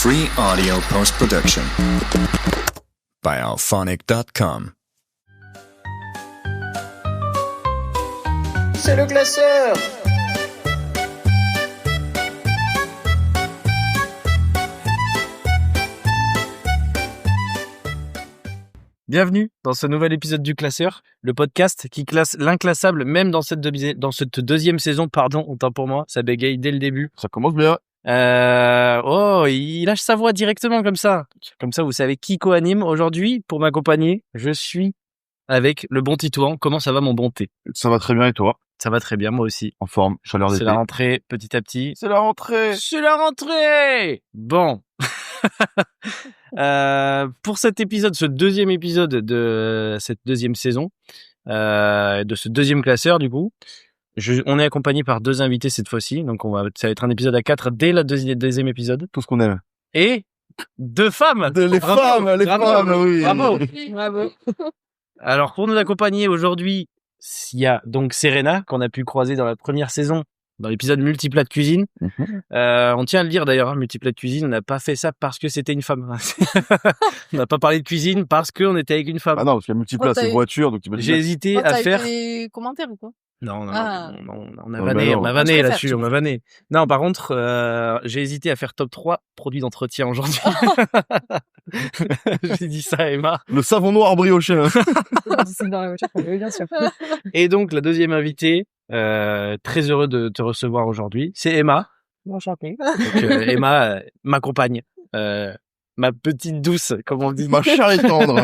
Free audio post-production by alphonic.com. C'est le classeur. Bienvenue dans ce nouvel épisode du Classeur, le podcast qui classe l'inclassable même dans cette deuxième saison. Pardon, autant pour moi, ça bégaye dès le début. Ça commence bien. Il lâche sa voix directement comme ça. Comme ça, vous savez qui co-anime. Aujourd'hui, pour m'accompagner, je suis avec le bon Titouan. Comment ça va, mon bon thé? Ça va très bien et toi? Ça va très bien, moi aussi. En forme, chaleur d'été. C'est la rentrée petit à petit. C'est la rentrée. C'est la rentrée. Bon. Pour cet épisode, ce deuxième épisode de cette deuxième saison, de ce deuxième classeur, du coup, on est accompagné par deux invités cette fois-ci. Donc, ça va être un épisode à 4 dès le deuxième épisode. Tout ce qu'on aime. Et deux femmes. Les femmes, oui. Bravo. Alors, pour nous accompagner aujourd'hui, il y a donc Serena, qu'on a pu croiser dans la première saison, dans l'épisode Multiplat de cuisine. On tient à le dire d'ailleurs, hein, Multiplat de cuisine, on n'a pas fait ça parce que c'était une femme. On n'a pas parlé de cuisine parce qu'on était avec une femme. Ah non, parce qu'il y a Multiplat, c'est voiture, donc j'ai hésité à faire... des commentaires ou quoi? Non, on a bah vanné là-dessus, on a vanné. Non, par contre, j'ai hésité à faire top 3 produits d'entretien aujourd'hui. J'ai dit ça à Emma. Le savon noir brioché. C'est dans la voiture, bien sûr. Et donc, la deuxième invitée, très heureux de te recevoir aujourd'hui, c'est Emma. Enchantée. Donc, Emma m'accompagne. Ma petite douce, comme on dit. Ma chère et tendre.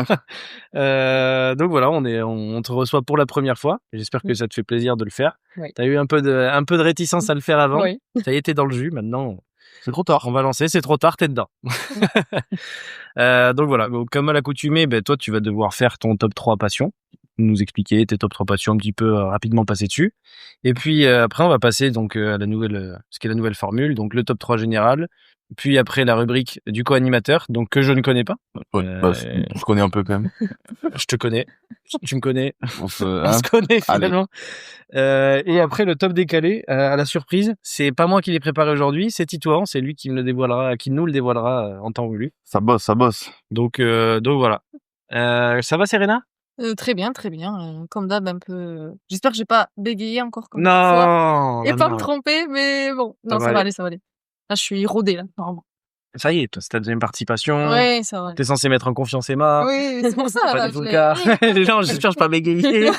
Donc voilà, on te reçoit pour la première fois. J'espère que ça te fait plaisir de le faire. Oui. T'as eu un peu de réticence à le faire avant. Oui. Ça y est, t'es dans le jus. Maintenant, C'est trop tard. on va lancer. C'est trop tard, t'es dedans. Donc voilà, comme à l'accoutumée, toi, tu vas devoir faire ton top 3 passions. Nous expliquer tes top 3 passions un petit peu rapidement passer dessus. Et puis après, on va passer donc à la nouvelle, ce qui est la nouvelle formule, donc le top 3 général. Puis après, la rubrique du co-animateur, donc que je ne connais pas. Ouais, je connais un peu quand même. Je te connais. Tu me connais. On se, On se connaît finalement. Et après, le top décalé, à la surprise, c'est pas moi qui l'ai préparé aujourd'hui, c'est Titouan, c'est lui qui nous le dévoilera en temps voulu. Ça bosse. Donc voilà. Ça va, Serena? Très bien. Comme d'hab, un peu. J'espère que j'ai pas bégayé encore comme ça. Non. Et pas me tromper, mais bon. Non, ça va aller. Là, je suis rodée, là, normalement. Ça y est, toi, c'est ta deuxième participation. Ouais, ça va. T'es censé mettre en confiance Emma. Oui, c'est pour ça. C'est pas là, du tout le cas. Les gens, j'espère que je pas bégayé.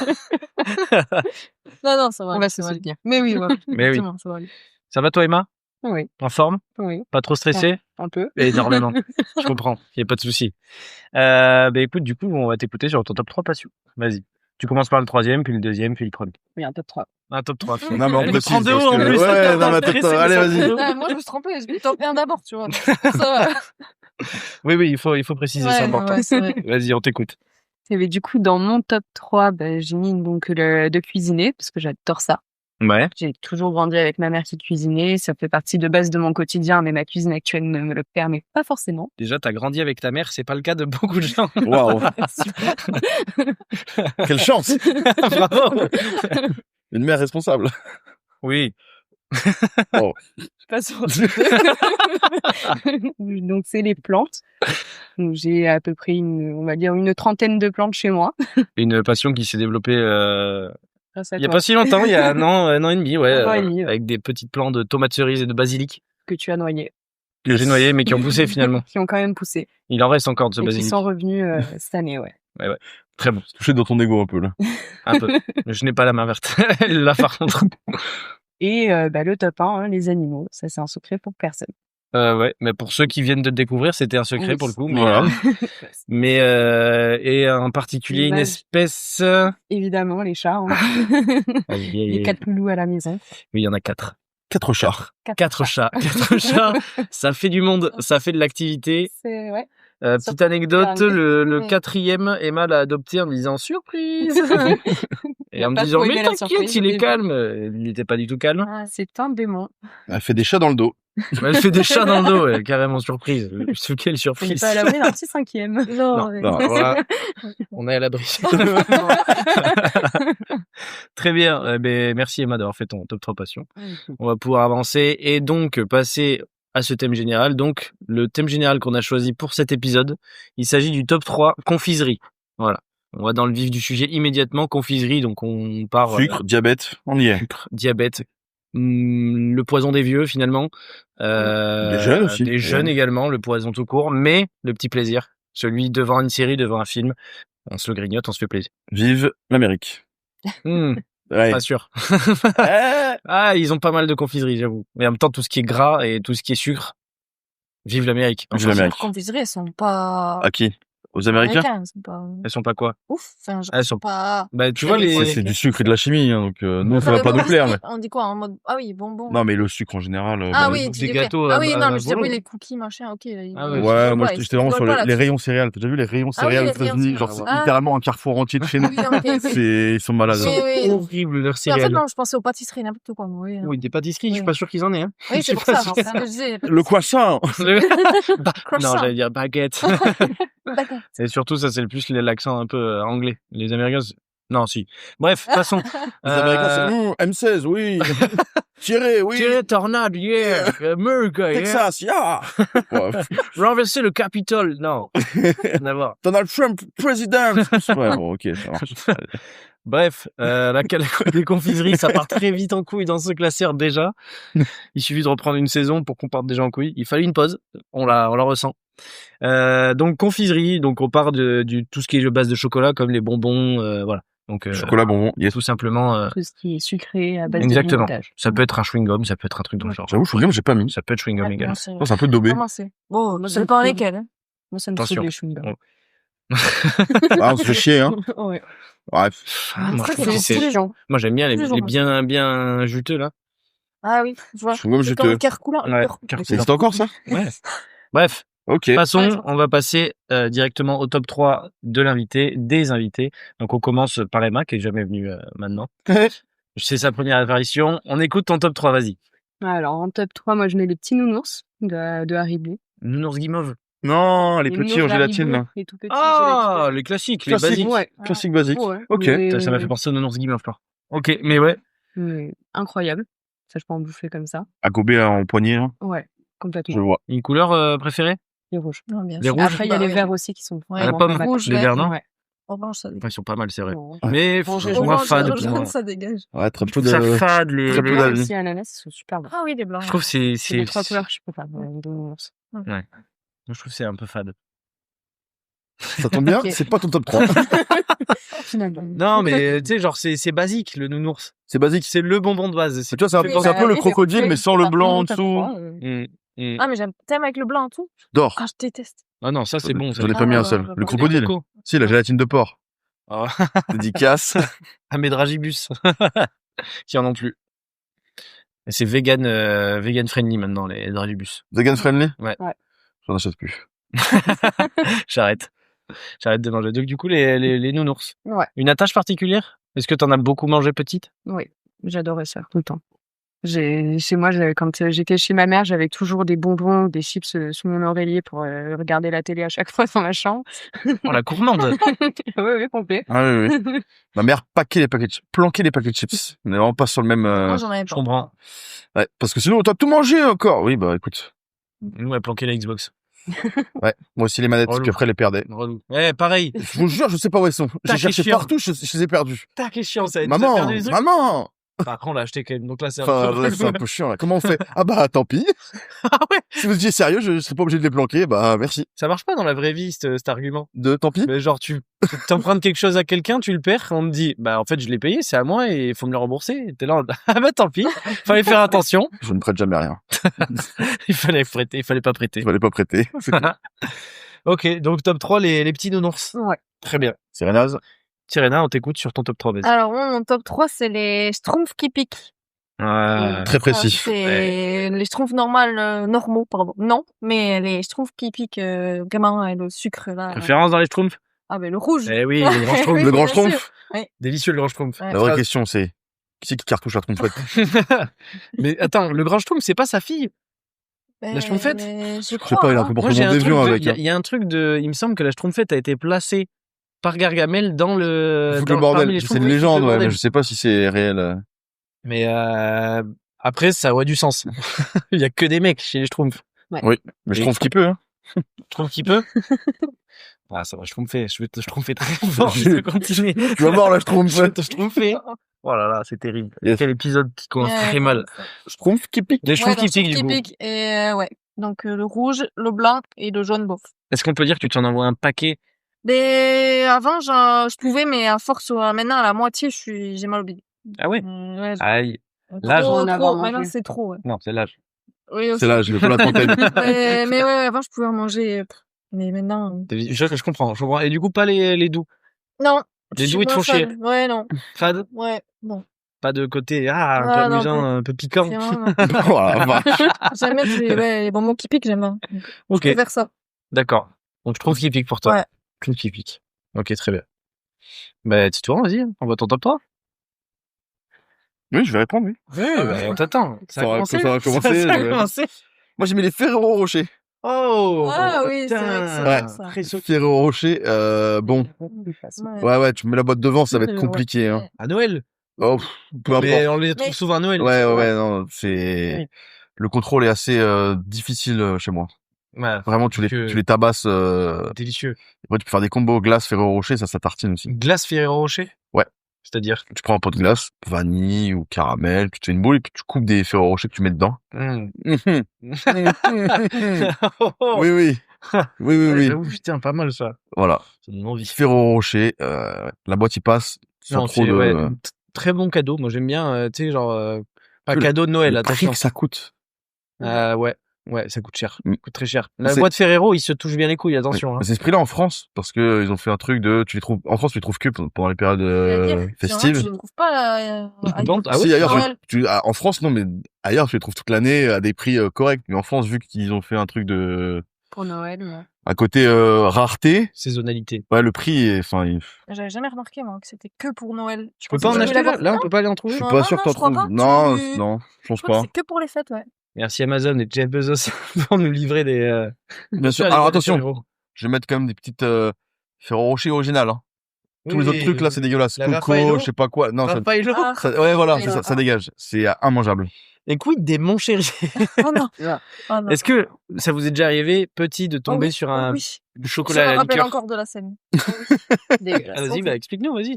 Non, ça va. On va se soutenir. Mais oui, voilà. Mais oui. Exactement, ça va aller. Ça va toi, Emma? Oui, En forme? oui, Pas trop stressé? un peu. Énormément. Je comprends. Il y a pas de souci. Écoute, du coup, on va t'écouter sur ton top 3 passions. Vas-y. Tu commences par le troisième, puis le deuxième, puis le premier. Oui, un top 3. Un top 3. Non, mais on Elle me précise, prend de haut, parce en que- plus. ouais, non, mais attends, allez, vas-y. Moi, je me suis trompée. Je me top 1 d'abord, tu vois. Ça va. Oui, il faut préciser, c'est important. Ouais, c'est vrai. Vas-y, on t'écoute. Et bien, du coup, dans mon top 3, j'ai mis donc de cuisiner, parce que j'adore ça. Ouais. J'ai toujours grandi avec ma mère qui cuisinait, ça fait partie de base de mon quotidien, mais ma cuisine actuelle ne me le permet pas forcément. Déjà, t'as grandi avec ta mère, c'est pas le cas de beaucoup de gens. Waouh. Quelle chance. Bravo. Une mère responsable. Oui. Pas sûr. Donc, c'est les plantes. Donc, j'ai à peu près on va dire une trentaine de plantes chez moi. Une passion qui s'est développée Grâce à il y a toi, pas si longtemps, il y a un an et demi, ouais. Un an et demi, ouais. Avec des petites plants de tomates cerises et de basilic que tu as noyé, que j'ai noyés, mais qui ont poussé finalement. qui ont quand même poussé. Il en reste encore de ce Et qui basilic. sont revenus cette année, ouais. Très bon. Touché dans ton ego un peu, là. Un peu. Je n'ai pas la main verte. Là, par contre. Et le top 1, les animaux, ça c'est un secret pour personne. Ouais, mais pour ceux qui viennent de le découvrir, c'était un secret Oui. pour le coup. Voilà. Et en particulier une L'image. espèce. Évidemment, les chats. Hein. Les 4 loulous à la maison. Oui, il y en a 4. 4 chats. 4 chats. 4 chats. Ça fait du monde, ça fait de l'activité. C'est, ouais. Petite anecdote, dernier. le Ouais. 4e, Emma l'a adopté en me disant surprise. Et en me pas disant, trop mais aimé la t'inquiète, surprise il au est début. calme. Il n'était pas du tout calme. Ah, c'est un démon. Elle fait des chats dans le dos. Elle fait des chats dans le dos, ouais, carrément surprise. Quelle On n'est surprise. pas à l'abri d'un petit 5e. Non, ouais. non, voilà. On est à l'abri. Très bien. Merci Emma d'avoir fait ton top 3 passion. On va pouvoir avancer et donc passer à ce thème général. Donc, le thème général qu'on a choisi pour cet épisode, il s'agit du top 3 confiserie. Voilà. On va dans le vif du sujet immédiatement. Confiserie, donc on part... Sucre, diabète, on y est. Sucre, diabète, le poison des vieux finalement. Des jeunes aussi. Des jeunes également, le poison tout court, mais le petit plaisir. Celui devant une série, devant un film. On se le grignote, on se fait plaisir. Vive l'Amérique. Ouais. Pas sûr. Ah, ils ont pas mal de confiserie, j'avoue. Mais en même temps, tout ce qui est gras et tout ce qui est sucre, vive l'Amérique. Vive l'Amérique. Les confiseries, elles sont pas... À qui? Aux Américains? Elles sont pas... Elles sont pas quoi? Ouf. Enfin, Elles sont pas... Bah, tu vois, les- C'est du sucre et de la chimie, hein, donc nous, ça Non, va mais pas bon, nous plaire. Mais... On dit quoi en mode... Ah oui, bonbons. Non, mais le sucre en général. Ah bah, oui, des tu dis gâteaux Ah à- oui, à non, mais je disais, volo. oui, les cookies, machin, ok. Ah ouais. Ouais, moi j'étais vraiment sur les rayons céréales. T'as déjà vu les rayons Ah oui, céréales les aux États-Unis? rayons Genre, c'est céréales. littéralement un carrefour entier de chez nous. Oui, ok. Ils sont malades. Oui, oui. Horrible, leur Mais en fait, céréales. non, je pensais aux pâtisseries, n'importe quoi. Oui, Oui, des pâtisseries, je suis Oui. pas sûr qu'ils en aient, hein. oui Je c'est suis pour pas ça. sûr. C'est ce que je disais. Le croissant. Non, Croissant. j'allais dire baguette. D'accord. Et surtout, ça, c'est le plus l'accent un peu anglais. Les Américains, non, si. Bref, passons. Les Américains, c'est M16, oui. Tirez, oui. Tirer tornade, yeah. America, yeah. Texas, yeah. Ouais. Renverser le Capitole, non. Rien à voir. Donald Trump, président. Ouais, bon, ok, ça marche. Bref, les confiseries, ça part très vite en couille dans ce classeur déjà. Il suffit de reprendre une saison pour qu'on parte déjà en couille. Il fallait une pause. On la ressent. Donc confiserie, donc on part du tout ce qui est de base de chocolat comme les bonbons, voilà. Donc Chocolat bonbon, yes. tout simplement. Tout ce qui est sucré à base Exactement. de grignotage. Ça peut être un chewing gum, ça peut être un truc dans le genre. J'avoue, chewing-gum, j'ai pas mis. Ça peut être chewing gum également. Je pense un peu daubé. Comment c'est? Bon, Moi, ça dépend j'aime lesquels. Hein. Moi, ça me Attention. saoule les chewing-gums. Ah, on se fait chier, hein. Ouais. Bref. Ah, moi, je Ça, trouve que c'est c'est- gens. moi j'aime bien Tous les les jours. bien juteux là. Ah oui, je vois. Chewing-gum C'est comme juteux. le cœur coulant. Ouais, cœur- cœur Ça existe encore, ça? Ouais. Bref. Ok. Passons, on va passer directement au top 3 de l'invité, des invités. Donc on commence par Emma qui est jamais venue maintenant. C'est sa première apparition. On écoute ton top 3, vas-y. Alors, en top 3, moi, je mets les petits nounours de Haribo. Nounours Guimauve. Non, les nounours petits en gélatine, Haribo, là. les tout petits Ah, gélatine. les classiques, les Classique. basiques. Ouais. Classique basique. Ouais. Ok. Mais, Ça m'a fait penser aux nounours Guimauve, quoi. Ok, mais ouais. incroyable. Ça, je peux en bouffer comme ça. À gober en poignée, hein. Ouais, Je complètement. vois. Une couleur préférée? Les rouges. Non, bien Les sûr. rouges. Après, il y a Bah les ouais. verts aussi qui sont Ouais. À la vraiment pomme, pas mal. rouge, les vert. verts, non? Ouais. Orange, ça dégage. Ils sont pas mal, c'est vrai. Non. Mais Orange, je trouve orange, fade. Orange, pour moi. ça dégage. Ouais, très Je peu trouve ça de... fade, les très peu Les d'avis. verts aussi, ananas, ils sont super bons. Ah oui, des blancs. Je trouve que C'est c'est les trois couleurs que je préfère. De nounours. je trouve que c'est un peu fade. Ça tombe bien, Ok. c'est pas ton top 3. Finalement. Non, mais tu sais, genre, c'est basique, le nounours. C'est basique. C'est le bonbon de base. Tu vois, ça me fait penser un peu le crocodile, mais sans le blanc en dessous. Ah, mais t'aimes avec le blanc en tout? D'or. Ah, je déteste. Ah non, ça c'est bon. Ça. J'en ai Ah, pas mis un ouais, seul. ouais, Le ouais. crocodile. Coco. Si, la gélatine de porc. Ah, Dédicace. ah, mais Dragibus. Qui en ont plus. Et c'est vegan friendly maintenant, les Dragibus. Vegan friendly? Ouais. Ouais. J'en achète plus. J'arrête de manger. Donc, du coup, les nounours. Ouais. Une attache particulière? Est-ce que t'en as beaucoup mangé petite? Oui, j'adorais ça tout le temps. Chez moi, quand j'étais chez ma mère, j'avais toujours des bonbons, des chips sous mon oreiller pour regarder la télé à chaque fois dans ma chambre. Oh, la gourmande. Oui, complet. Ah oui, oui. Ma mère planquait les paquets de chips. On est vraiment pas sur le même... Moi, j'en avais Je pas. comprends. Ouais, parce que sinon, t'as tout mangé encore. Oui, bah écoute. Nous, elle planquait la Xbox. Ouais, moi aussi les manettes, Relou. puis après les perdais. Relou. Ouais, pareil. Je vous jure, je sais pas où elles sont. Tac, J'ai cherché chiant. partout, je les ai perdus. Tac, et chiant, ça. Maman, maman. Par contre, on l'a acheté quand même. Donc là, c'est un Enfin, peu... ouais, c'est un peu chiant là. Comment on fait? Ah bah tant pis. Ah ouais. Si vous étiez sérieux, je serais pas obligé de les planquer. Bah merci. Ça marche pas dans la vraie vie, cet argument. Tant pis. Mais genre, tu t'empruntes quelque chose à quelqu'un, tu le perds, on te dit, bah, en fait, je l'ai payé, c'est à moi et il faut me le rembourser. Et t'es là, ah bah, tant pis. Fallait faire attention. Je ne prête jamais rien. Il fallait prêter, il fallait pas prêter. Il fallait pas prêter. C'est tout. Ok, donc top 3, les petits nounours. Ouais. Très bien. C'est Renaz. Tirena, on t'écoute sur ton top 3, vas-y. Alors, moi, mon top 3, c'est les schtroumpfs qui piquent. Très précis. C'est les schtroumpfs normaux, pardon. Non, mais les schtroumpfs qui piquent vraiment le sucre là. Préférence dans les schtroumpfs? Ah, mais le rouge. Eh oui, le grand schtroumpf. Oui, Le grand bien sûr. schtroumpf. Délicieux, le grand schtroumpf. Ouais. La vraie question, c'est qui c'est qui cartouche la trompette? Mais attends, le grand schtroumpf, c'est pas sa fille? La schtroumpfette? Je Je sais crois. pas, il a un hein. Moi, j'ai comportement un truc déviant de- avec. il y a un truc de, il me semble que la schtroumpfette a été placée par Gargamel dans le, Foutre dans- le parmi bordel. les C'est schtroumpfs, une oui, légende, le ouais, bordel. mais je sais pas si c'est réel. Mais après, ça aurait du sens. Il y a que des mecs chez les schtroumpfs. Oui, mais je trouve qu'il peut, hein. Je trouve qu'il peut. Ah, ça va, je trompais très fort. Je vais continuer. Tu vas voir, là, je trouve. Je trompais. Oh là là, c'est terrible. Yes. Quel épisode qui commence très mal. Je trouve qu'il pique. Les cheveux qui piquent, du coup. pique et ouais. Donc le rouge, le blanc et le jaune bof. Est-ce qu'on peut dire que tu t'en envoies un paquet? Mais avant, je pouvais, mais à force, maintenant, à la moitié, j'ai mal au bide. Ah ouais? Ouais, Aïe. L'âge. en avoir trop. mangé. Maintenant, c'est trop, ouais. Non, c'est l'âge. Oui, aussi. C'est là, je l'ai pas la trentaine. mais ouais, avant, je pouvais en manger, mais maintenant. Je comprends. Et du coup, pas les doux. Non. Les je doux, suis ils te font moins chier. fan. Ouais, non. Fade? Ouais, non. Pas de côté, un peu Ah, non, amusant, pas- un peu piquant. C'est vraiment. Voilà, va. J'aime bien les bonbons qui piquent, j'aime bien. Ok, Je préfère ça. d'accord. Donc, je trouve qu'il pique pour toi. Ouais. Je trouve qu'il pique. Ok, très bien. Bah, dis-toi, vas-y, on va ton top 3. Oui, je vais répondre, oui. Oui, on t'attend. Ça va commencer, Ça a je- commencé. Moi, j'ai mis les Ferrero Rocher. Oh! Ah oui, c'est vrai que c'est Ouais. bon, ça. Très chaud. Ferrero Rocher, bon. Ouais, tu me mets la boîte devant, ça va être Ouais. compliqué, hein. À Noël. Oh, peu Mais importe. on les trouve Mais- souvent à Noël. Ouais, non, c'est, Oui. le contrôle est assez, difficile chez moi. Ouais. Vraiment, tu les tabasses, Délicieux. après, tu peux faire des combos glace Ferrero Rocher, ça tartine aussi. Glace Ferrero Rocher? Ouais. C'est-à-dire? Tu prends un pot de glace, vanille ou caramel, tu te fais une boule et puis tu coupes des Ferrero Rocher que tu mets dedans. Oui, oui. Oui. J'avoue, putain, pas mal ça. Voilà. Ça donne envie. Ferrero Rocher, la boîte y passe sans Non, trop c'est, de... ouais, très bon cadeau. Moi, j'aime bien, tu sais, genre, pas Le- cadeau de Noël, le attention. prix que ça coûte. Ouais, ça coûte cher. Mm. Ça coûte très cher. La C'est- boîte Ferrero, il se touche bien les couilles, attention. Hein. C'est ce prix-là en France, parce que ils ont fait un truc de, en France, tu les trouves que pendant les périodes festives. Je ne trouve pas. Bon, ah oui, oui, ailleurs, Noël. en France, non, mais ailleurs, tu les trouves toute l'année à des prix corrects. Mais en France, vu qu'ils ont fait un truc de, Pour Noël, ouais. à côté rareté, Saisonnalité. ouais, le prix, enfin, J'avais jamais remarqué, moi, que c'était que pour Noël. Tu peux pas en acheter là? Là, on peut pas aller en trouver? je suis Non, pas non, sûr que non, t'en je crois trouves. pas. Non, Tu- non, je pense Je crois pas. que c'est que pour les fêtes, ouais. Merci Amazon et Jeff Bezos pour nous livrer des... Bien sûr. Alors attention, je vais mettre quand même des petites Ferrero Rocher originales. Hein. Tous les autres trucs là, c'est dégueulasse. La Coco, Raffaello. je sais pas quoi. Non, Raffaello. Ah, ouais, voilà, Raffaello, ça dégage. C'est immangeable. Et quid des Mon Chéri? oh non. Oh non. Est-ce que ça vous est déjà arrivé, petit, de tomber Oh oui, sur oh un oui. chocolat à Je me la rappelle liqueur? encore de la scène. Dégueulasse. Ah, vas-y, Ok. bah, explique-nous, vas-y.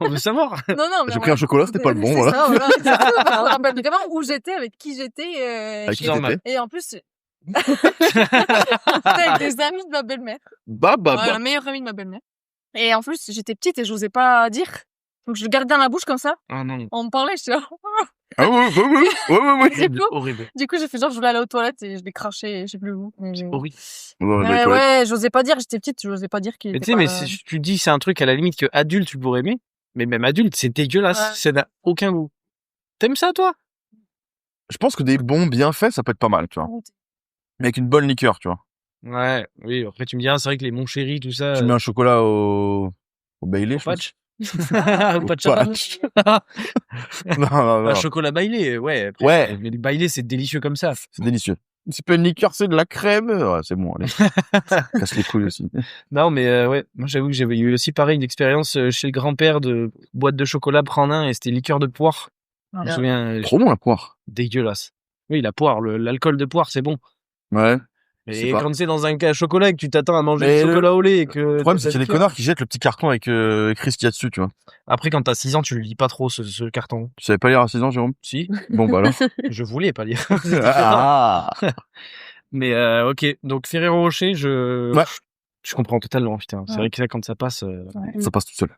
On veut savoir. Non, mais J'ai pris un chocolat, c'était pas le bon, c'est voilà. Ça, voilà. Je me rappelle vraiment où j'étais, avec qui j'étais. Avec qui normal. t'étais? Et en plus, j'étais avec des amis de ma belle-mère. Bah. Ouais, la meilleure amie de ma belle-mère. Et en plus, j'étais petite et j'osais pas dire. Donc je le gardais dans la bouche comme ça. Ah non. On me parlait, j'étais là. Ah ouais. Du coup, Horrible. j'ai fait genre, je voulais aller aux toilettes et je l'ai craché, je sais plus où. Mais Horrible. ouais, j'osais pas dire, j'étais petite, j'osais pas dire qu'il Mais était tu sais, mais pas... tu dis c'est un truc à la limite que adulte tu pourrais aimer, mais même adulte c'est dégueulasse, Ouais. ça n'a aucun goût. T'aimes ça toi? Je pense que des bons bien faits, ça peut être pas mal, tu vois. Mais avec une bonne liqueur, tu vois. Ouais, oui. Après tu me dis c'est vrai que les Mon Chéri tout ça. Tu mets un chocolat au Bailey, au je pense. patch. Au patch champagne. Non. Un chocolat Bailey, ouais. Après, Ouais. Mais le Bailey c'est délicieux comme ça. C'est délicieux. C'est pas une liqueur, c'est de la crème. Ouais, c'est bon, allez. Casse les couilles aussi. Non mais ouais, moi j'avoue que j'avais eu aussi pareil une expérience chez le grand-père de boîte de chocolat prendre un et c'était liqueur de poire. Je me souviens, Trop bon, la poire. dégueulasse. Oui, la poire, l'alcool de poire c'est bon. Ouais. Et pas. quand c'est dans un cas chocolat et que tu t'attends à manger Mais du chocolat au lait et que... Le problème, c'est qu'il y a des connards qui jettent le petit carton avec écrit ce qu'il y a dessus, tu vois. Après, quand t'as 6 ans, tu le lis pas trop, ce carton. Tu savais pas lire à 6 ans, Jérôme? Si, Bon, bah alors. je voulais pas lire. Ah. Mais ok, donc Ferrero Rocher, Ouais. je comprends totalement, putain. C'est Ouais. vrai que là, quand ça passe... Ça passe tout seul.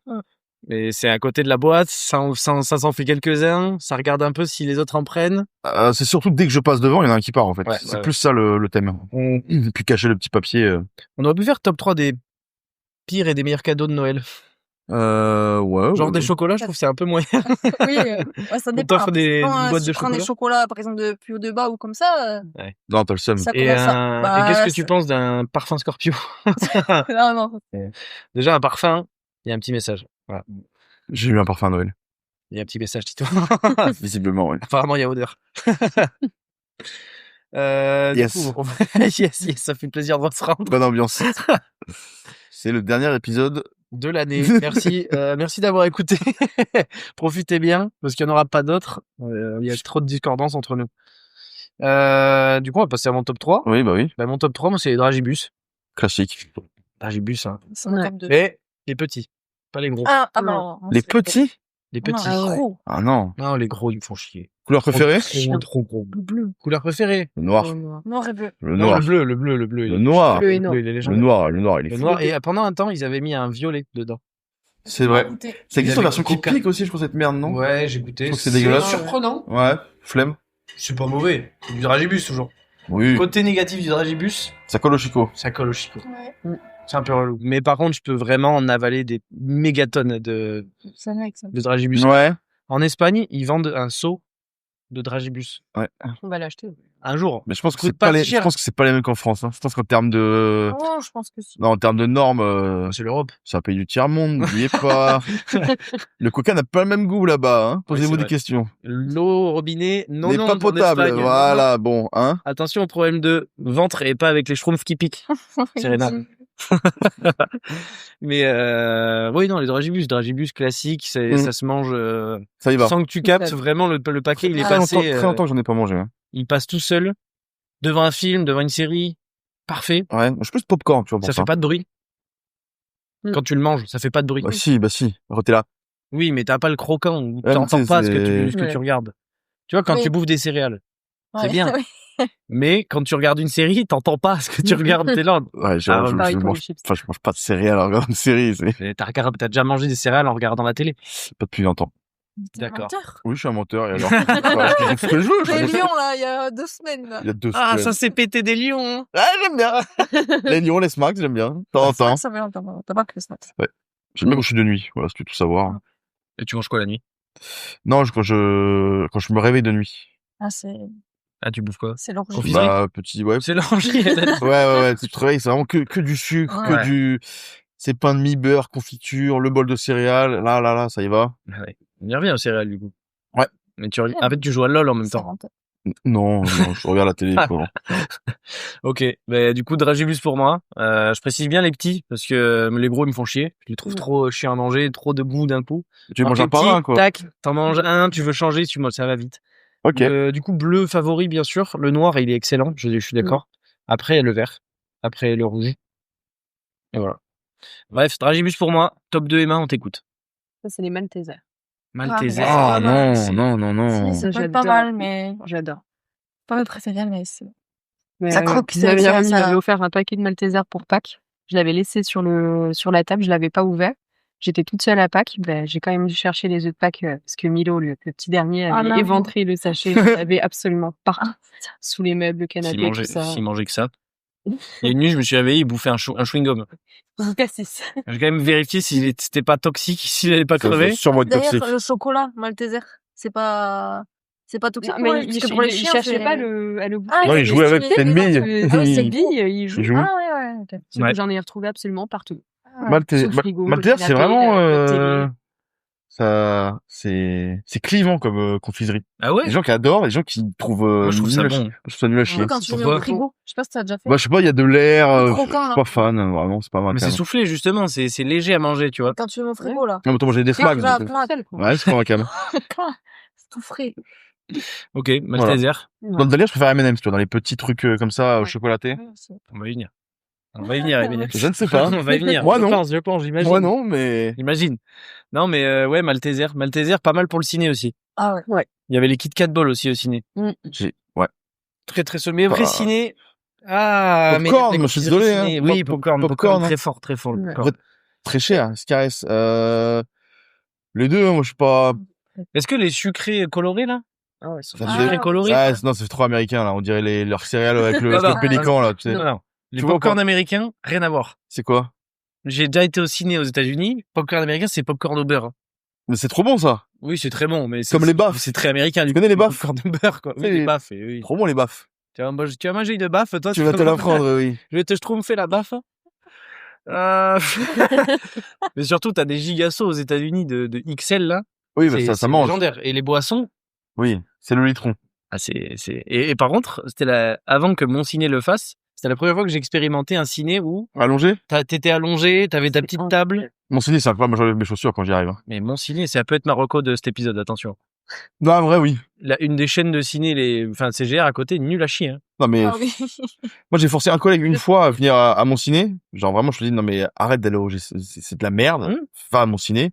Mais c'est à côté de la boîte, ça s'en fait quelques-uns, ça regarde un peu si les autres en prennent. C'est surtout dès que je passe devant, il y en a un qui part, en fait. Ouais, c'est ouais. plus ça le thème. Et puis cacher le petit papier. On aurait pu faire top 3 des pires et des meilleurs cadeaux de Noël. Ouais. Genre des chocolats, je trouve que c'est un peu moyen. Oui, ouais, ça On dépend. t'offre des boîtes Si de tu prends des chocolat. chocolats, par exemple, de plus haut de bas ou comme ça, Non, t'as le seum. ça Et, commence à... Bah, et qu'est-ce que tu penses d'un parfum Scorpio? Non. Déjà, un parfum, il y a un petit message. Voilà. J'ai eu un parfum à Noël. Il y a un petit message, Tito. Visiblement, ouais. Apparemment, il y a odeur. Yes. Du coup, yes, ça fait plaisir de se rendre Bonne ambiance. C'est le dernier épisode. de l'année. Merci, merci d'avoir écouté. Profitez bien, parce qu'il n'y en aura pas d'autres. Il y a trop de discordance entre nous. Du coup, on va passer à mon top 3. Oui, bah oui. Bah, mon top 3, moi, c'est les dragibus. Classique. Dragibus, hein. C'est mon top 2. Mais les petits, pas les gros. Ah Non. non. Les petits? Les petits. Non, Ah ouais. gros. Ah non. Non, les gros, ils me font chier. Couleur préférée? Trop gros. Bleu. Couleur préférée? Le noir. Noir et bleu. Le Non, noir. le bleu. Le noir. Bleu et Le noir. bleu, il est Le légendaire. noir, il est Le fou. noir. Et pendant un temps, ils avaient mis un violet dedans. C'est vrai. Goûter. Ça existe en avait version qui Coca. pique aussi, je crois, cette merde, non? Ouais, j'ai goûté. Je trouve que c'est dégueulasse. surprenant. Ouais. Flemme. C'est pas mauvais. C'est du dragibus, toujours. Oui. Côté négatif du dragibus, Ça colle au chicot. ça colle au chicot. Ouais. C'est un peu relou. Mais par contre, je peux vraiment en avaler des mégatonnes de Ça me ça. dragibus. Ouais. En Espagne, ils vendent un seau de dragibus. Ouais. On va l'acheter. Un jour. Mais je pense que Coûte c'est pas pas les, si je cher. pense que c'est pas les mêmes qu'en France, hein. Je pense qu'en termes de, Oh, je pense que si. non, en termes de normes, C'est l'Europe. c'est un pays du tiers-monde, n'oubliez pas. Le coca n'a pas le même goût là-bas, hein. Posez-vous c'est des vrai. questions. L'eau au robinet, non, N'est non, pas en potable, Espagne, non, non. voilà, bon, hein. Attention au problème de ventre et pas avec les schtroumpfs qui piquent. Serena. Mais oui, non, les dragibus classiques, ça se mange Ça y va. sans que tu captes. Vraiment, le paquet, il est Très passé. longtemps, très longtemps que j'en ai pas mangé, hein. Il passe tout seul devant un film, devant une série. Parfait. Ouais. Je suis plus popcorn, tu vois, pour Ça fait pas de bruit. Mm. Quand tu le manges, ça fait pas de bruit. Bah si. T'es là. Oui, mais t'as pas le croquant ou Ouais, t'entends mais pas ce c'est- que Ouais. tu regardes. Tu vois, quand Oui. tu bouffes des céréales, c'est Ouais. bien. Mais quand tu regardes une série, t'entends pas ce que tu regardes. T'es là. Ouais, Ah, pareil pour les mange, chips. enfin, je mange pas de céréales en regardant une série, c'est T'as déjà mangé des céréales en regardant la télé. pas depuis longtemps. T'es un D'accord. menteur. Oui, je suis un menteur, et alors? Voilà, je fais ce que je veux, je Les fais- lions, là, il y a 2 semaines, là. Il y a 2 Ah, semaines. ça s'est pété des lions. Ah, j'aime bien. Les lions, les smacks, j'aime bien. De temps en temps. Ça fait longtemps. T'as pas que ça. J'aime bien quand je suis de nuit. Voilà, si tu veux tout savoir. Et tu manges quoi la nuit? Non, quand je me réveille de nuit. Ah, c'est Ah, tu bouffes quoi? l'origine. Confiserie. Bah, petit, ouais. C'est l'orangerie. Ouais. Tu te réveilles, c'est vraiment que du sucre, Ouais. que du, c'est pain de mie, beurre, confiture, le bol de céréales. Là, ça y va. Ah ouais. On y revient aux céréales, du coup. Ouais. Mais en fait, tu joues à LoL en même temps. Non, je regarde la télé, quoi. Ok. Bah, du coup, dragibus pour moi. Je précise bien les petits, parce que les gros, ils me font chier. Je les trouve trop chiants à manger, trop de goût d'un coup. Tu veux Alors manger que un par les un, petits, quoi. Tac, t'en manges un, tu veux changer, ça va vite. Ok. Du coup, bleu favori, bien sûr. Le noir, il est excellent. Je suis d'accord. Après, le vert. Après, le rouge. Et voilà. Bref, dragibus pour moi. Top 2 Emma, on t'écoute. Ça, c'est les Maltesers. Malteser. Ah, Ah, non. Si, ça peut être J'adore. pas mal, mais J'adore. pas mes préférés, mais c'est Mais, Ça croque, ma meilleure amie ça- m'avait offert un paquet de Maltesers pour Pâques. Je l'avais laissé sur la table, je l'avais pas ouvert. J'étais toute seule à Pâques, ben, j'ai quand même dû chercher les œufs de Pâques parce que Milo, le petit dernier, Ah, avait non. éventré le sachet, il avait absolument partout, sous les meubles, le canapé, tout ça. S'il mangeait que ça. Il y a une nuit, je me suis réveillé, il bouffait un chewing-gum. Cassis. J'ai quand même vérifié s'il c'était pas toxique, s'il allait pas crever. Sûrement être toxique. D'ailleurs, le chocolat Malteser, c'est pas toxique. Non, mais pour les- il parce que pour les chiens, cherchait c'est- pas à le bouffer. Ah, Non, il jouait avec, c'est c'était une bille. Ah, Il- cette bille, il joue. il joue. Ah, ouais. ok. Sauf Ouais. que j'en ai retrouvé absolument partout. Malteser, Sous le frigo, le Malteser, c'est canapé, vraiment, la télé. ça, c'est clivant comme confiserie. Ah ouais? Les gens qui adorent, les gens qui trouvent Moi, je trouve ça nul à bon. chier. Je trouve ça nul à chier. Surtout quand tu le mets Pourquoi au frigo. Je sais pas si t'as déjà fait. Bah, je sais pas, il y a de l'air, Le je croquant, suis là. pas fan, vraiment, c'est pas ma Mais c'est cam. soufflé, justement. C'est léger à manger, tu vois. Quand tu le mets au frigo, là. Non, mais attends, j'ai des smacks. Plat, donc, plat. Seul, quoi. Ouais, c'est pas ma cam. C'est tout frais. Ok, Malteser. Dans le délire, je préfère M&M's, tu vois, dans les petits trucs comme ça, chocolatés. On va y venir. On va y venir, Emile. Je ne sais pas. On va y venir. Moi, Je non. pense, j'imagine. Moi, non, mais... Imagine. Non, mais ouais, Malteser. Malteser, pas mal pour le ciné aussi. Ah ouais. Il y avait les Kit Kat Ball aussi au ciné. Ouais. Très, très seul. Mais vrai Bah. ciné. Ah, Popcorn, mais moi, je suis désolé, hein. ciné. Oui, popcorn. Popcorn, Très fort, très fort. le Ouais. popcorn. Très cher, ce caresse. Les deux, moi, je suis pas... Est-ce que les sucrés colorés, là? Ah ouais, ils sont Ça Ah, fait- Sucrés colorés? Ah, non, c'est trop américain, là. On dirait leurs céréales avec le, Non, avec le non. pélican, là, tu sais. Non. Les Tu vois popcorn pas. américains, rien à voir. C'est quoi? J'ai déjà été au ciné aux États-Unis. Popcorn américain, c'est popcorn au beurre. Mais c'est trop bon, ça. Oui, c'est très bon, mais Comme les baffes. C'est très américain. Tu connais les baffes? Popcorn au beurre, quoi. Oui, C'est les les- baffes, oui. Trop bon, les baffes. Tu vas manger une baffe, toi? Tu vas te la prendre, oui. Je vais te schtroumpfer la baffe. Mais surtout, t'as des gigasauts aux États-Unis de XL, là. Oui, bah, C'est ça mange. légendaire. Et les boissons, Oui, c'est le litron. et par contre, avant que mon ciné le fasse, c'était la première fois que j'ai expérimenté un ciné où Allongé? t'étais allongé, t'avais ta petite table. Mon ciné, c'est incroyable. Moi, j'enlève mes chaussures quand j'y arrive. Hein. Mais mon ciné, ça peut être ma reco de cet épisode, attention. Non, en vrai, oui. Une des chaînes de ciné, CGR à côté, nul à chier. Hein. Non, mais Ah oui. moi, j'ai forcé un collègue une fois à venir à mon ciné. Genre, vraiment, je lui ai dit, non, mais arrête d'aller c'est de la merde. Va à mon ciné.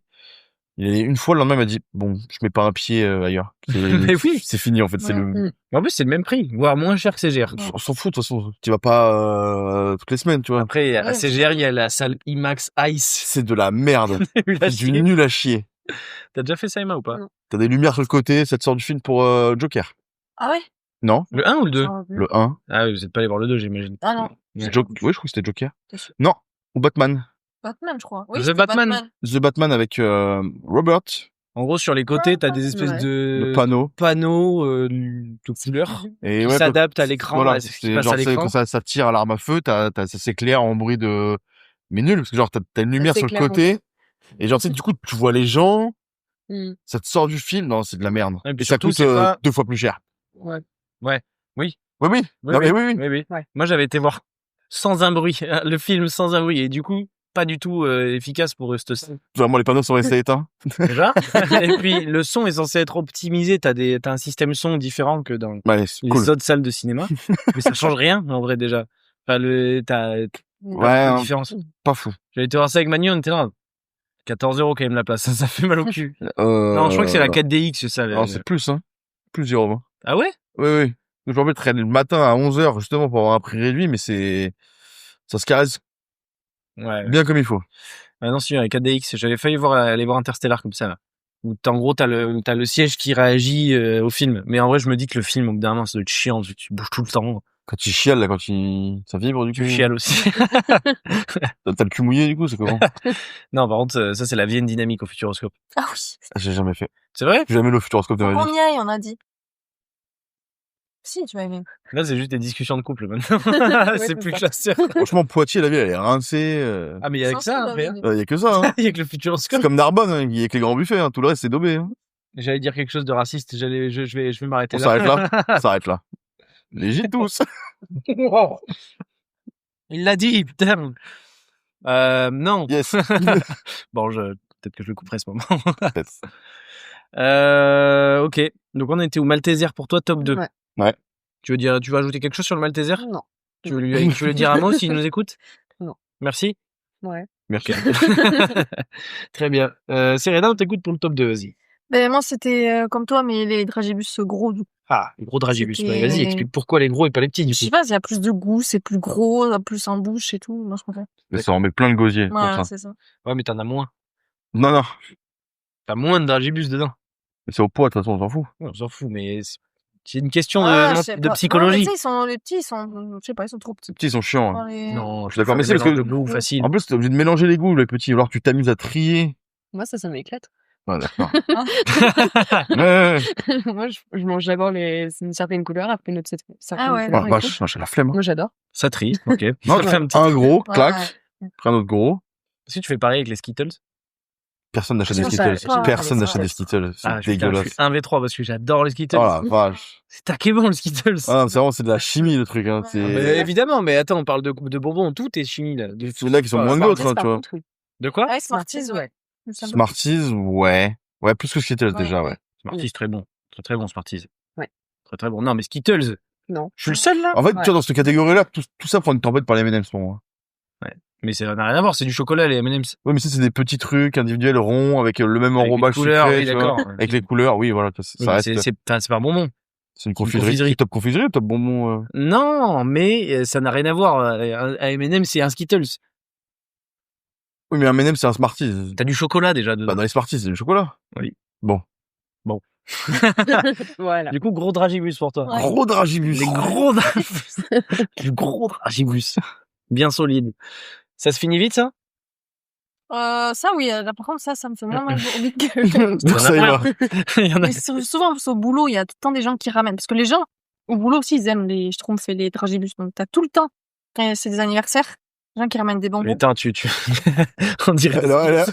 Et une fois, le lendemain, il m'a dit, bon, je mets pas un pied ailleurs. Mais oui. C'est fini, en fait. C'est le... En plus, c'est le même prix, voire moins cher que CGR. On s'en fout, de toute façon. Tu vas pas toutes les semaines, tu vois. Après, à CGR, il y a la salle IMAX Ice. C'est de la merde. C'est du nul à chier. T'as déjà fait ça, Emma, ou pas? Non. T'as des lumières sur le côté, ça te sort du film pour Joker. Ah ouais? Non? Le 1 ou le 2? Le 1. Ah oui, vous êtes pas allé voir le 2, j'imagine. Ah non. Oui, je crois que c'était Joker. T'es sûr? Non. Ou Batman. Batman, je crois. Oui, The c'était Batman. The Batman avec Robert. En gros, sur les côtés, t'as des espèces de Le panneau. de couleurs Et qui ouais, s'adaptent à l'écran. voilà, à ce qui c'est passe genre à l'écran. quand ça tire à l'arme à feu, ça s'éclaire en bruit de, mais nul, parce que genre t'as une lumière sur le côté, et genre tu sais, du coup, tu vois les gens, ça te sort du film, non, c'est de la merde. Ouais, et ça surtout, coûte c'est pas... 2 fois plus cher. Oui. Oui. Oui, Non, oui. mais oui. Ouais. Moi, j'avais été voir sans un bruit, le film sans un bruit, et du coup, pas du tout efficace pour cette scène. Vraiment, les panneaux sont restés éteints. Déjà. Et puis, le son est censé être optimisé. T'as un système son différent que dans les autres salles de cinéma. Mais ça change rien, en vrai, déjà. Enfin, t'as une différence. Pas fou. J'avais été voir ça avec Manu, on était là. 14 € quand même la place. Ça fait mal au cul. Non, je crois que c'est la 4DX, ça. Non, c'est plus, hein. Plus €. Ah ouais? Oui. Je me rappelle traîner le matin à 11h, justement, pour avoir un prix réduit, mais ça se caresse. Ouais. Bien comme il faut. Ah non, si, avec 4DX, j'avais failli aller voir Interstellar comme ça, là. Où en gros, t'as le siège qui réagit au film. Mais en vrai, je me dis que le film, au bout d'un moment, ça doit être chiant, tu bouges tout le temps. Quand tu chiales, là, ça vibre, du coup. Tu chiales aussi. T'as le cul mouillé, du coup, c'est comment? Non, par contre, ça, c'est la Vienne dynamique au Futuroscope. Ah oui. J'ai jamais fait. C'est vrai? J'ai jamais le Futuroscope de ma On vie. y aille, on a dit. Si, tu vas aimer. Là, c'est juste des discussions de couple, maintenant. C'est plus classé. Franchement, Poitiers, la ville, elle est rincée. Ah, mais il y a que ça, après. Il y a que ça, hein. Il y a que le Futuroscope. C'est comme Narbonne, hein. Il y a que les grands buffets, hein. Tout le reste, c'est daubé, hein. J'allais dire quelque chose de raciste. Je vais m'arrêter On là. s'arrête là. On s'arrête là. Les gîtes tous. Il l'a dit, putain. Non. Yes. Bon, peut-être que je le couperai ce moment. Peut-être. Ok. Donc, on était où? Malteser pour toi, top 2. Ouais. Tu veux ajouter quelque chose sur le Malteser? Non. Tu veux le dire un mot s'il nous écoute? Non. Merci. Ouais. Merci. Très bien. Serena, on t'écoute pour le top 2, vas-y. Ben, moi, c'était comme toi, mais les dragibus gros, du coup. Ah, les gros dragibus. C'était- Vas-y, explique pourquoi les gros et pas les petits, du Je sais coup. pas, il y a plus de goût, c'est plus gros, il y a plus en bouche et tout. Moi, je préfère. Mais ça en met plein le gosier. pour Voilà, ça. c'est ça. Ouais, mais t'en as moins. Non. T'as moins de dragibus dedans. Mais c'est au poids, de toute façon, on s'en fout. Ouais, on s'en fout, mais c'est une question Ah, je sais de pas. psychologie. Non, mais tu sais, les petits, je sais pas, ils sont trop petits. Les petits, ils sont chiants. Hein. Enfin, les- Non, Je suis d'accord, mais c'est parce que- le goût facile. En plus, t'es obligé de mélanger les goûts, les petits. Alors, tu t'amuses à trier. Moi, ça m'éclate. Ouais, d'accord. Ouais. Moi, je mange d'abord une certaine couleur, après une autre certaine Ah ouais. couleur. Oh, et vache, tout. j'ai la flemme. Hein. Moi, j'adore. Ça trie, ok. Non, Ça fait un petit... un gros, Ouais, clac. ouais. Après un autre gros. Est-ce que tu fais pareil avec les Skittles? Personne n'achète des Je Skittles. savais pas. Personne Ah, n'achète mais des ça, Skittles. C'est Ah, putain, je dégueulasse. suis 1v3 parce que j'adore les Skittles. Oh la vache. C'est taqué bon, le Skittles. Ah, non, c'est vraiment, c'est de la chimie, le truc, hein. Ouais. C'est, Mais évidemment, mais attends, on parle de bonbons, tout est chimie, là. c'est là qui sont moins que d'autres, hein, tu vois. De quoi? Ouais, Smarties, ouais. Ça me- Smarties, ouais. Ouais, plus que Skittles, Ouais. déjà, ouais. Smarties, très bon. Très très bon, Smarties. Ouais. Très très bon. Non, mais Skittles, Non. je suis le seul, là. En fait, Ouais. tu vois, dans cette catégorie-là, tout ça prend une tempête par les M&M's pour moi. Mais ça n'a rien à voir, c'est du chocolat, les M&M's. Oui, mais ça, c'est des petits trucs individuels ronds avec le même Avec les enrobage couleurs, sucré, oui, tu vois. d'accord. Avec les couleurs, oui, voilà. Ça reste, C'est pas un bonbon. c'est une confiserie. Top confiserie ou top bonbon, Non, mais ça n'a rien à voir. Un M&M, c'est un Skittles. Oui, mais un M&M's, c'est un Smarties. T'as du chocolat déjà dedans. Bah, dans les Smarties, c'est du chocolat. Oui. Bon. Voilà. Du coup, gros dragibus pour toi. Ouais. Gros dragibus. Les gros dragibus. Du gros dragibus. Bien solide. Ça se finit vite, ça? Ça, oui, là, par contre, ça me fait moins mal au vide que. Donc, ça y va. Il y en a. Mais souvent, au boulot, il y a tout le temps des gens qui ramènent. Parce que les gens, au boulot aussi, ils aiment les schtroumpfs et les dragibus. Donc, t'as tout le temps, quand c'est des anniversaires, des gens qui ramènent des bonbons. Mais attends, on dirait.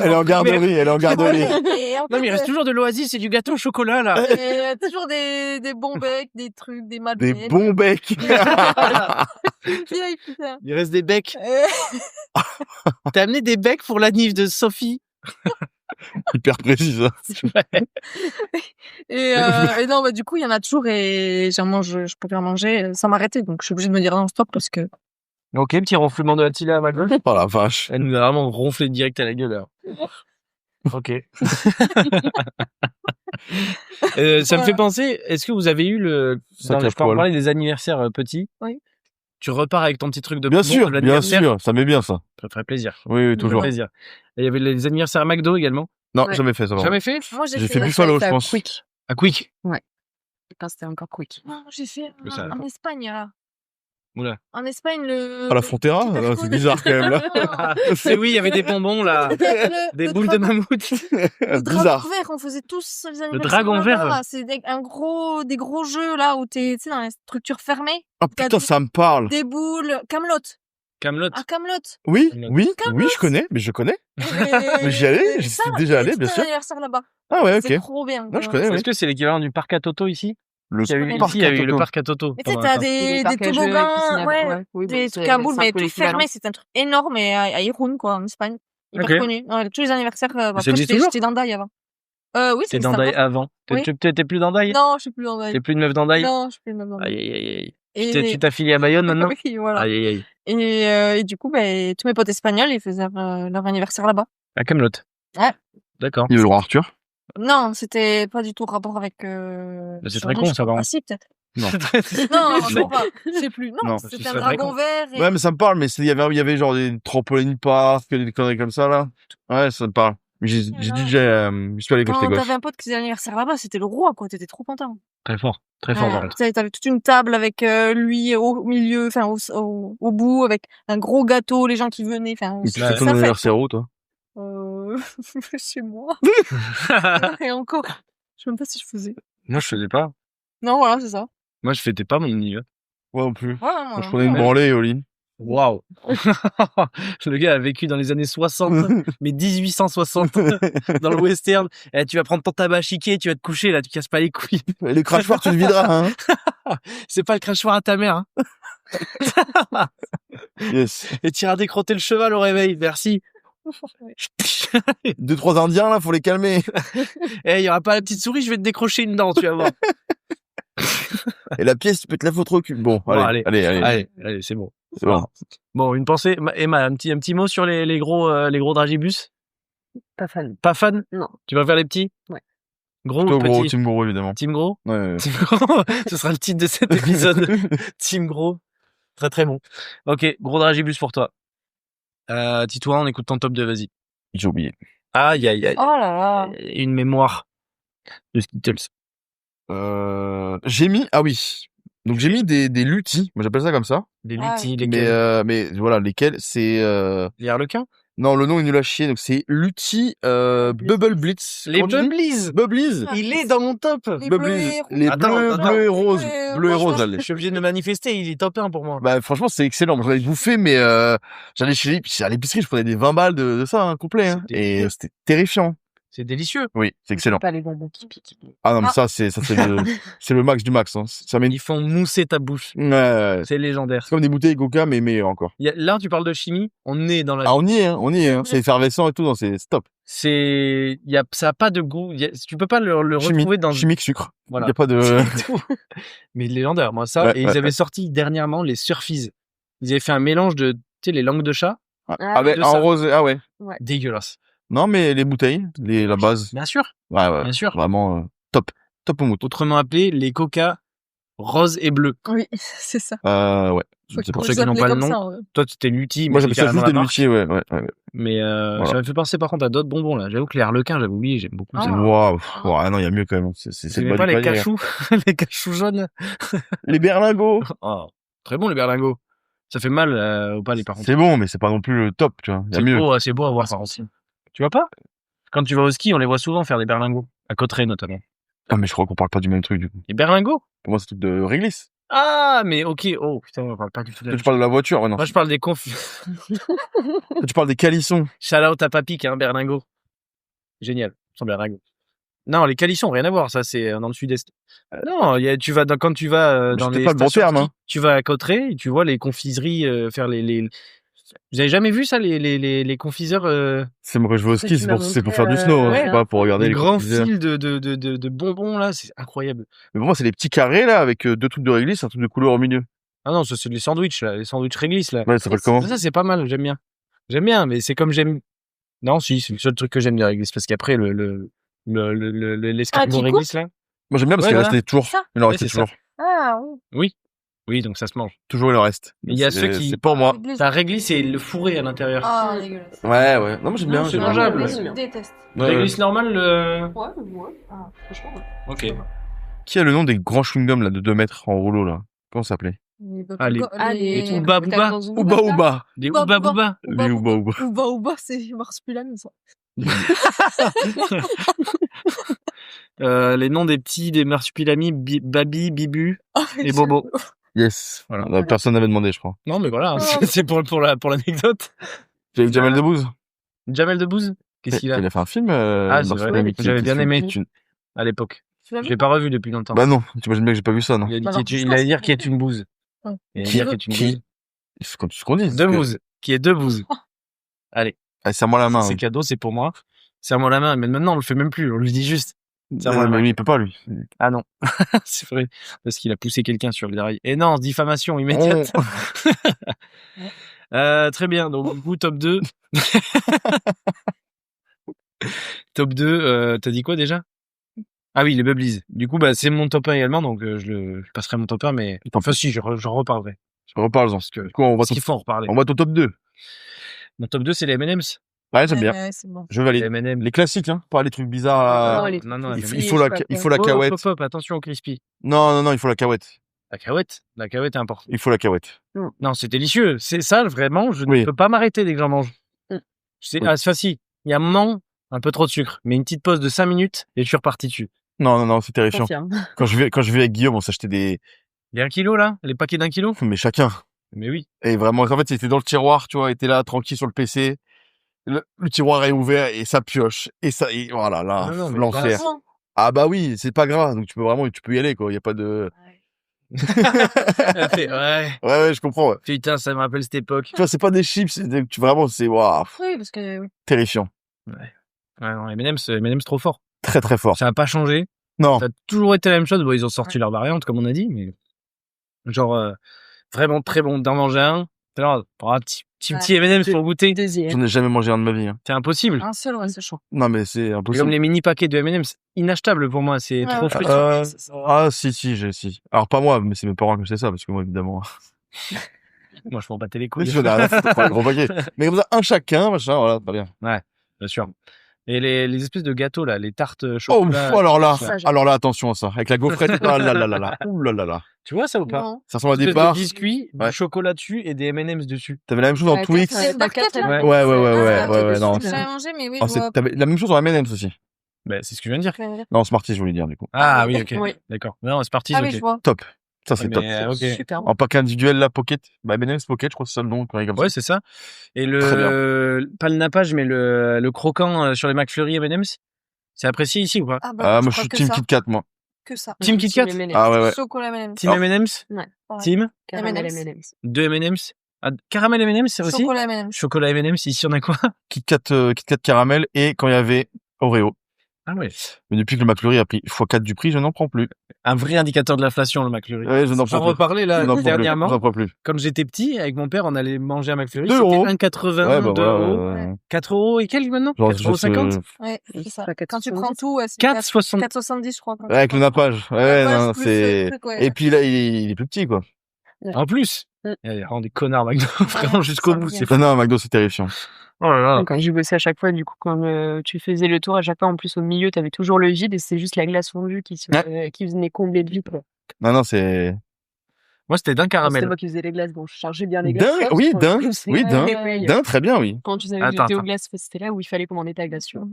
Elle est en garderie, elle est en garderie. Et en Non, mais il fait, reste toujours de l'oasis et du gâteau au chocolat, là. il y a toujours des bons becs, des trucs, des Des madeleines. bons becs. Vieille, putain. Il reste des becs. T'as amené des becs pour la nif de Sophie. Hyper précis, ça. Et non, bah, du coup, il y en a toujours et je préfère manger sans m'arrêter. Donc, je suis obligée de me dire non, stop parce que. Ok, petit ronflement de Attila à ma gauche. Oh la vache. Elle nous a vraiment ronflé direct à la gueule, alors. Ok. Ça me fait penser, est-ce que vous avez eu Sac à je peux en poil. parler des anniversaires petits? Oui. Tu repars avec ton petit truc de Bien bonbons sûr, de l'anniversaire. ça m'est bien, ça. Ça ferait plaisir. Oui, Ça toujours. ferait plaisir. Et il y avait les anniversaires à McDo également. Non, Ouais. jamais fait ça. Jamais fait? Moi, J'ai fait Buffalo, je pense. Quick. À Quick. Quand c'était encore Quick. Non, j'ai fait Que ça, en Espagne, là. Oula. En Espagne, le. À la Frontera? le petit Non, c'est bizarre, quand même, là. C'est oui, il y avait des bonbons, là. Des boules de mammouth. Le dragon Bizarre. vert, on faisait tous les anniversaires. dragon là-bas, vert. là. C'est des gros jeux, là, où t'es, tu sais, dans les structures fermées. Ah, putain, ça me parle. Des boules. Camelot. Camelot. Ah, Camelot. Oui, Camelot. oui, je connais, mais je connais. Mais j'y allais, j'y suis déjà allé, bien sûr. anniversaire là-bas. Ah ouais, C'est ok. trop bien. Non, je connais, oui. Est-ce que c'est l'équivalent du parc à Toto ici? Le Il y a eu, parc ici, il y a eu le Toto. parc à Toto. Et tu sais, pendant un t'as temps. des toboggans, ouais, des trucs à boules, mais tout fermé. C'est un truc énorme et à Irún, quoi, en Espagne. Hyper Ok. connu. Ouais, tous les anniversaires. Après, existe toujours j'étais d'Andaï avant. Oui, T'es c'est d'Andaï avant. Oui. T'es plus d'Andaï? Non, je suis plus d'Andaï. T'es plus une meuf d'Andaï? Non, je suis plus d'Andaï. Aïe, aïe, aïe, aïe. Et Tu t'es affilié à Bayonne maintenant? oui, voilà. Aïe, aïe, aïe. Et du coup, ben, tous mes potes espagnols, ils faisaient leur anniversaire là-bas. À Camelot. Ouais. D'accord. Il y avait le roi Arthur. Non, c'était pas du tout rapport avec. C'est très con, ça, par Ah contre. si, peut-être. Non. Non, je sais Non. pas. Je sais plus. Non, Non, c'était ce un serait très dragon con. vert. Et... Ouais, mais ça me parle, mais il y avait genre des trampolines park, des conneries comme ça, là. Ouais, ça me parle. J'y suis allé quand Quand j'étais gosse. t'avais un pote qui faisait l'anniversaire là-bas, c'était le roi, quoi. T'étais trop content. Très fort. Très fort, par contre. T'avais toute une table avec lui au milieu, enfin au bout, avec un gros gâteau, les gens qui venaient. Enfin, Et tu Ouais. fais ton ça fait. anniversaire où, toi? Chez moi. Et encore. Je sais même pas si je faisais. Moi, je faisais pas. Non, voilà, c'est ça. Moi, je fêtais pas mon anniversaire. Ouais, non plus. Ouais, moi, Moi, je prenais une branlée au lit. Waouh. Le gars a vécu dans les années 60, mais 1860, dans le western. Et tu vas prendre ton tabac chiqué, tu vas te coucher, là, tu casses pas les couilles. Les crachoirs, tu le videras, hein. C'est pas le crachoir à ta mère, hein. Yes. Et tu iras décrotter le cheval au réveil. Merci. 2-3 Indiens, là, faut les calmer. Eh, il y aura pas la petite souris, je vais te décrocher une dent, tu vas voir. Et la pièce, tu peux te la foutre au cul. Bon, Bon, allez, Allez, c'est bon. c'est bon. Bon, une pensée. Emma, un petit mot sur les gros dragibus? Pas fan. Pas fan? Non. Tu vas faire les petits? Ouais. Gros ou Plutôt gros, petit? team gros, évidemment. Team gros? Ouais. Team gros. Ce sera le titre de cet épisode. Team gros. Très très bon. Ok, gros dragibus pour toi. Titouan, on écoute ton top 2, vas-y. J'ai oublié. Aïe, aïe, aïe. Oh là là. Une mémoire de Skittles. J'ai mis, ah oui. Donc, j'ai mis des lutis. Moi, j'appelle ça comme ça. Des Ah, lutis, lesquels? Mais voilà, lesquels, c'est, Les harlequins? non, le nom est nul à chier. Donc, c'est lutis, Bubble Blitz. Les Comment tu dis? Bubblies! Bubblies. Il est dans mon top! Les Bubblies. bleus et Les Attends, bleus, attends. bleus et roses. Ouais, Bleus et franchement, roses, allez. Je suis obligé de me manifester, il est top 1 pour moi. Bah, franchement, c'est excellent. Moi, j'en avais bouffé, mais, j'allais à l'épicerie, je prenais des 20 balles de ça, hein, complet, hein. C'était Et cool. c'était terrifiant. C'est délicieux. Oui, c'est excellent. Pas les bonbons qui piquent. Ah non, mais Ah. c'est c'est le max du max, hein. Ça met Ils font mousser ta bouche. ouais. C'est légendaire. C'est comme des bouteilles Coca, mais meilleures encore. Là, tu parles de chimie, on est dans la... Ah, on y est, hein. C'est effervescent et tout, non, c'est top. Ça a pas de goût. Tu peux pas le retrouver dans... Chimique sucre. Voilà. Y a pas de, Mais légendaire, moi, ça. Ouais, Et ouais, ils avaient sorti dernièrement les Surfies. Ils avaient fait un mélange de, tu sais, les langues de chat. avec, de en ça. rose, ah ouais. Dégueulasse. Non, mais les bouteilles, la base. Bien sûr. Ouais. Bien sûr. Vraiment, top au mout. Autrement appelé, les Coca rose et bleu. Oui, c'est ça. Ouais. Faut pour qu'ils ceux qui n'ont appelaient pas le comme nom. ça, ouais. Toi, c'était Lutti. Moi, mais j'appelle c'est ça carrément juste des la marque. lutiers, ouais. Mais ça m'a fait penser par contre à d'autres bonbons là. J'avoue que les harlequins, j'avais oublié, j'aime beaucoup. Ah. ça. Waouh. Ah non, y a mieux quand même. C'est Tu le n'aimais bas pas du les panier, cachous, les cachous jaunes? Les berlingots. Oh, très bon les berlingots. Ça fait mal au palais par contre. C'est bon, mais c'est pas non plus le top, tu vois. Y a mieux. C'est beau à voir ça aussi. Tu vois pas? Quand tu vas au ski, on les voit souvent faire des berlingots. À Cauterets notamment. Ah, mais je crois qu'on parle pas du même truc, du coup. Les berlingots? Pour moi, c'est tout de réglisse. Ah, mais ok. Oh putain, on parle pas du tout de la Toi, tu parles de la voiture, ouais, non. Moi, je parle des confus. Toi, tu parles des calissons. Shout out à Papy qui a un berlingot. Génial. Son berlingot. Non, les calissons, rien à voir. Ça, c'est dans le sud-est. Non, quand tu vas dans C'était les pas le bon stations terme, de hein. ski, tu vas à Cauterets et tu vois les confiseries faire les Vous avez jamais vu ça, les confiseurs C'est moi quand je vais au ski, Tu c'est m'as pour faire du montré, snow, hein, ouais. c'est pas pour regarder les les grands confiseurs. fils de bonbons là, c'est incroyable. Mais pour moi, c'est les petits carrés, là, avec 2 trucs de réglisse, un truc de couleur au milieu. Ah non, ça c'est les sandwichs là, les sandwichs réglisse là. Ouais, ça s'appelle comment? Ça c'est pas mal, j'aime bien. J'aime bien, mais c'est comme j'aime. Non, si, c'est le seul truc que j'aime bien réglisse parce qu'après l'escargot Ah, qui réglisse là. Moi, j'aime bien parce Ouais, qu'il voilà. restait toujours. Ça. Il en Ouais, restait c'est ça. toujours. Ah, oui. Oui, donc ça se mange. Toujours, il en reste. Mais il y a C'est- ceux qui- C'est pour moi. Ça réglisse et le fourré à l'intérieur. Ah, dégueulasse. Ouais, ouais. Non, moi, j'aime bien. Non, c'est j'aime mangeable. bien. Je déteste. Ouais, Réglisse normale, Ouais. Ah, franchement, ouais. Ok. Qui a le nom des grands chewing-gums, là, de 2 mètres en rouleau, là? Comment ça s'appelait? Ah, les Ouba Booba. Ouba Ouba. Les Ouba Ouba Booba. Booba. Les Ouba Ouba. Ouba, c'est marsupilami, ça. Les noms des petits, des marsupilami, Babi, Bibu et Bobo. Yes. Voilà. Personne n'avait demandé, je crois. Non, mais voilà, c'est pour l'anecdote. J'ai vu Jamel Debbouze. Jamel Debbouze, qu'est-ce qu'il a Il a fait un film, Ah, c'est vrai. J'avais bien aimé. qui est une- à l'époque? Tu l'as Je vu? l'ai pas revu depuis longtemps. Bah non, tu imagines bien que j'ai pas vu ça, non? Il a dit Bah alors, il allait dire qui est une bouse. Ouais. Il allait Qui- dire qui est une qui- bouse. C'est comme ce qu'on dit. Deux bouses. Qui est deux bouses. Allez. Allez, serre-moi la main. C'est cadeau, c'est pour moi. Serre-moi la main. Mais maintenant, on le fait même plus. On lui dit juste. Serre-moi la Mais main. lui, il peut pas, lui. Ah non. C'est vrai. Parce qu'il a poussé quelqu'un sur le dérail. Et non, diffamation immédiate. Très bien. Donc, du coup, top 2. Top 2, t'as dit quoi déjà? Ah oui, les Bubblies. Du coup, bah, c'est mon top 1 également, donc je passerai mon top 1, mais enfin si, j'en reparlerai. Reparle-en. Parce que Du coup, on voit parce ton, qu'il faut en reparler. on voit ton top 2. Mon top 2, c'est les M&M's. Ouais, j'aime bien. Ouais, c'est bon. Je Les valide. M&M's. Les classiques, hein. Pas les trucs bizarres, là. Non, les Non, non, trucs M&M's. Il faut la Hop, cahuète. hop, hop, attention au crispy. Non, il faut la cahuète. La cahuète est importante. Il faut la cahuète. Non, c'est délicieux. C'est ça, vraiment, je Oui. ne peux pas m'arrêter dès que j'en mange. Mm. C'est Oui. facile. Il y a un moment, un peu trop de sucre, mais une petite pause de 5 minutes et je suis reparti dessus. Non, c'est terrifiant. Confirme. Quand je vais avec Guillaume, on s'achetait des, Il y a 1 kilo là? Les paquets d'1 kilo? mais chacun. Mais oui. Et vraiment, en fait, c'était dans le tiroir, tu vois, était là, tranquille sur le PC. Le tiroir est ouvert et ça pioche. Et voilà, là, Non, mais l'enfer. Ah bah oui, c'est pas grave. Donc tu peux y aller, quoi. Il y a pas de... Elle fait, ouais. Ouais, je comprends. Ouais. Putain, ça me rappelle cette époque. Tu vois, c'est pas des chips, vraiment, c'est, waouh, Oui, parce que, oui. terrifiant. Ouais, non, M&M's trop fort. Très, très fort. Ça n'a pas changé. Non. Ça a toujours été la même chose. Bon, ils ont sorti leur variante, comme on a dit, mais genre, vraiment très bon d'en manger un. Alors, pour un petit M&M's pour goûter, Deuxième. J'en ai jamais mangé un de ma vie, hein. c'est impossible. Un seul, ouais, c'est chaud. Non, mais c'est C'est impossible. comme les mini paquets de M&M's, inachetables pour moi, c'est trop frustrant. Si. Alors, pas moi, mais c'est mes parents qui faisaient ça, parce que moi, évidemment. Moi, je m'en battais les Oui, couilles. je n'ai rien à foutre, pas un gros paquet. Mais comme ça, un chacun, machin, voilà, pas bien. Bien sûr. Et les espèces de gâteaux là, les tartes Oh, chocolat. ça, alors là, attention à ça. Avec la gaufrette, ah là là là là. Ouh là là là. Tu vois ça ou pas? Non. Ça ressemble à des Espèce de barres. biscuits, Ouais. du chocolat dessus et des M&M's dessus. T'avais la même chose en Ouais, Twix. C'est t'as Barquette, là? quatre, Ouais. Ouais, non. J'ai jamais mangé, mais oui, Oh, je vois. t'avais la même chose en M&M's aussi. Ben, c'est ce que je viens de dire. Non, Smarties, je voulais dire, du coup. Ah oui, ok. Oui. D'accord. Non, c'est parti. Ah ok. oui, je vois. Top. Ça, c'est Mais, top. ok. Super. En pack individuel, la Pocket. Bah, M&M's Pocket, je crois que c'est ça le nom, quand il est comme Ouais, ça. c'est ça. Et Très pas le nappage, mais le croquant sur les McFlurry M&M's. C'est apprécié ici ou pas? Ah, Ah, moi, je crois suis que Team ça. Kit Kat, moi. Que ça. Team Kit Kat? Ah, ouais. Chocolat M&M's. Team Alors- M&M's? Ouais. Team? Caramel M&M's. M&M's. 2 M&M's? Ah, caramel M&M's, c'est aussi? Chocolat M&M's. Chocolat M&M's, ici on a quoi? Kit Kat caramel et quand il y avait Oreo. Ah ouais. Mais depuis que le McFlurry a pris x4 du prix, je n'en prends plus. Un vrai indicateur de l'inflation, le McFlurry. Ouais, je n'en J'en prends plus. reparlais là Je n'en prends plus. dernièrement. Je n'en prends plus. Quand j'étais petit, avec mon père, on allait manger un McFlurry. 2 C'était euros. 1,80, Ouais, bah 2 voilà. euros. 4 euros et quelques maintenant? Genre, 4,50 €? Ouais, c'est ça. Pas Quand tu 4,70. prends tout, ouais, c'est 4,60. 4,70, je crois. Ouais, avec le nappage. Ouais, Nappage non, plus c'est... le truc, ouais. Et puis là, il est plus petit, quoi. En plus. Mm. Il y a vraiment des connards, McDo. Vraiment jusqu'au ça bout. vient. C'est Non, McDo, c'est terrifiant. Oh là là. Quand j'ai bossé à chaque fois, du coup, quand tu faisais le tour, à chaque fois, en plus, au milieu, t'avais toujours le vide et c'est juste la glace fondue qui venait combler le vide. Quoi. Non, c'est... Moi, c'était d'un C'était caramel. moi qui faisais les glaces. Bon, je chargeais bien les glaces. D'un, hop, oui, pour d'un, le coup, c'est oui, d'un. pareil. D'un, très bien, oui. Quand tu savais que Attends, j'étais aux attends. glaces, c'était là où il fallait commander ta glace. Tu vois.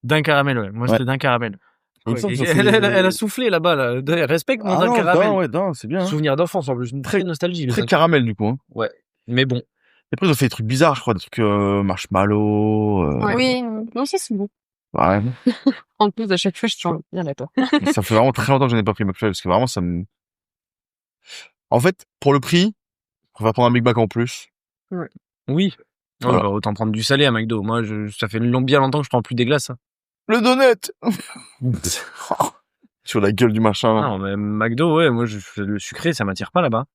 D'un caramel, ouais. Moi, Ouais. c'était d'un caramel. Il me semble que Elle a soufflé là-bas, là. Elle respecte mon Ah d'un non, caramel. d'un, ouais, d'un, c'est bien. Hein. Souvenir d'enfance en plus. Une très nostalgie. le Très d'un- caramel, du coup. Hein. Mais bon. Et après, ils ont fait des trucs bizarres, je crois, des trucs marshmallow. Oui. Moi aussi, c'est bon. Ouais. En plus, à chaque fois, je suis bien là, toi. Ça fait vraiment très longtemps que je n'ai pas pris McFlurry parce que vraiment, ça me... En fait, pour le prix, on va prendre un Big Mac en plus. Ouais. Oui. Oh, Voilà. bah, autant prendre du salé à McDo. Moi, ça fait bien longtemps que je prends plus des glaces. Hein. Le donut Sur la gueule du machin. là. Non, mais McDo, ouais, moi, le sucré, ça m'attire pas là-bas.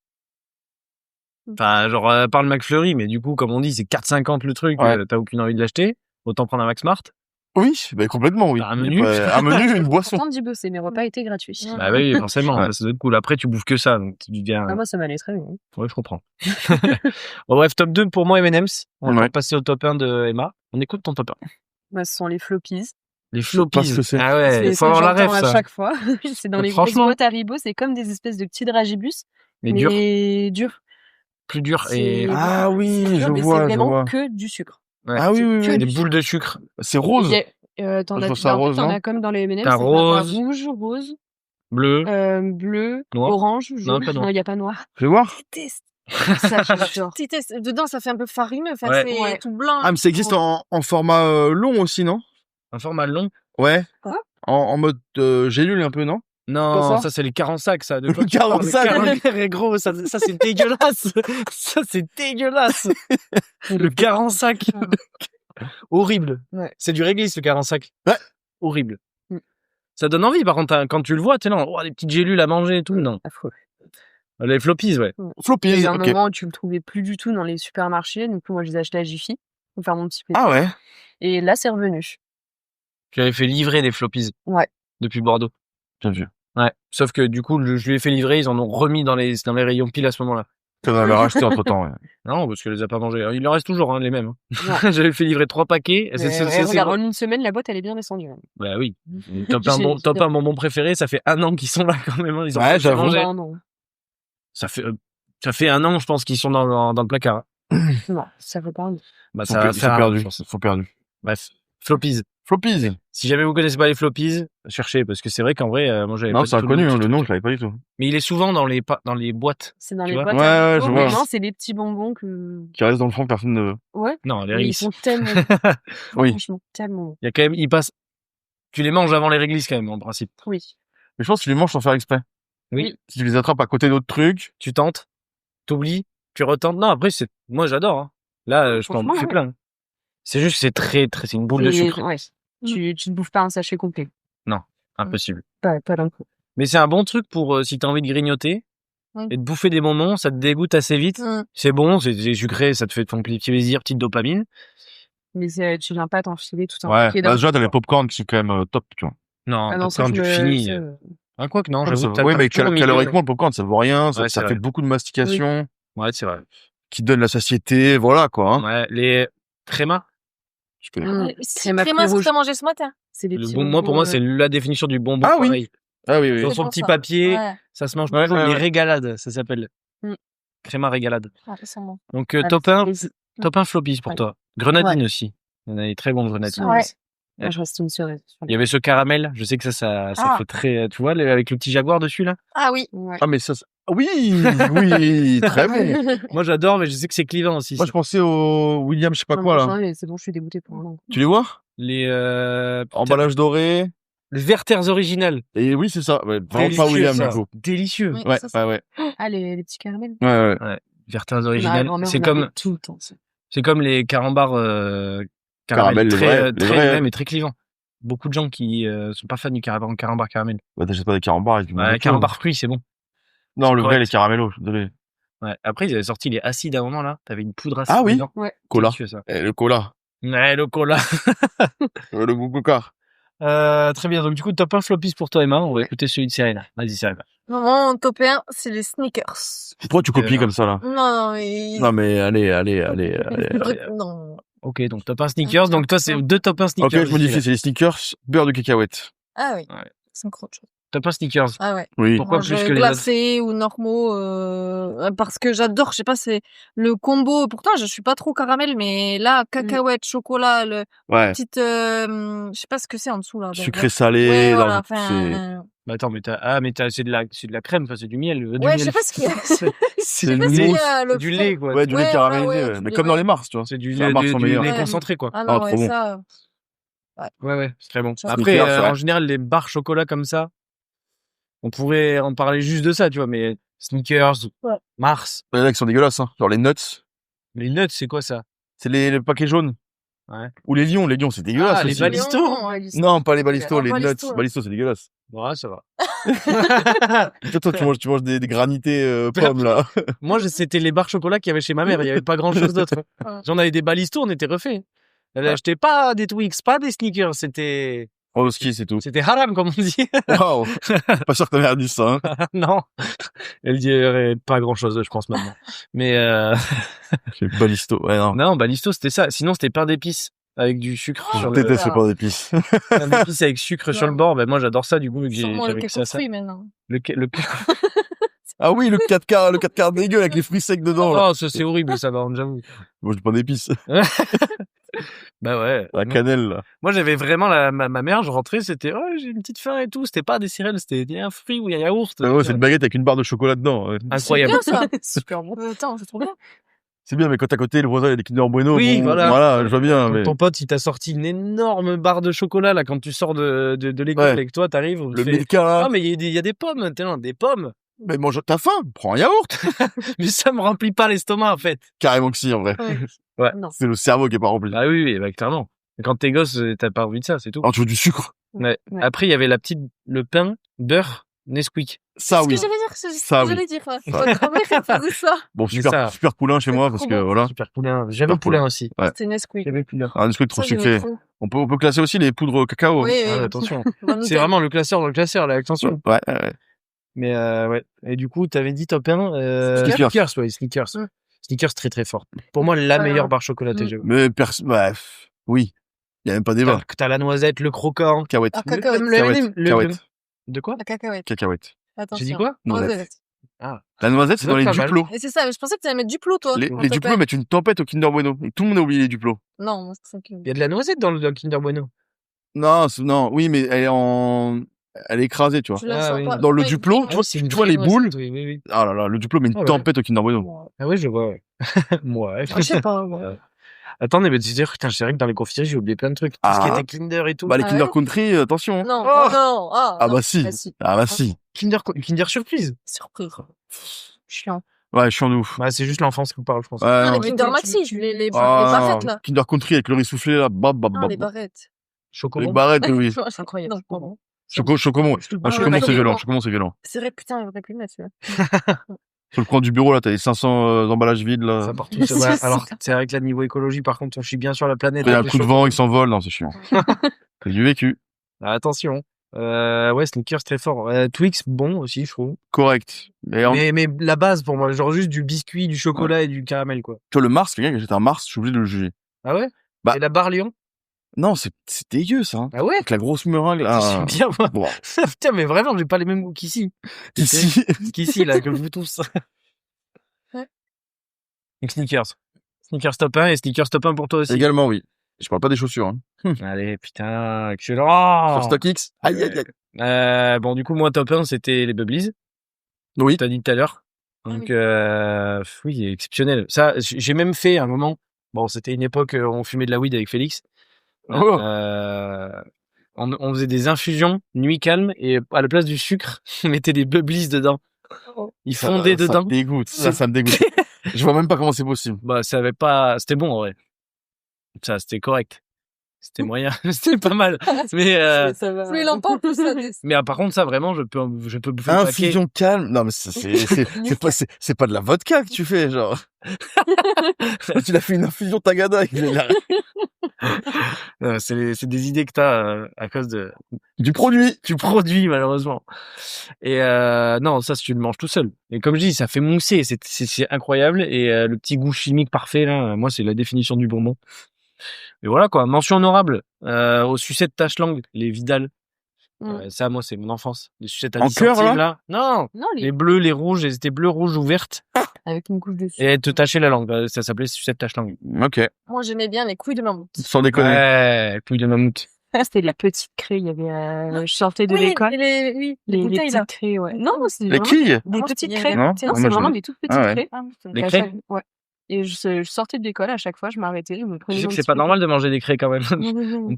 Enfin, genre, par le McFlurry, mais du coup, comme on dit, c'est 4,50 le truc, Ouais. t'as aucune envie de l'acheter. Autant prendre un McSmart. Oui, bah complètement, oui. Bah, un menu. Un menu, une boisson. Contente d'y bosser, mes repas étaient gratuits. Bah oui, forcément, Ouais. ça doit être cool. Après, tu bouffes que ça, donc tu deviens... Ah, moi, ça m'allait très bien. Ouais, je comprends. Bon, bref, top 2 pour moi, M&M's. On va Ouais. passer au top 1 de Emma. On écoute ton top 1. Moi, ce sont les floppies. Les sais pas floppies. ce que c'est. Ah ouais, C'est il ce faut que avoir la j'entends ref, à ça. chaque fois. C'est dans les grosses Franchement. boîtes Haribo, c'est comme des espèces de petits dragibus, Mais dur, durs. plus dur et... C'est- Ah oui, c'est dur, je mais vois, c'est je vraiment vois. que du sucre. Ouais. Ah oui, oui, que oui. Des du boules de sucre. C'est rose. T'en Je as, vois ça en fait, rose, t'en non as comme dans les M&M's. T'as c'est rose. rose, Bleu. bleu, Noir. orange, jaune. pas noir. Non, il y a pas noir. Je vais voir. Déteste. Ça, j'adore. Dedans, ça fait un peu farineux. Enfin, Ouais. c'est Ouais. tout blanc. Ah, mais ça existe en format long aussi, non? Un format long. Ouais. Quoi En mode gélule un peu, non? Non, Quoi, ça ça c'est les 40 sacs, ça. De Le quoi tu parles 40 sacs. 40 gros, ça c'est dégueulasse. Ça c'est dégueulasse. Le 40 sacs. Horrible. Ouais. C'est du réglisse, le 40 sacs. Ouais. Horrible. Mm. Ça donne envie, par contre, quand tu le vois, t'es là, oh, des petites gélules à manger et tout. Non. Affreux. Les floppies, ouais. Il y a Floppies, eu un ok. moment où tu le trouvais plus du tout dans les supermarchés. Du coup, moi, je les achetais à Jiffy pour faire mon petit plaisir. Ah ouais. Et là, c'est revenu. J'avais fait livrer des floppies. Ouais. Depuis Bordeaux. Bien vu. Ouais. Sauf que du coup, je lui ai fait livrer, ils en ont remis dans les rayons pile à ce moment-là. T'en avais racheté entre temps, ouais. Non, parce qu'elle les a pas mangés. Il en reste toujours, hein, les mêmes. hein. Ouais. J'avais fait livrer 3 paquets. Regarde, en une semaine, la boîte, elle est bien descendue. hein. Bah oui. Top 1 bonbon préféré, ça fait 1 an qu'ils sont là quand même. hein. Ils ont Ouais, pas j'avoue. mangé. Non. Ça fait 1 an, je pense, qu'ils sont dans le placard. Non, ça veut pas. Bah, Ils ça va sont faire un an, perdus. je pense. Ils sont perdus. Bref. Floppies. Floppies. Si jamais vous connaissez pas les floppies, cherchez, parce que c'est vrai qu'en vrai, moi j'avais Non, pas c'est du tout inconnu, le hein, petit le nom, truc. je l'avais pas du tout. Mais il est souvent dans les boîtes. C'est dans Tu les vois boîtes. Ouais, à ouais, Haribo, je mais vois. non, c'est des petits bonbons que. Qui reste dans le fond, personne ne veut. Ouais. Non, les Mais ils réglisses. sont tellement. Oui. Franchement, tellement. Il y a quand même, tu les manges avant les réglisses quand même, en principe. Oui. Mais je pense que tu les manges sans faire exprès. Oui. Si tu les attrapes à côté d'autres trucs. Tu tentes, t'oublies, tu retentes. Non, après, moi j'adore. Hein. Là, je m'en Franchement, fais ouais. plein. C'est juste que c'est une boule de sucre. Ouais. Tu ne bouffes pas un sachet complet. Impossible. Pas d'un coup. Mais c'est un bon truc pour si t'as envie de grignoter Oui. et de bouffer des bonbons, ça te dégoûte assez vite. C'est bon, c'est sucré, ça te fait ton petit plaisir, petite dopamine. Mais tu viens pas t'enfiler tout un Ouais. paquet Bah, d'un déjà, t'as coup, les popcorn qui sont quand même top, tu vois. Non, Ah non, ça, popcorn, je du me- fini. ça, Quoi que non, Ça- j'avoue. oui, mais toujours au milieu. caloriquement, le popcorn, ça vaut rien. Ça, Ouais, ça c'est fait vrai. beaucoup de mastication. Ouais, c'est vrai. Qui donne la satiété. Voilà, quoi. Hein. Ouais, les crémas. Je connais. C'est Crème à créma, fruits ce que rouges. t'as mangé ce matin. C'est des Le petits bon, moi, pour moi, c'est la définition du bonbon. Ah oui. pareil. Ah oui, oui. Dans C'est son bon, petit ça. papier, Ouais. ça se mange Ouais, toujours. ouais, Les ouais. régalades, ça s'appelle. Mm. Créma régalade. Ah, ils sont bons. Donc, Ah, top 1 c'est- floppies pour Ouais. toi. Grenadine aussi. Il y en a des très bons grenadines. Ouais. Moi, je reste une cerise. Il y avait ce caramel, je sais que ça Ah. fait très, tu vois, avec le petit jaguar dessus, là. Ah oui. Ouais. Ah, mais ça. Oui, oui, très bon. Moi, j'adore, mais je sais que c'est clivant aussi. Moi, ça. je pensais au William, je sais pas Non, quoi, mais là. j'en ai, c'est bon, je suis dégoûtée pour un an. Tu les vois? Les, Emballage doré. les Werther's original. Et oui, c'est ça. Ouais, vraiment pas Délicieux, William, ça. du coup. Délicieux. Oui, Ouais, ça, c'est- ouais. Ah, les petits caramels. Ouais, ouais. Werther's Ma original. grand-mère C'est en comme, avait tout le temps. ça. c'est comme les carambars, Caramel, caramel, les très, vrais, les très, vrais. ouais, mais très clivant. Beaucoup de gens qui, sont pas fans du carambar caramel. Bah, t'achètes pas des carambars avec du Ouais, carambar fruit, c'est bon. Non, le vrai, correct. les caramellos, je suis désolé. Ouais. Après, ils avaient sorti les acides à un moment, là. T'avais une poudre acide Ah oui? dedans. Cola. Délicieux, ça. Et le cola. Ouais, le cola. Le goût coca. Très bien. Donc, du coup, top 1 floppies pour toi, Emma. On va écouter celui de Serena. Vas-y, Serena. Mon top 1, c'est les sneakers. Pourquoi tu copies comme ça, là? Non, mais... Non, mais allez. Non. Ok, donc top 1 sneakers. Donc, toi, c'est 2 top 1 Ok, sneakers. je modifie, c'est les sneakers, beurre de cacahuète. Ah oui. Ouais. C'est encore autre chose. Top 1 sneakers. Ah ouais. Oui. Pourquoi Moi, plus je que les glacés ou normaux, parce que j'adore, je sais pas, c'est le combo. Pourtant, je suis pas trop caramel, mais là, cacahuète, chocolat, le Ouais. petite, je sais pas ce que c'est en dessous là. donc, Sucré salé. Ouais, dans voilà. le- Enfin, Bah, attends, mais c'est de la crème, enfin, c'est du miel. Du ouais, miel. je sais pas ce qu'il y a. C'est C'est Je sais le pas ce qu'il y mousse. a, le du frais. lait, quoi. Ouais, du lait Ouais, caramélisé. voilà, ouais, ouais. tu Mais dis, comme dans ouais. les Mars, tu vois. C'est du Ça marche son du meilleur. lait Ouais. concentré, quoi. Ah Ah, non, trop ouais, bon. ça. Ouais, c'est très bon. Ça, Après, sneakers, ouais. en général, les barres chocolat comme ça, on pourrait en parler juste de ça, tu vois, mais sneakers, Ouais. Mars, Il y en a qui sont dégueulasses, hein. Genre les nuts. Les nuts, c'est quoi ça? C'est les paquets jaunes. Ouais. Ou les lions, c'est dégueulasse. Ah, les aussi. balistos. Non, pas les balistos, Ah, les balistos. nuts. Balistos, c'est dégueulasse. Ouais, ça va. Toi, tu manges des granités pommes, là. Moi, c'était les barres chocolat qu'il y avait chez ma mère. Il y avait pas grand chose d'autre. Ouais. J'en avais des balistos, on était refait. Elle achetait pas des Twix, pas des sneakers. C'était Oh, ski, c'est tout. haram, comme on dit. Waouh. Pas sûr que ta mère dise ça, hein. Non. Elle dirait pas grand chose, je pense, maintenant. Mais, Les balistos, ouais, non. non, balisto, c'était ça. Sinon, c'était pain d'épices. Avec du sucre Oh, sur Je le, déteste le pain d'épices. pain d'épices avec sucre sur le bord. Ben, moi, j'adore ça, du coup, vu que Sûrement le j'avais cake ça, aux ça. fruits maintenant. Le Ah oui, le 4 quarts dégueu avec les fruits secs dedans, là. Oh, ça, c'est horrible, ça, non, j'avoue. Moi, du pain d'épices. Bah ouais. La cannelle, là. Moi, j'avais vraiment ma mère, je rentrais, c'était, oh, j'ai une petite faim et tout. C'était pas des céréales, c'était un fruit ou un yaourt. Ah ouais, c'est une baguette avec une barre de chocolat dedans. Ouais. Incroyable. C'est bien ça. Super bon. Attends, c'est trop bien. C'est bien, mais quand à côté, le voisin, il a des Kinder Bueno. Oui, bon, voilà. je vois bien, mais Ton pote, il t'a sorti une énorme barre de chocolat, là, quand tu sors de l'école Ouais. avec toi, t'arrives, on te le fait, Milka, là. ah, mais il y a des pommes, t'es là, des pommes. Mais mange, t'as faim, prends un yaourt. Mais ça me remplit pas l'estomac, en fait. Carrément que si, en vrai. Ouais. Non. C'est le cerveau qui est pas rempli. Ah oui, oui, bah, clairement. Quand t'es gosse, t'as pas envie de ça, c'est tout. Alors, tu veux du sucre. Ouais. Ouais. Après, il y avait le pain, beurre, Nesquik. Ça, C'est oui. ce que j'allais dire. C'est ce Ça, que oui. j'allais dire. Ouais. Votre grand-mère, elle faisait ça. Bon, Mais ça- super poulain chez moi, c'est parce trop que bon. voilà. Super poulain. J'avais Super poulain aussi. Ouais. C'était Nesquik. J'avais poulain. Un truc trop Ça, j'aimais sucré. trop. On peut classer aussi les poudres au cacao. Oui, oui. Ah, attention. Bonne C'est nouvelle. vraiment le classeur dans le classeur, là, attention. Ouais. Mais ouais. Et du coup, t'avais dit top 1 Snickers. Snickers, ouais, Snickers. Mm. Snickers très très fort. Pour moi, la meilleure barre chocolatée. Mm. j'avoue. Mais bref, oui. Il y a même pas débat. T'as la noisette, le croquant. Cacahuète. Ah, cacahuète. Cacahuète. De quoi? La cacahuète. Cacahuète. Attention. J'ai dit quoi? Noisette. Ah. La noisette, c'est dans les Pas mal. duplos. Et c'est ça, mais je pensais que tu allais mettre Duplo, toi. Les en Duplos top un. mettent une tempête au Kinder Bueno. Et tout le monde a oublié les Duplos. Non, moi, c'est ça que. Il y a de la noisette dans le Kinder Bueno. Non, oui, mais elle est écrasée, tu vois. Tu la Ah, sens oui. pas. Dans le Ouais, Duplo, ouais. tu vois, c'est une tu vois vraie les boules. noisette, oui, oui, oui. Ah là là, le Duplo met une Ah ouais. tempête au Kinder Bueno. Ah oui, je vois, ouais. Moi, ouais. Ah, je sais pas, moi. Attendez, mais c'est vrai que dans les confiseries, j'ai oublié plein de trucs. Tout ce qui Ah. était Kinder et tout. Bah, les Ah Kinder ouais. Country, attention. Non, Oh. non, Ah non. bah si. Bah, si. Ah bah si. Kinder surprise. Surprise. Chiant. Ouais, je suis en ouf. Bah, c'est juste l'enfance qu'on parle, je pense. Ouais, Non, non. les Kinder tu- Maxi, tu- les Ah, barrettes, là. Kinder Country avec le riz soufflé, là. Non, les barrettes. Chocobon. Les barrettes, oui. C'est incroyable. Non, Chocomon. Ah, Chocomon, c'est violent. Chocomon, c'est violent. c'est vrai, putain, il aurait pu le mettre, celui-là. Sur le coin du bureau, là, t'as les 500 emballages vides, là. Ça part tout seul. Ouais, alors, c'est vrai que là, niveau écologie, par contre, on chie bien sur la planète. Il y a un avec coup les de vent, il s'envole. Non, c'est chiant. C'est du vécu. Ah, attention. Ouais, Snickers très fort. Twix, bon aussi, je trouve. Correct. Mais la base pour moi, genre juste du biscuit, du chocolat et du caramel, quoi. Tu vois, le Mars, quelqu'un qui achète un Mars, je suis obligé de le juger. Ah ouais? Bah. Et la barre Lion? Non, c'est dégueu, ça. Hein. Ah ouais? Avec la grosse meringue, là. C'est bien, moi. Bon. Putain, mais vraiment, j'ai pas les mêmes goûts qu'ici. Ici. Qu'ici, là, que vous tous. Ouais. Donc, Snickers. Snickers top 1 et Snickers top 1 pour toi aussi. Également, oui. Je parle pas des chaussures, hein. Allez, putain, excellent. Sur StockX. Aïe, aïe, aïe. Bon, du coup, moi, top 1, c'était les Bubblies. Oui. T'as dit tout à l'heure. Donc, oui, exceptionnel. Ça, j'ai même fait un moment. Bon, c'était une époque, on fumait de la weed avec Félix. Oh. On faisait des infusions, nuit calme, et à la place du sucre, on mettait des Bubblies dedans. Ils fondaient Ça dedans. me dégoûte. Ça me dégoûte. Je vois même pas comment c'est possible. Bah, ça avait pas, c'était bon, en vrai. Ça, c'était correct. C'était moyen. C'était pas mal. Mais, Ça va. Plus il en parle, plus ça. mais par contre, ça, vraiment, je peux bouffer le paquet. Infusion calme. Non, mais c'est pas de la vodka que tu fais, genre. Tu l'as fait une infusion tagada avec C'est des idées que t'as à cause du produit. du produit, malheureusement. Et non, ça, tu le manges tout seul. Et comme je dis, ça fait mousser, c'est incroyable. Et le petit goût chimique parfait, là, moi, c'est la définition du bonbon. Et voilà, quoi. Mention honorable aux sucettes tache-langue, les Vidal. Ça, moi, c'est mon enfance. Les sucettes à En 10 cœur, centimes, là Non, Non, les bleus, les rouges, elles étaient bleues, rouges ou vertes. avec une couche dessus. Et elles te tachaient la langue. Ça s'appelait sucette tache-langue. Ok. Moi, j'aimais bien les couilles de mammouth. Sans déconner. Ouais, couille de mammouth. C'était de la petite craie. Il y avait, je sortais de Oui, l'école. les bouteilles, petites là. craies, ouais. Non, c'est Les vraiment quilles. des Moi, petites c'était craies. Non, Non, moi, c'est je- vraiment des toutes petites Ah ouais. craies. Les À craies chaque- Ouais. Et je sortais de l'école, à chaque fois, je m'arrêtais, je me Je prenais sais mon que c'est petit pas paquet. normal de manger des craies quand même. Non,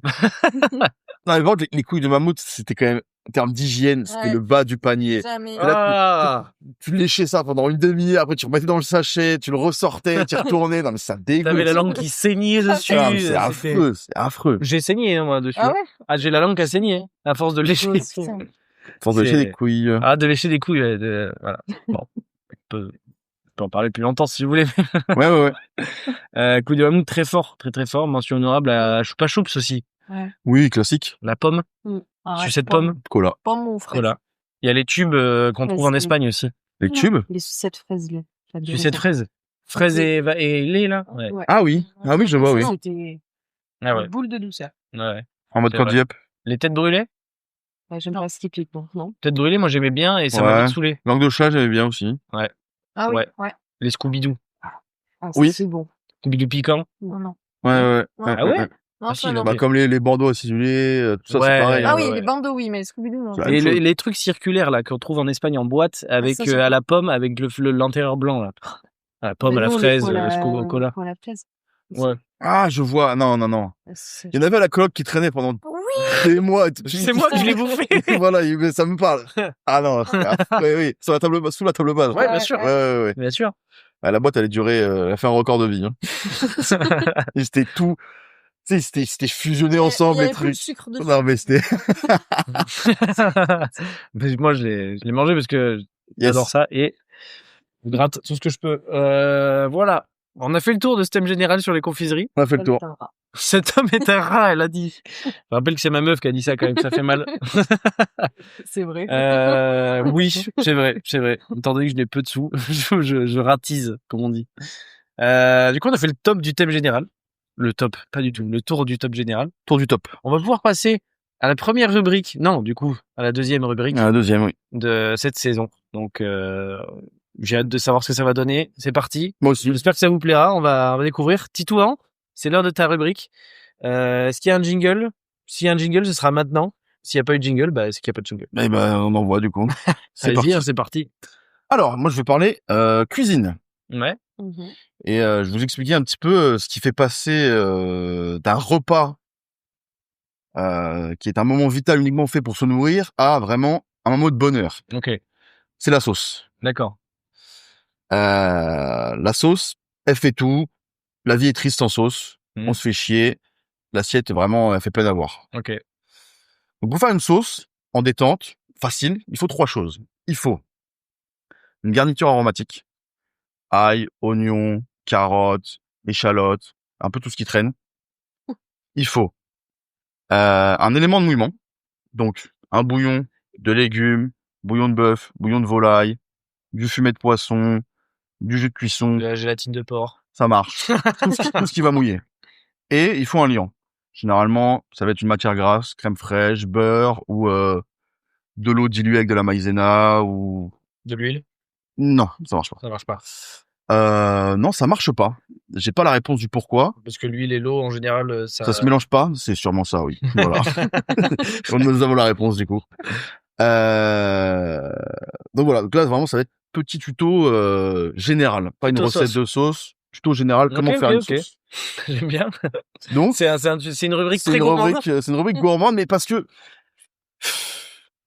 mais par contre, les couilles de mammouth, c'était quand même en termes d'hygiène, c'était Ouais. le bas du panier. Jamais. Et là, Ah, tu léchais ça pendant une demi-heure, après tu remettais dans le sachet, tu le ressortais, tu y retournais. Non, mais ça dégoûte. t'avais la langue qui saignait dessus. Ah, mais c'est c'était- affreux, c'est affreux. J'ai saigné, hein, moi, dessus. Ah ouais? Ah, j'ai la langue qui a saigné, à force de lécher. Putain. Faut lécher C'est- des couilles. Ah, de lécher des couilles, ouais, voilà. Bon. On peut en parler plus longtemps si vous voulez. Ouais. Couille de mammouth très fort, très très fort. Mention honorable à Choupa Choups aussi. Oui, classique. La pomme, Arrête, sucette pomme, Cola. Pomme ou fraise? voilà. Il y a les tubes qu'on trouve en Vas-y. Espagne aussi. Les tubes? Les sucettes fraises, là. J'adore Sucette ça. fraise. Fraise et lait, là. Ouais. Ouais. Ah oui. Ah oui, je vois, oui. Ça, c'était Ah ouais. une boule de douceur. Ouais. En mode C'est vrai. candy up. Les têtes brûlées. Ouais, j'aime pas ce typiquement, non? Têtes brûlées, moi j'aimais bien et ça m'a Ouais. vite saoulé. Langue de chat, j'aimais bien aussi. Ah oui, Ouais. ouais. Les Scooby-Doo. Ah, ça, Oui. c'est bon. Scooby-Doo piquant. Non. Ouais. Ah ouais? Non, Ah, ça, si, non. ok. Bah, comme les bandeaux acidulés, tout ça, Ouais. c'est pareil. Ah hein. oui, ouais. les bandeaux, oui, mais les Scooby-Doo, non. C'est la Et même chose. les trucs circulaires là qu'on trouve en Espagne en boîte avec ça, c'est à cool. la pomme avec l'intérieur blanc là. À la pomme, Mais à la nous, fraise, les cola- au cola. cola fraise. Ouais. Ah, je vois. Non. C'est- Il y en avait à la coloc qui traînait pendant Oui! des mois. C'est moi qui l'ai bouffé. Voilà, ça me parle. Ah non, oui. Sous la table basse. Ouais, bien sûr. Ouais. Bien sûr. Ah, la boîte, elle a fait un record de vie. Hein. Et c'était tout. Tu sais, c'était fusionné ensemble, Il y les avait plus de trucs. sucre dessus. Non, mais c'était. Mais moi je l'ai mangé parce que Yes. j'adore ça et je gratte tout ce que je peux. Voilà. On a fait le tour de ce thème général sur les confiseries. On a fait le tour. Cet homme est un rat, elle a dit. Je rappelle que c'est ma meuf qui a dit ça quand même, ça fait mal. C'est vrai. Oui, c'est vrai. Étant donné que je n'ai peu de sous, je ratise, comme on dit. Du coup, on a fait le top du thème général. Le top, pas du tout. Le tour du top général. Tour du top. On va pouvoir passer à la première rubrique. Non, du coup, à la deuxième rubrique Ah, deuxième, oui. de cette saison. Donc, j'ai hâte de savoir ce que ça va donner. C'est parti. Moi aussi. J'espère que ça vous plaira. On va découvrir. Titouan, c'est l'heure de ta rubrique. Est-ce qu'il y a un jingle? S'il y a un jingle, ce sera maintenant. S'il n'y a pas eu de jingle, bah, c'est qu'il n'y a pas de jingle. Eh ben, on en voit, du coup. C'est Allez-y, parti. hein, c'est parti. Alors, moi, je vais parler, cuisine. Ouais. Mhm. Et je vais vous expliquer un petit peu ce qui fait passer d'un repas qui est un moment vital uniquement fait pour se nourrir à vraiment un moment de bonheur. Ok. C'est la sauce. D'accord. La sauce, elle fait tout. La vie est triste sans sauce. Mhm. On se fait chier. L'assiette, vraiment, elle fait peine à voir. Ok. Donc, pour faire une sauce en détente, facile, il faut 3 choses. Il faut une garniture aromatique. Ail, oignons, carottes, échalotes, un peu tout ce qui traîne. Il faut un élément de mouillement, donc un bouillon de légumes, bouillon de bœuf, bouillon de volaille, du fumet de poisson, du jus de cuisson, De la gélatine de porc. ça marche. tout ce qui va mouiller. Et il faut un liant. Généralement, ça va être une matière grasse, crème fraîche, beurre ou de l'eau diluée avec de la maïzena ou... De l'huile. Non, ça marche pas. Ça marche pas. Non, ça marche pas. J'ai pas la réponse du pourquoi. Parce que l'huile et l'eau, en général, Ça se mélange pas, c'est sûrement ça, oui. Voilà. Nous avons la réponse du coup. Donc voilà, donc là vraiment ça va être petit tuto général, pas une Tuto recette sauce. de sauce, tuto général, comment Ok, faire ok, une ok. sauce. J'aime bien. Donc C'est une rubrique très gourmande. c'est une rubrique gourmande, mais parce que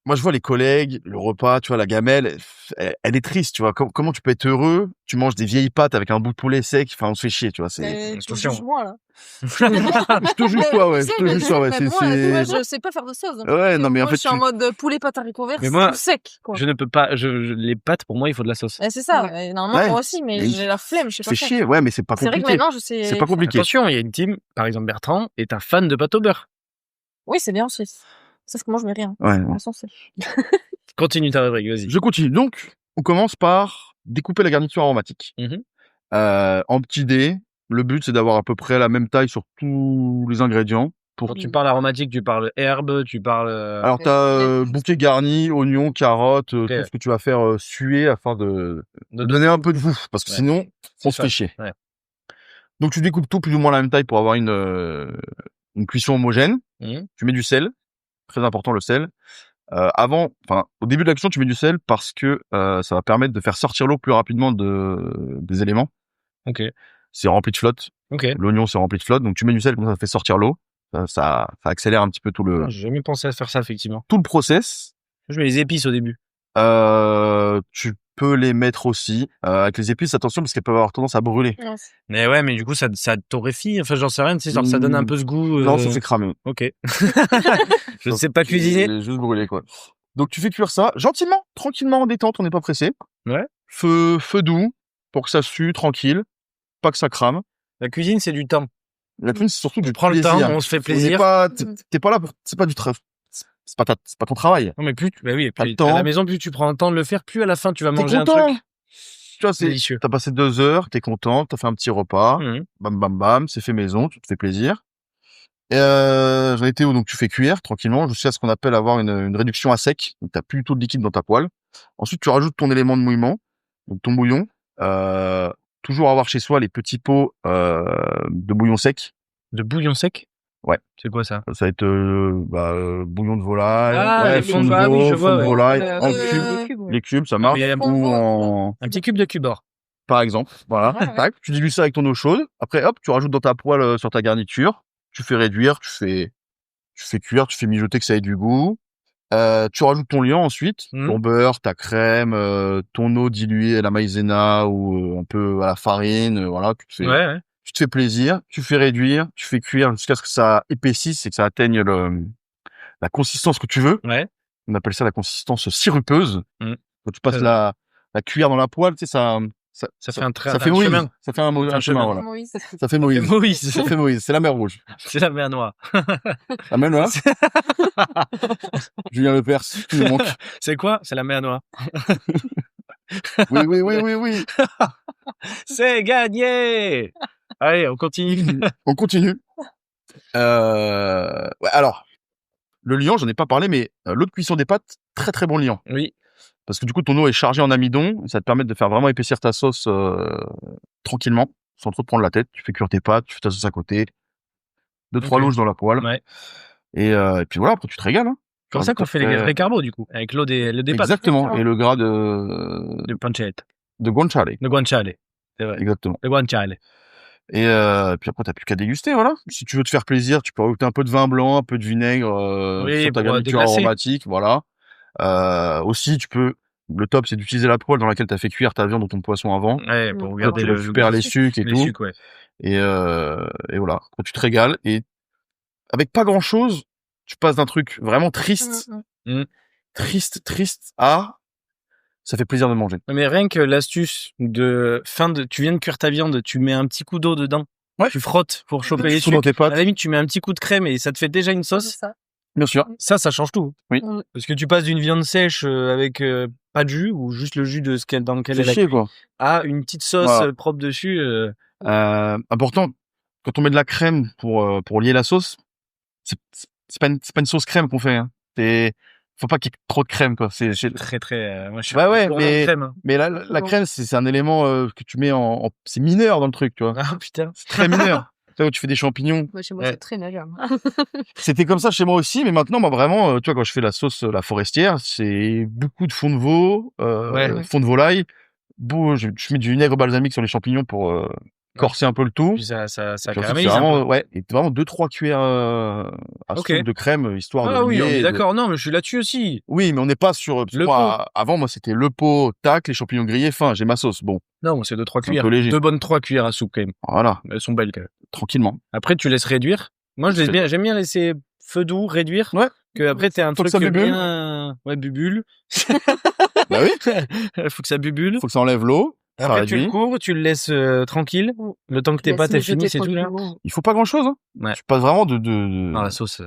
moi je vois les collègues, le repas, tu vois la gamelle, elle est triste, tu vois. Comment tu peux être heureux? Tu manges des vieilles pâtes avec un bout de poulet sec, enfin on se fait chier, tu vois. C'est Tu attention. juges moi, là. je te juge toi, ouais, je te juge toi, ouais. Même moi, je sais pas faire de sauce. donc Ouais, non mais en moi, fait je suis en mode poulet pâte haricots verts, Mais moi, tout sec, quoi. Je ne peux pas. Les pâtes, pour moi, il faut de la sauce. C'est ça. Ouais. Normalement, Ouais. moi aussi, mais Mais j'ai la flemme, je sais tu pas fais faire. chier, ouais, mais c'est pas C'est vrai que compliqué. maintenant, je sais. C'est pas compliqué. Attention, il y a une team, par exemple Bertrand, est un fan de pâte au beurre. Oui, c'est bien aussi. Sauf que moi, je mets rien. Ouais. De toute façon, c'est- Continue ta rubrique, vas-y. Je continue. Donc, on commence par découper la garniture aromatique. Mhm. En petits dés. Le but, c'est d'avoir à peu près la même taille sur tous les ingrédients. Quand tu parles aromatique, tu parles herbe, tu parles. Alors, t'as bouquet garni, oignons, carottes, tout ce que tu vas faire suer afin de donner un peu de goût. Parce que Ouais. sinon, on se ça. fait chier. Ouais. Donc, tu découpes tout plus ou moins la même taille pour avoir une cuisson homogène. Mhm. Tu mets du sel. Très important, le sel. Au début de la cuisson, tu mets du sel parce que ça va permettre de faire sortir l'eau plus rapidement des éléments. Ok. C'est rempli de flotte. Ok. L'oignon, c'est rempli de flotte. Donc, tu mets du sel, comme ça fait sortir l'eau. Ça accélère un petit peu tout le J'ai jamais pensé à faire ça, effectivement. process. Je mets les épices au début. Tu peux les mettre aussi avec les épices, attention parce qu'elles peuvent avoir tendance à brûler. Mais ouais, mais du coup, ça torréfie. Enfin, j'en sais rien, tu sais, genre, ça donne un peu ce goût. Non, ça fait cramer. Ok. Je ne sais pas cuisiner. C'est juste brûler, quoi. Donc, tu fais cuire ça gentiment, tranquillement, en détente, on n'est pas pressé. Ouais. Feu doux, pour que ça sue, tranquille. Pas que ça crame. La cuisine, c'est du temps. La cuisine, c'est surtout On du prend le plaisir. temps, on se fait plaisir. T'es pas là pour, c'est pas du travail. C'est pas ton travail. Non, mais plus, bah oui, et T'as puis le temps. à la maison, plus tu prends le temps de le faire, plus à la fin, tu vas T'es manger un content. truc Tu vois, délicieux. t'as passé 2 heures, t'es content, t'as fait un petit repas. Mhm. Bam, bam, bam, c'est fait maison, tu te fais plaisir. Et j'en étais où donc tu fais cuire tranquillement jusqu'à ce qu'on appelle avoir une réduction à sec. Donc t'as plus du tout de liquide dans ta poêle. Ensuite tu rajoutes ton élément de mouillement, donc ton bouillon. Toujours avoir chez soi les petits pots de bouillon sec. De bouillon sec? Ouais. C'est quoi ça? Ça va être bouillon de volaille, Ah, les fond de fonds de- ah oui, je vois, de ouais. volaille Euh, en les cubes. cubes, ouais. Les cubes, ça marche. mais, Ou en Un petit cube de cubor. par exemple, voilà. Ouais, ouais. Tac, tu dilues ça avec ton eau chaude. Après, hop, tu rajoutes dans ta poêle sur ta garniture. Tu fais réduire, tu fais cuire, tu fais mijoter que ça ait du goût. Tu rajoutes ton liant ensuite, ton beurre, ta crème, ton eau diluée à la maïzena ou un peu à la farine, voilà. Ouais. Tu te fais plaisir, tu fais réduire, tu fais cuire jusqu'à ce que ça épaississe et que ça atteigne la consistance que tu veux. Ouais. On appelle ça la consistance sirupeuse. Quand tu passes Ouais. la cuillère dans la poêle, tu sais, Ça fait un ça fait Moïse. chemin. Ça fait un chemin, voilà. Moïse. Ça fait Moïse. Moïse. Ça fait Moïse. C'est la mer Rouge. C'est la mer Noire. La mer Noire. Julien Lepers, tu nous manques. C'est quoi? C'est la mer Noire. Oui. C'est gagné! Allez, on continue. On continue. Ouais, alors, le liant, j'en ai pas parlé, mais l'eau de cuisson des pâtes, très très bon liant. Oui. Parce que du coup, ton eau est chargée en amidon, et ça te permet de faire vraiment épaissir ta sauce tranquillement, sans trop te prendre la tête. Tu fais cuire tes pâtes, tu fais ta sauce à côté, 2-3 Ok. louches dans la poêle, Ouais. et puis voilà, après tu te régales. Hein. Comme ça qu'on fait les vrais carbos, du coup. Avec l'eau des pâtes. Exactement, et le gras de De pancette. guanciale. De guanciale. C'est vrai. Exactement. De guanciale. Et puis après, t'as plus qu'à déguster, voilà. Si tu veux te faire plaisir, tu peux rajouter un peu de vin blanc, un peu de vinaigre Oui, sur ta pour garniture déglacer. aromatique, voilà. Aussi, le top, c'est d'utiliser la poêle dans laquelle t'as fait cuire ta viande ou ton poisson avant. Ouais, pour Là, garder tu le récupères les sucres et les tout. sucres, ouais. Et voilà. Après, tu te régales. Et avec pas grand chose, tu passes d'un truc vraiment triste, triste à ça fait plaisir de manger. Mais rien que l'astuce tu viens de cuire ta viande, tu mets un petit coup d'eau dedans. Ouais. Tu frottes pour choper les Surtout dans sucres. tes pâtes. À la limite, tu mets un petit coup de crème et ça te fait déjà une sauce. Ça. Bien sûr. Ça change tout. Oui. Parce que tu passes d'une viande sèche avec pas de jus ou juste le jus dans lequel C'est elle a chier, cuit, quoi. à une petite sauce Voilà. propre dessus. Important, quand on met de la crème pour lier la sauce, c'est pas une sauce crème qu'on fait, hein. Faut pas qu'il y ait trop de crème, quoi. C'est Très. Moi, je suis Bah ouais, un peu de crème. Hein. mais la crème, c'est un élément que tu mets c'est mineur dans le truc, tu vois. Ah putain. C'est très mineur. Tu vois, tu fais des champignons. Moi, chez moi, Ouais. c'est très nageur. C'était comme ça chez moi aussi, mais maintenant, moi, vraiment, tu vois, quand je fais la sauce, la forestière, c'est beaucoup de fond de veau, Ouais. fond de volaille. Je mets du vinaigre balsamique sur les champignons pour corser un peu le tout. Puis ça Puis ensuite, c'est caramélise. vraiment, ouais, et vraiment 2-3 cuillères à Ok. soupe de crème, histoire de Ah oui, lier on et est de- d'accord. Non, mais je suis là-dessus aussi. Oui, mais on n'est pas sur Le avant, moi, c'était le pot, tac, les champignons grillés, fin, j'ai ma sauce. Bon, Non, c'est 2-3 un peu cuillères. léger. 2 bonnes 3 cuillères à soupe quand même. voilà, Elles sont belles quand même. tranquillement. Après, tu laisses réduire. Moi, j'aime bien laisser feu doux, réduire. Ouais. Que après, t'es un Faut que truc ça bubule. bien, ouais, bubule. Bah oui, Faut que ça bubule. faut que ça enlève l'eau. Ça Après, tu le réduit. couvres, tu le laisses tranquille. Le temps que tes pâtes elles finissent et tout, là. Il faut pas grand chose, hein. Ouais. Tu passes vraiment de Non, la sauce,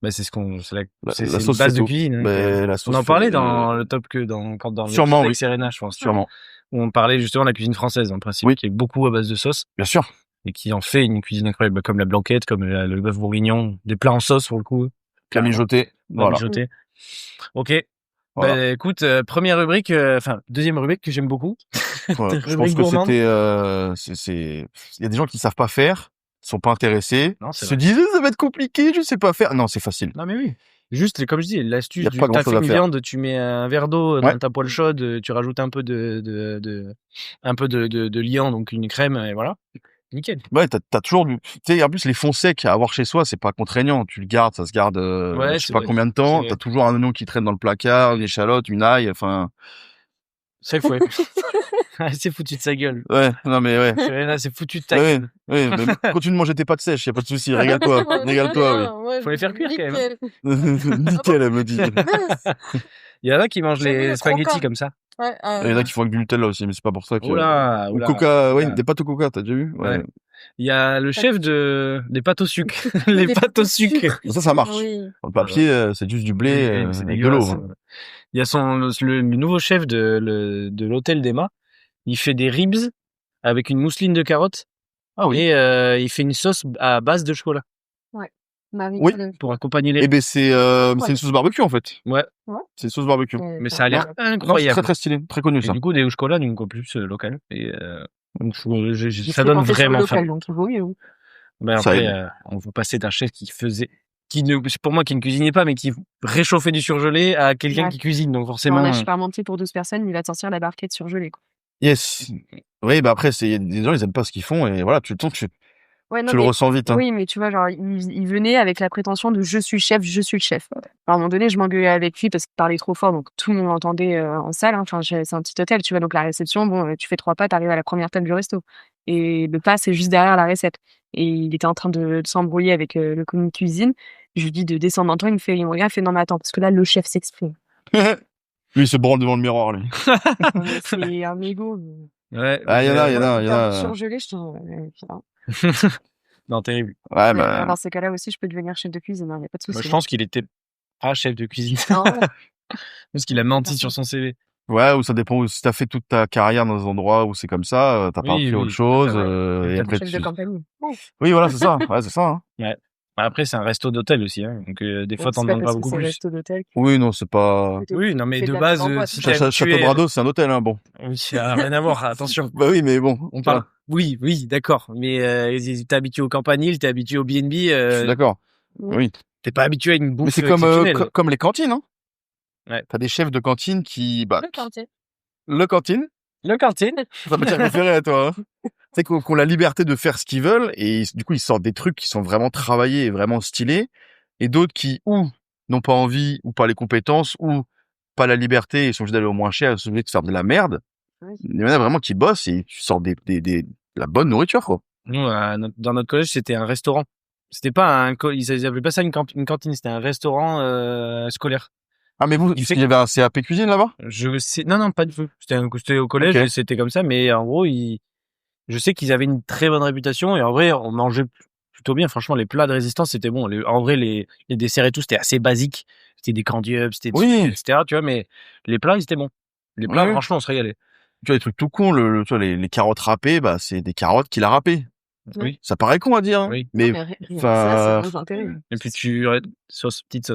bah, c'est La c'est sauce, une base c'est de tout. cuisine. Hein. La sauce, On en parlait dans le top que dans le Sûrement, avec oui. Serena, je pense. sûrement. Où on parlait justement de la cuisine française, en principe, Oui. qui est beaucoup à base de sauce Bien sûr. et qui en fait une cuisine incroyable, comme la blanquette, comme le bœuf bourguignon, des plats en sauce pour le coup. Bien mijoté. Voilà. Mijoté. Ok. Voilà. Bah, écoute, première rubrique, deuxième rubrique que j'aime beaucoup. Voilà. Je pense Rubrique que gourmande. c'était, il y a des gens qui savent pas faire, sont pas intéressés, Non, c'est se vrai. disent ça va être compliqué, je sais pas faire. Non, c'est facile. Non, mais oui. Juste, comme je dis, Y l'astuce a du pas t'as grand-chose fait à une faire. viande, tu mets un verre d'eau dans Ouais. ta poêle chaude, tu rajoutes un peu de liant, donc une crème, et voilà. nickel. Ouais, t'as toujours tu sais, en plus, les fonds secs à avoir chez soi, c'est pas contraignant. Tu le gardes, ça se garde, Ouais, je c'est sais pas vrai. combien de C'est temps. vrai. T'as toujours un oignon qui traîne dans le placard, une échalote, une ail, enfin. C'est fouet. C'est foutu de sa gueule. Ouais, non, mais ouais. Serena, c'est foutu de ta Ouais, gueule. ouais, mais continue de manger tes pâtes sèches, y a pas de souci, régale-toi, régale-toi, Ouais, Faut les faire cuire, quand même. nickel. oui. Nickel, elle me dit. Il y en a qui mangent J'ai vu les le spaghettis croquant. comme ça. Ouais, Il y en a qui font avec du Nutella aussi, mais c'est pas pour ça que. Oula, Ou oula. Coca, ouais, oula. des pâtes au Coca, t'as déjà vu? Ouais. Ouais. Il y a le chef des pâtes au sucre. Les pâtes au sucre. Ça marche. Oui. Dans le papier, c'est juste du blé, Oui, c'est avec de l'eau. dégueulasse. Hein. Il y a le nouveau chef de l'hôtel d'Emma. Il fait des ribs avec une mousseline de carottes. Ah oui. Et il fait une sauce à base de chocolat Marie. Oui. pour accompagner les Eh ribs. ben, c'est une sauce barbecue, en fait. Ouais. C'est une sauce barbecue. Mais ça a l'air Non, c'est incroyable. très, très stylé. Très connu, Et ça. du coup, des chocolats, donc en plus local. Et donc, Il ça fait donne penser sur le vraiment local, faim. donc il vaut mieux. Ben Ça après, aide. on va passer d'un chef qui ne cuisinait pas, mais qui réchauffait du surgelé à quelqu'un Ouais. qui cuisine. Donc On forcément, a super menti pour 12 personnes, il va te sortir la barquette surgelée, quoi. Yes. Oui, bah après, y a des gens, ils aiment pas ce qu'ils font, et voilà, tu le sens, Ouais, non, tu le mais ressens vite, hein. oui, mais tu vois, genre, il venait avec la prétention de je suis le chef. À un moment donné, je m'engueulais avec lui parce qu'il parlait trop fort, donc tout le monde l'entendait en salle. Hein. Enfin, c'est un petit hôtel, tu vois, donc la réception, bon, tu fais 3 pas, t'arrives à la première table du resto. Et le pas, c'est juste derrière la recette. Et il était en train de s'embrouiller avec le commis de cuisine. Je lui dis de descendre en temps, il me regarde, il fait non, mais attends, parce que là, le chef s'exprime. Lui, il se branle devant le miroir, lui. C'est un égo. ouais. Ah, il y en a. Surgelé, je t'en. Putain. Non, terrible. Ouais, Ouais, bah. dans ces cas-là aussi, je peux devenir chef de cuisine, il n'y a pas de Moi, souci. je pense qu'il était pas chef de cuisine. Non, Parce qu'il a menti sur son CV. Ouais, ou ça dépend, si t'as fait toute ta carrière dans un endroit où c'est comme ça, t'as pas Oui, appris oui. autre chose, Ah ouais. et T'as après chef tu... de compagnie. Oui, voilà, c'est ça. Ouais, c'est ça, hein. Bah, après, c'est un resto d'hôtel aussi. Hein. Donc, des fois, t'en C'est pas demandes pas parce que beaucoup c'est plus. resto d'hôtel. Oui, non, c'est pas... Oui, non, mais C'est de de la base, grande boîte. si t'es Château habitué... Brado, c'est un hôtel, hein, bon. Oui, ça n'a rien à voir, attention. Bah oui, mais bon. On parle... Oui, d'accord. Mais t'es habitué au campanile, t'es habitué au B&B, Je suis d'accord. Oui. t'es pas habitué à une bouffe Mais c'est exceptionnelle. comme les cantines, hein. Ouais. T'as des chefs de cantine qui... Bah, Le quartier. le cantine, Le cantine. c'est ta matière préférée à toi, hein. C'est qu'on a la liberté de faire ce qu'ils veulent, et du coup, ils sortent des trucs qui sont vraiment travaillés et vraiment stylés, et d'autres qui, ou n'ont pas envie, ou pas les compétences, ou pas la liberté, et sont obligés d'aller au moins cher, et sont obligés de faire de la merde. Ouais. Il y en a vraiment qui bossent, et tu sors de la bonne nourriture, quoi. Nous, dans notre collège, c'était un restaurant. C'était pas ils appelaient pas ça une cantine, c'était un restaurant scolaire. Ah, mais vous, Il il fait y avait un CAP cuisine là-bas? Je sais, non, pas du tout. C'était au collège Ok. et c'était comme ça, mais en gros, je sais qu'ils avaient une très bonne réputation et en vrai, on mangeait plutôt bien. Franchement, les plats de résistance, c'était bon. En vrai, les desserts et tout, c'était assez basique. C'était des candy ups, Oui. etc., tu vois, mais les plats, ils étaient bons. Les plats, Oui. franchement, on se régalait. Tu vois, les trucs tout cons, tu vois, les carottes râpées, bah, c'est des carottes qu'il a râpées. Oui. Ça paraît con à dire, hein. Oui. Mais, rien que enfin, ça, c'est intérêt. Et puis petite sauce. petite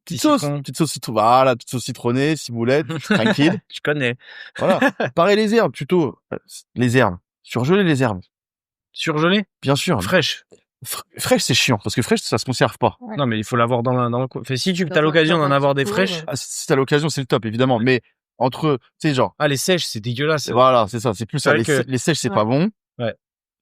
Petit sauce citron, voilà, petite sauce citronnée, ciboulette, tranquille. Je connais. Voilà. Pareil, les herbes, plutôt. Les herbes. Surgeler les herbes. Surgelé, Bien sûr. fraîche. Fraîche, c'est chiant, parce que fraîche, ça se conserve pas. Ouais. Non, mais il faut l'avoir dans le coin. Fait, si tu Dans as un- l'occasion dans d'en un avoir petit des pot, fraîches, Ah, si t'as l'occasion, c'est le top, évidemment. Mais entre, tu sais, genre, les sèches, c'est dégueulasse. voilà, c'est ça, c'est plus ça. vrai que- Les sèches, c'est Ouais. pas bon. Ouais.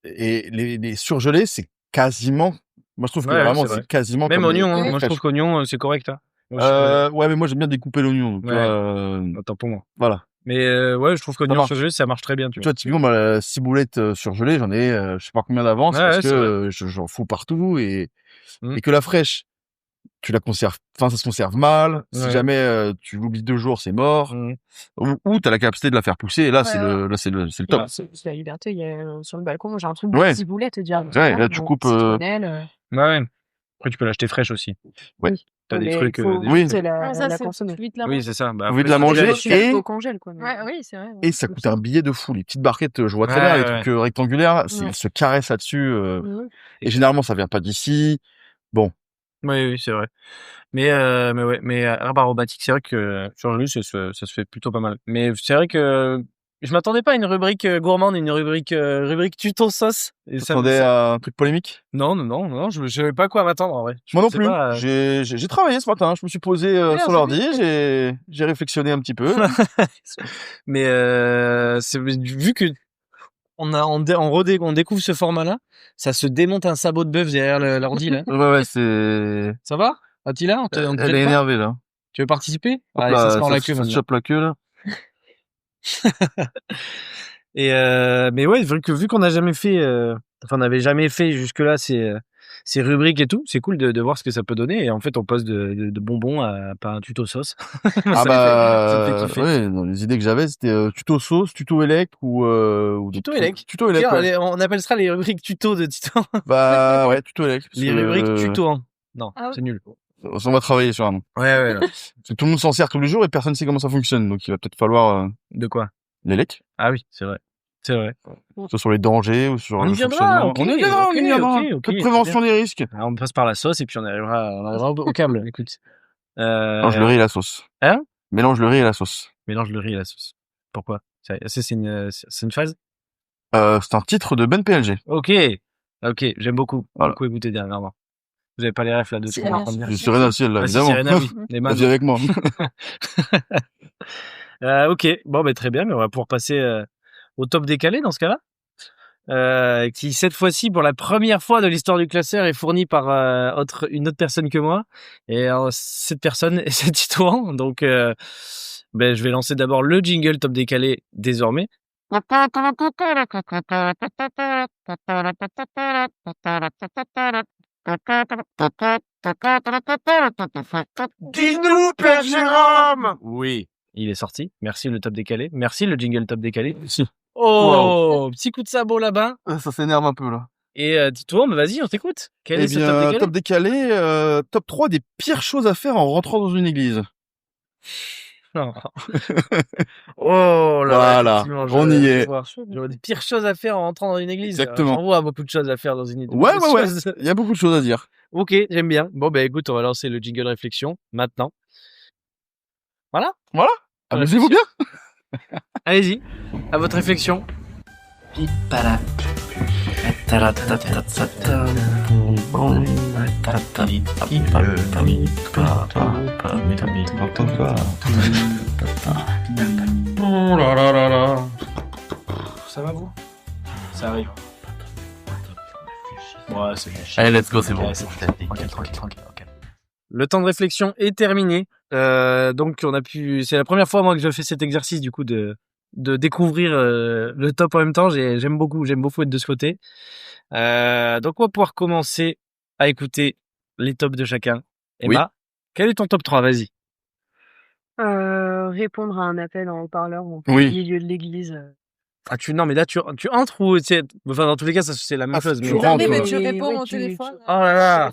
Et les surgelés, c'est quasiment, moi, je trouve que Ouais, vraiment, c'est vrai. c'est quasiment Même comme oignon, des hein. Moi, je fraîches. trouve qu'oignon, c'est correct, hein. Moi, Ouais, mais moi, j'aime bien découper l'oignon. Donc, tu Ouais. vois, Attends pour moi. voilà. Mais ouais, je trouve qu'oignon marche. surgelé, ça marche très bien, tu Tu vois. vois, typiquement, moi, la ciboulette surgelée, j'en ai, je sais pas combien d'avance, Ouais, parce ouais, que c'est vrai. j'en fous partout et Mm. que la fraîche, tu la conserves, enfin, ça se conserve mal. Si Ouais. jamais tu l'oublies 2 jours, c'est mort. Mmh. Ou t'as la capacité de la faire pousser, et là, c'est le top. Ouais. C'est la liberté, il y a, sur le balcon, j'ai un truc Ouais. de ciboulette, direct. Ouais, là, tu coupes, citronnelle, Ouais, ouais. Après, tu peux l'acheter fraîche aussi. Ouais. Oui. T'as des mais trucs. faut Oui. vite la, Ah, ça, la c'est consommer. vite là. Oui, c'est ça. Bah, Vous voulez après, de la c'est manger déjà- Tu la et- congèle, quoi. mais- Ouais, oui, c'est vrai. Et ça coûte un billet de fou. Les petites barquettes, je vois très Ouais, bien, les ouais, trucs rectangulaires, Ouais. ils se caressent là-dessus. Mhm. Et généralement, ça vient pas d'ici. Oui, oui, c'est vrai. Mais ouais, mais herbe aromatique, c'est vrai que surgelé, ça se fait plutôt pas mal. Mais c'est vrai que je m'attendais pas à une rubrique gourmande, une rubrique tuto sauce. Et ça, T'attendais à un truc polémique? non, je savais pas quoi m'attendre en vrai. Je Moi non pensais plus. pas, J'ai travaillé ce matin. Je me suis posé Ouais, sur on l'ordi. J'ai réflexionné un petit peu. Mais vu que on découvre ce format-là. Ça se démonte un sabot de bœuf derrière l'ordi, là. Ouais, c'est... Ça va? Attila, on te Elle jette est pas énervée, là. Tu veux participer? Hop Allez, là, ça se mord la queue ça se maintenant. chope la queue, là. Et mais ouais, vu qu'on n'a jamais fait, on n'avait jamais fait jusque-là ces rubriques et tout, c'est cool de voir ce que ça peut donner. Et en fait, on passe de bonbons à pas un tuto sauce. Ah ça me fait kiffer. ouais, dans les idées que j'avais, c'était tuto sauce, tuto élec ou Tuto élec. Tuto élec, Tiens, ouais. on appellera les rubriques tuto de Tito. Bah ouais, tuto élec. parce Les que, rubriques tuto. Hein. Non, Ah ouais. c'est nul. On va travailler sur un nom. Ouais. Là. Parce que tout le monde s'en sert tous les jours et personne sait comment ça fonctionne. Donc il va peut-être falloir De quoi? l'élec. Ah oui, c'est vrai. C'est vrai. Soit sur les dangers ou sur On y le viendra, fonctionnement. ok, On y viendra, ok, on y viendra. ok, Un peu de très prévention des risques. Alors, on passe par la sauce et puis on arrivera au câble. Écoute. Mélange le riz et la sauce. Hein? Mélange le riz et la sauce. Mélange le riz et la sauce. Pourquoi? C'est une phase? C'est un titre de Ben PLG. Ok, j'aime beaucoup. Voilà. Beaucoup écouté dernièrement. Vous avez pas les refs là de ce qu'on est en train de dire. Du Serena Ciel, là, Ah, si, évidemment. Serena, oui. Les Vas-y mains. avec moi. Ok, bon, ben très bien, mais on va pouvoir passer au top décalé dans ce cas-là. Qui cette fois-ci, pour la première fois de l'histoire du classeur, est fourni par une autre personne que moi. Et cette personne, c'est Titouan. Donc, je vais lancer d'abord le jingle top décalé désormais. Dis-nous, Père Jérôme! Oui, il est sorti. Merci le top décalé. Merci le jingle top décalé. Si. Oh, petit coup de sabot là-bas. Ça s'énerve un peu, là. Et Titouan, vas-y, on t'écoute. Quel Eh est ce top décalé? top décalé, top 3 des pires choses à faire en rentrant dans une église. Oh là là, Voilà, effectivement, on y est. J'aurais des pires choses à faire en rentrant dans une église. Exactement. J'en vois beaucoup de choses à faire dans une église. Ouais. Il y a beaucoup de choses à dire. Ok, j'aime bien. Bon, écoute, on va lancer le jingle réflexion maintenant. Voilà. Amusez-vous bien. Allez-y, à votre réflexion. Oh là là là là. Ça va vous? Ça arrive. Ouais, c'est bon. Allez, let's go, c'est bon. Ouais, c'est tranquille. Le temps de réflexion est terminé. Donc c'est la première fois moi que je fais cet exercice du coup de découvrir le top en même temps. J'aime beaucoup être de ce côté. Donc on va pouvoir commencer à écouter les tops de chacun. Emma, quel est ton top 3? Vas-y. Répondre à un appel en haut-parleur au Oui. milieu de l'église. Non mais là tu entres ou dans tous les cas c'est la même chose. tu Mais... rentres. Mais Ouais. tu réponds au téléphone. Oh là là.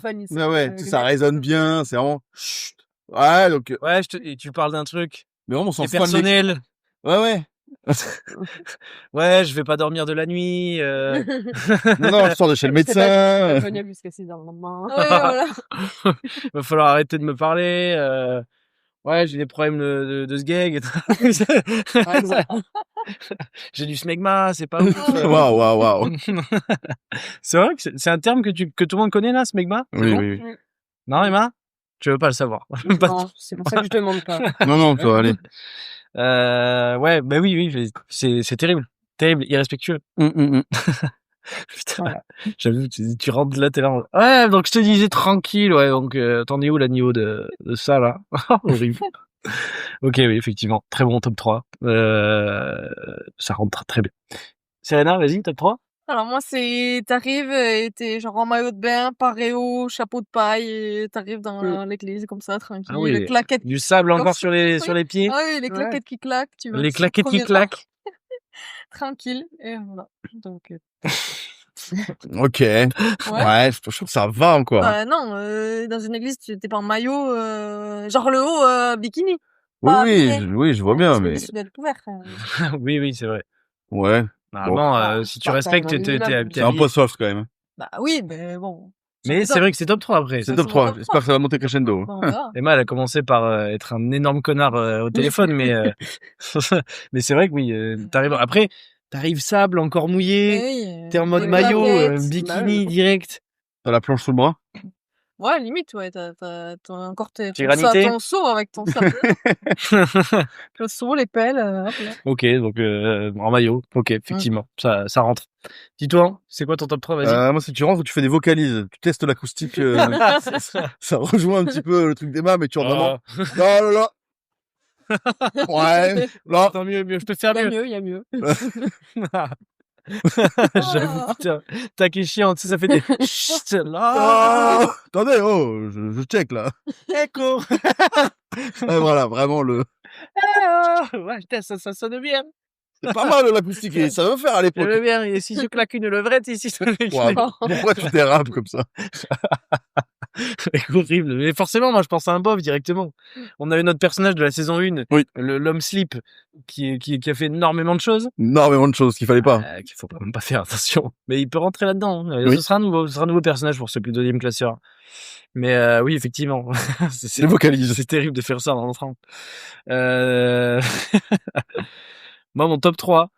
Ça résonne bien, c'est vraiment... Chut. Ouais, donc... Ouais, et tu parles d'un truc. Mais vraiment, on s'en C'est fout. personnel. Ouais. Ouais, je vais pas dormir de la nuit. Non, je sors de chez le médecin. Venir jusqu'à 6h le lendemain. Ouais, voilà. Va falloir arrêter de me parler. Ouais, j'ai des problèmes de sgeg. J'ai du smegma, c'est pas ouf. Waouh. C'est vrai que c'est un terme que tout le monde connaît là, smegma? C'est bon? Oui. Non, Emma? Tu veux pas le savoir? Non, c'est pour ça que je te demande pas. Non, ça va aller. Ouais, oui, c'est terrible. Terrible, irrespectueux. Putain, Voilà. j'avoue, tu rentres là, t'es là. Ouais, donc je te disais tranquille, ouais, donc t'en es où là, niveau de ça, là? Horrible. Ok, oui, effectivement, très bon top 3. Ça rentre très bien. Serena, vas-y, top 3? Alors moi, t'arrives et t'es genre en maillot de bain, paréo, chapeau de paille, et t'arrives dans l'église comme ça, tranquille. Ah oui, les claquettes. Du sable encore sur les Oui. pieds? Ah oui, les claquettes qui claquent, tu vois. Les claquettes qui claquent? Tranquille, et voilà. Donc, Ok. ouais. Ouais, je trouve que ça va encore. Bah non, dans une église, tu t'es pas en maillot, genre le haut, bikini. Oui, pas oui, habillé. je vois bien, Parce que mais... l'église, tu dois être couvert. Oui, c'est vrai. Ouais. Normalement, si tu Bah, respectes, t'as un minimum. t'es C'est un habillé. peu soft, quand même. Bah oui, mais bon. Mais c'est vrai que c'est top 3 après. C'est Ça, top c'est 3. mon top J'espère que ça va monter crescendo. Bon, on verra. Emma, elle a commencé par être un énorme connard au téléphone, mais mais c'est vrai que oui, t'arrives sable, encore mouillé, Mais oui, t'es en mode les maillot, claquettes, bikini direct. T'as la planche sous le bras? Ouais, limite, ouais, t'as encore Tyrannité. ton seau avec ton sac. Le seau, les pelles, hop là. Ok, donc en maillot. Ok, effectivement, ça rentre. Dis-toi, c'est quoi ton top 3, vas-y. Moi, c'est tu rentres ou tu fais des vocalises. Tu testes l'acoustique. Ça rejoint un petit peu le truc d'Emma, mais tu rentres vraiment. Là. Ouais. Là. Attends, mieux, je peux faire Il y a mieux. J'avoue, putain. Takeshi, tu sais, ça fait des chut, là. Ah attendez, je check là. Echo. Ouais, voilà, vraiment Ouais, putain, ça sonne bien. c'est pas mal l'acoustique, et ça veut faire à Je l'époque. veux bien, et si je claque une levrette ici, Ouais, pourquoi tu dérapes comme ça? c'est horrible. Mais forcément, moi, je pense à un bof directement. On avait notre personnage de la saison 1, Oui. l'homme slip, qui a fait énormément de choses. Énormément de choses qu'il fallait pas. Qu'il faut même pas faire, attention. Mais il peut rentrer là-dedans. Hein. Oui. Ce sera un nouveau personnage pour ce plus deuxième classeur. Mais oui, effectivement. Les vocalises. C'est terrible de faire ça en rentrant. Moi, mon top 3,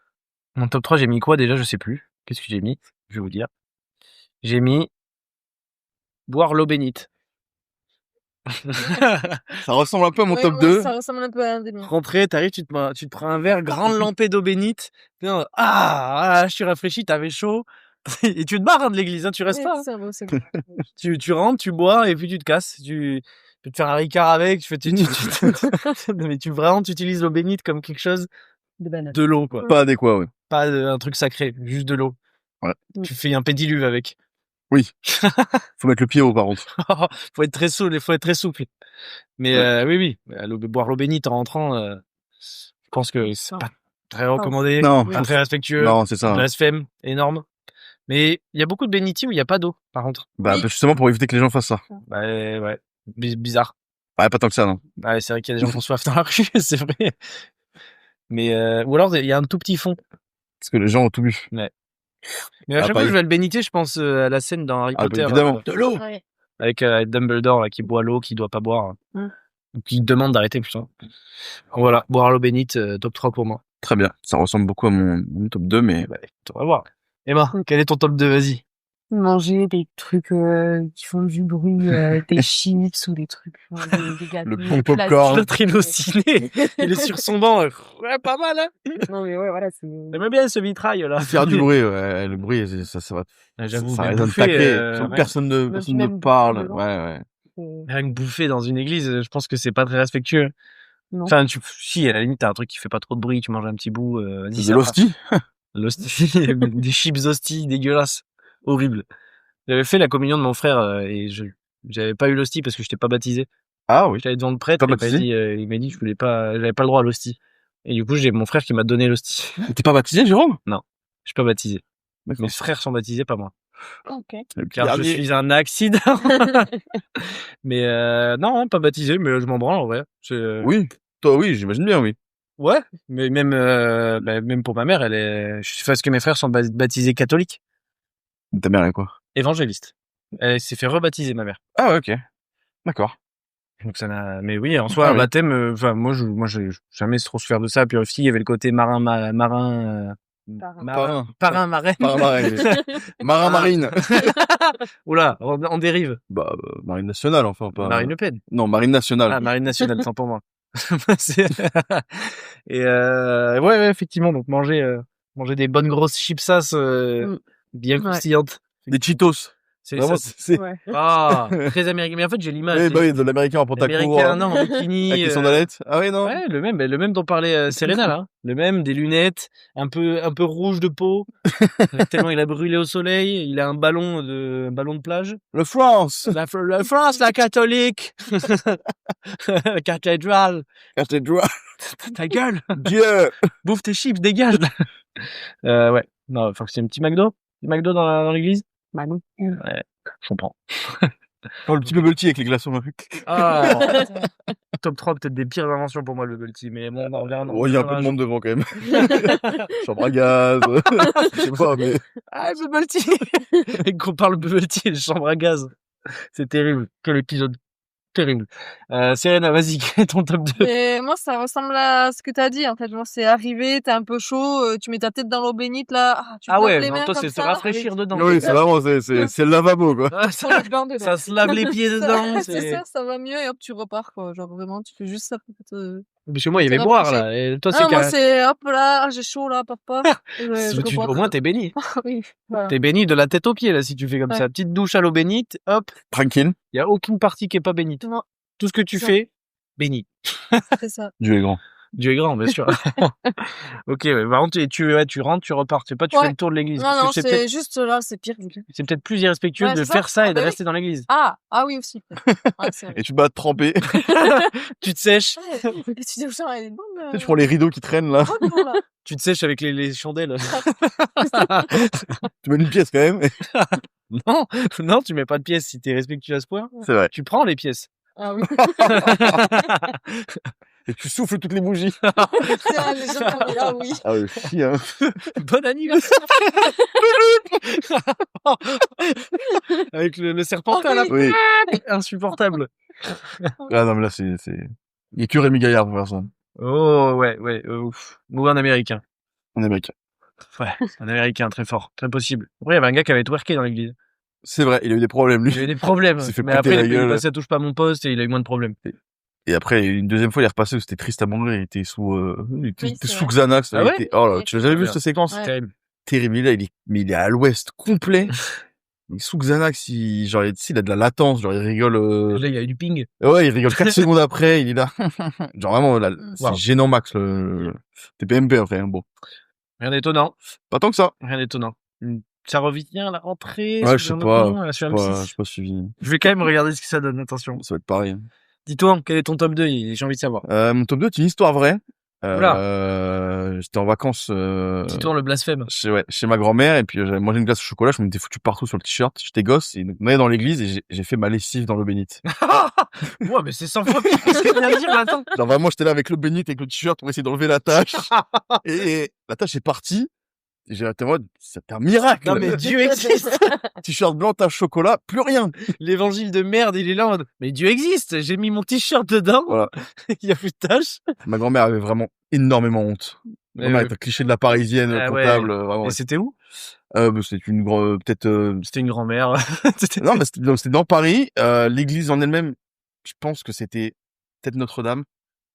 j'ai mis quoi déjà? Je sais plus. Qu'est-ce que j'ai mis? Je vais vous dire. J'ai mis boire l'eau bénite. Ça ressemble un peu à mon Ouais, top ouais, 2. Ça ressemble un peu à un des miens. Rentrer, t'arrives, tu te prends un verre, grande lampée d'eau bénite. Je suis rafraîchi, t'avais chaud. Et tu te barres hein, de l'église, hein, tu restes pas. Ouais, c'est bon. Tu rentres, tu bois et puis tu te casses. Tu peux te faire un ricard avec. Tu mais tu utilises l'eau bénite comme quelque chose De banane. de l'eau, quoi. Pas adéquat, ouais. Pas un truc sacré, juste de l'eau. Ouais. Tu fais un pédiluve avec. Oui. Faut mettre le pied haut, par contre. faut être très souple. Mais oui. Boire l'eau bénite en rentrant, je pense que c'est pas très recommandé. Non. Pas très respectueux. Non, c'est ça. Blasphème énorme. Mais il y a beaucoup de bénitiers où il y a pas d'eau, par contre. Bah, justement, pour éviter que les gens fassent ça. Bah, ouais. Bizarre. Ouais, pas tant que ça, non. Ouais, c'est vrai qu'il y a des gens qui ont soif dans la rue, c'est vrai. Mais ou alors il y a un tout petit fond. Parce que les gens ont tout bu. Mais à chaque fois que je vais le bénitier, je pense à la scène dans Harry Potter. Évidemment. De l'eau. Ouais. Avec Dumbledore là, qui boit l'eau, qui doit pas boire. Qui demande d'arrêter, putain. Voilà, boire l'eau bénite, top 3 pour moi. Très bien. Ça ressemble beaucoup à mon top 2, mais... On va voir. Emma, quel est ton top 2, vas-y? Manger des trucs qui font du bruit, des chips ou des trucs, des gâteaux. Le bon popcorn. L'autre, il est au ciné. Il est sur son banc. Ouais, pas mal, hein? Non, mais ouais, voilà, c'est... J'aime bien ce vitrail, là. Faire du bruit, ouais. Le bruit, ça va. J'avoue, Ça même résonne bouffer, taqué. Personne ne parle. dedans. Ouais. Rien que bouffer dans une église, je pense que c'est pas très respectueux. Non. Enfin, si, à la limite, t'as un truc qui fait pas trop de bruit, tu manges un petit bout, vas-y. De l'hostie? L'hostie, des chips hosties dégueulasses. Horrible. J'avais fait la communion de mon frère et j'avais pas eu l'hostie parce que j'étais pas baptisé. Ah oui. J'allais devant le prêtre, Pas baptisé? il m'a dit que j'avais pas le droit à l'hostie. Et du coup, j'ai mon frère qui m'a donné l'hostie. T'es pas baptisé, Jérôme? Non, je suis pas baptisé. D'accord. Mes frères sont baptisés, pas moi. Ok. Car je suis un accident. Mais non, pas baptisé, mais je m'en branle en vrai. Oui. Toi, oui, j'imagine bien, oui. Ouais, mais même pour ma mère, parce que mes frères sont baptisés catholiques. Ta mère est quoi? Évangéliste. Elle s'est fait rebaptiser, ma mère. Ah ouais, ok. D'accord. Donc mais oui, en soi, un baptême, moi j'ai jamais trop souffert de ça. Puis aussi, il y avait le côté marin. Marin. Marin-marine. Oula, on dérive. Bah, marine nationale, enfin, pas. Marine Le Pen. Non, marine nationale. Ah, marine nationale, tant pour moi. Et ouais, effectivement, donc manger des bonnes grosses chipsas bien croustillantes. Des Cheetos. Vraiment, c'est... Ouais. Ah, très américain. Mais en fait, j'ai l'image. Oui, bah oui, de l'américain en pantacourt. L'américain, non, en bikini. Avec les sandalettes. Ah oui, non? Ouais, le même dont parlait Serena, là. Le même, des lunettes, un peu rouge de peau. Tellement il a brûlé au soleil. Il a un ballon de plage. Le France! La France, la catholique! La cathédrale! Cathédrale! Ta gueule! Dieu! Bouffe tes chips, dégage! Ouais. Non, faut que c'est un petit McDo? Petit McDo dans l'église? Bah non. Ouais, je comprends. Oh, le petit bubble tea avec les glaçons. Ah, top 3 peut-être des pires inventions pour moi, le bubble tea, mais bon, on revient. Oh, il y a un peu de monde devant quand même. Chambre à gaz. Je sais pas, mais. Ah, le bubble tea! Et qu'on parle bubble tea et les chambres à gaz. C'est terrible. Quel épisode Terrible. Serena, vas-y, quel est ton top 2? Et moi, ça ressemble à ce que t'as dit, en fait. Genre, c'est arrivé, t'es un peu chaud, tu mets ta tête dans l'eau bénite, là, tu te laves les non, mains toi, comme c'est se ça. rafraîchir dedans. Oui, c'est vraiment, c'est le lavabo, quoi. Ah, Sur le bain dedans. ça se lave les pieds dedans. C'est ça, ça va mieux et hop, tu repars, quoi. Genre, vraiment, tu fais juste ça pour te... Parce que moi, il y C'est avait boire, rapproché. là. Et toi, c'est Ah, moi, carré. c'est hop là, j'ai chaud là, papa. Au moins, t'es béni. Oui, voilà. T'es béni de la tête aux pieds, là, si tu fais comme Ouais. ça. Petite douche à l'eau bénite, hop. Tranquille. Il y a aucune partie qui est pas bénite. Non, Tout ce que tu Ça. fais, béni. c'est ça. Dieu est grand. Dieu est grand, bien sûr. Ok, ouais. Par contre, tu rentres, tu repars. C'est pas, tu Ouais. fais le tour de l'église. Non, Parce que non, c'est peut-être, c'est juste là, c'est pire. c'est peut-être plus irrespectueux Ouais, de c'est ça. faire ça et Ah, de bah oui. rester dans l'église. Ah oui, aussi. Ouais, c'est vrai. Et tu vas te tremper. Tu te sèches. Ouais, et tu dis, putain, elle est bonne. Tu prends les rideaux qui traînent, là. bonne, là. Tu te sèches avec les chandelles. Tu mets une pièce, quand même. Non, non, tu mets pas de pièces si t'es respectueux à ce point. C'est vrai. Tu prends les pièces. Ah oui. Et tu souffles toutes les bougies. C'est vrai, les gens qui ont dit, ah oui. Ah oui, si, hein. Bon anniversaire. Avec le serpentin là, Oui. insupportable. Ah non, mais là, c'est... Il y a que Rémi Gaillard pour faire ça. Oh ouais, ouf. Ou un américain. En américain. Ouais, un américain très fort, très possible. Après, il y avait un gars qui avait twerké dans l'église. C'est vrai, il a eu des problèmes, lui. Il avait des problèmes. Il s'est fait Mais péter après, la il est gueule. passé à touche pas à mon poste et il a eu moins de problèmes. Et après, une deuxième fois, il est repassé où c'était triste à mourir. Il était sous, Oui, c'est sous vrai. Xanax. Ah il ouais était... Oh là, Oui. tu l'as jamais vu, Ouais. cette séquence? Ouais. Terrible. Terrible. Là, il est à l'ouest, complet. Il est sous Xanax, il a de la latence, genre, il rigole, Là, il y a eu du ping. ouais, il rigole 4 secondes après, il est là. Genre, vraiment, là, c'est Wow. gênant, Max, le TPMP, après, hein. Bon. Rien d'étonnant. Pas tant que ça. Rien d'étonnant. Ça revient à la rentrée. Ouais, sur je sais un pas. autre nom, sur M6. J'ai pas suivi. Je vais quand même regarder ce que ça donne, attention. Ça va être pareil. Dis-toi, quel est ton top 2? J'ai envie de savoir. Mon top 2, c'est une histoire vraie. Oula. J'étais en vacances, Dis-toi le blasphème. chez ma grand-mère, et puis j'avais mangé une glace au chocolat, je m'étais foutu partout sur le t-shirt. J'étais gosse, et donc, on allait dans l'église, et j'ai fait ma lessive dans l'eau bénite. Ouais, mais c'est 100 fois pire que ce que tu viens de dire, attends. Genre, vraiment, j'étais là avec l'eau bénite, avec le t-shirt pour essayer d'enlever la tache. et la tache est partie. Et j'ai été en mode, c'était un miracle. Non, mais Dieu existe. T-shirt blanc, tache chocolat, plus rien. L'évangile de merde, il est là en mode, mais Dieu existe. J'ai mis mon t-shirt dedans. Voilà. Il y a plus de tâches. Ma grand-mère avait vraiment énormément honte. Ma grand-mère était cliché de la parisienne, Ah ouais. comptable, vraiment. Et c'était où? C'était une peut-être, C'était une grand-mère. C'était- non, mais c'était dans Paris. L'église en elle-même, je pense que c'était peut-être Notre-Dame.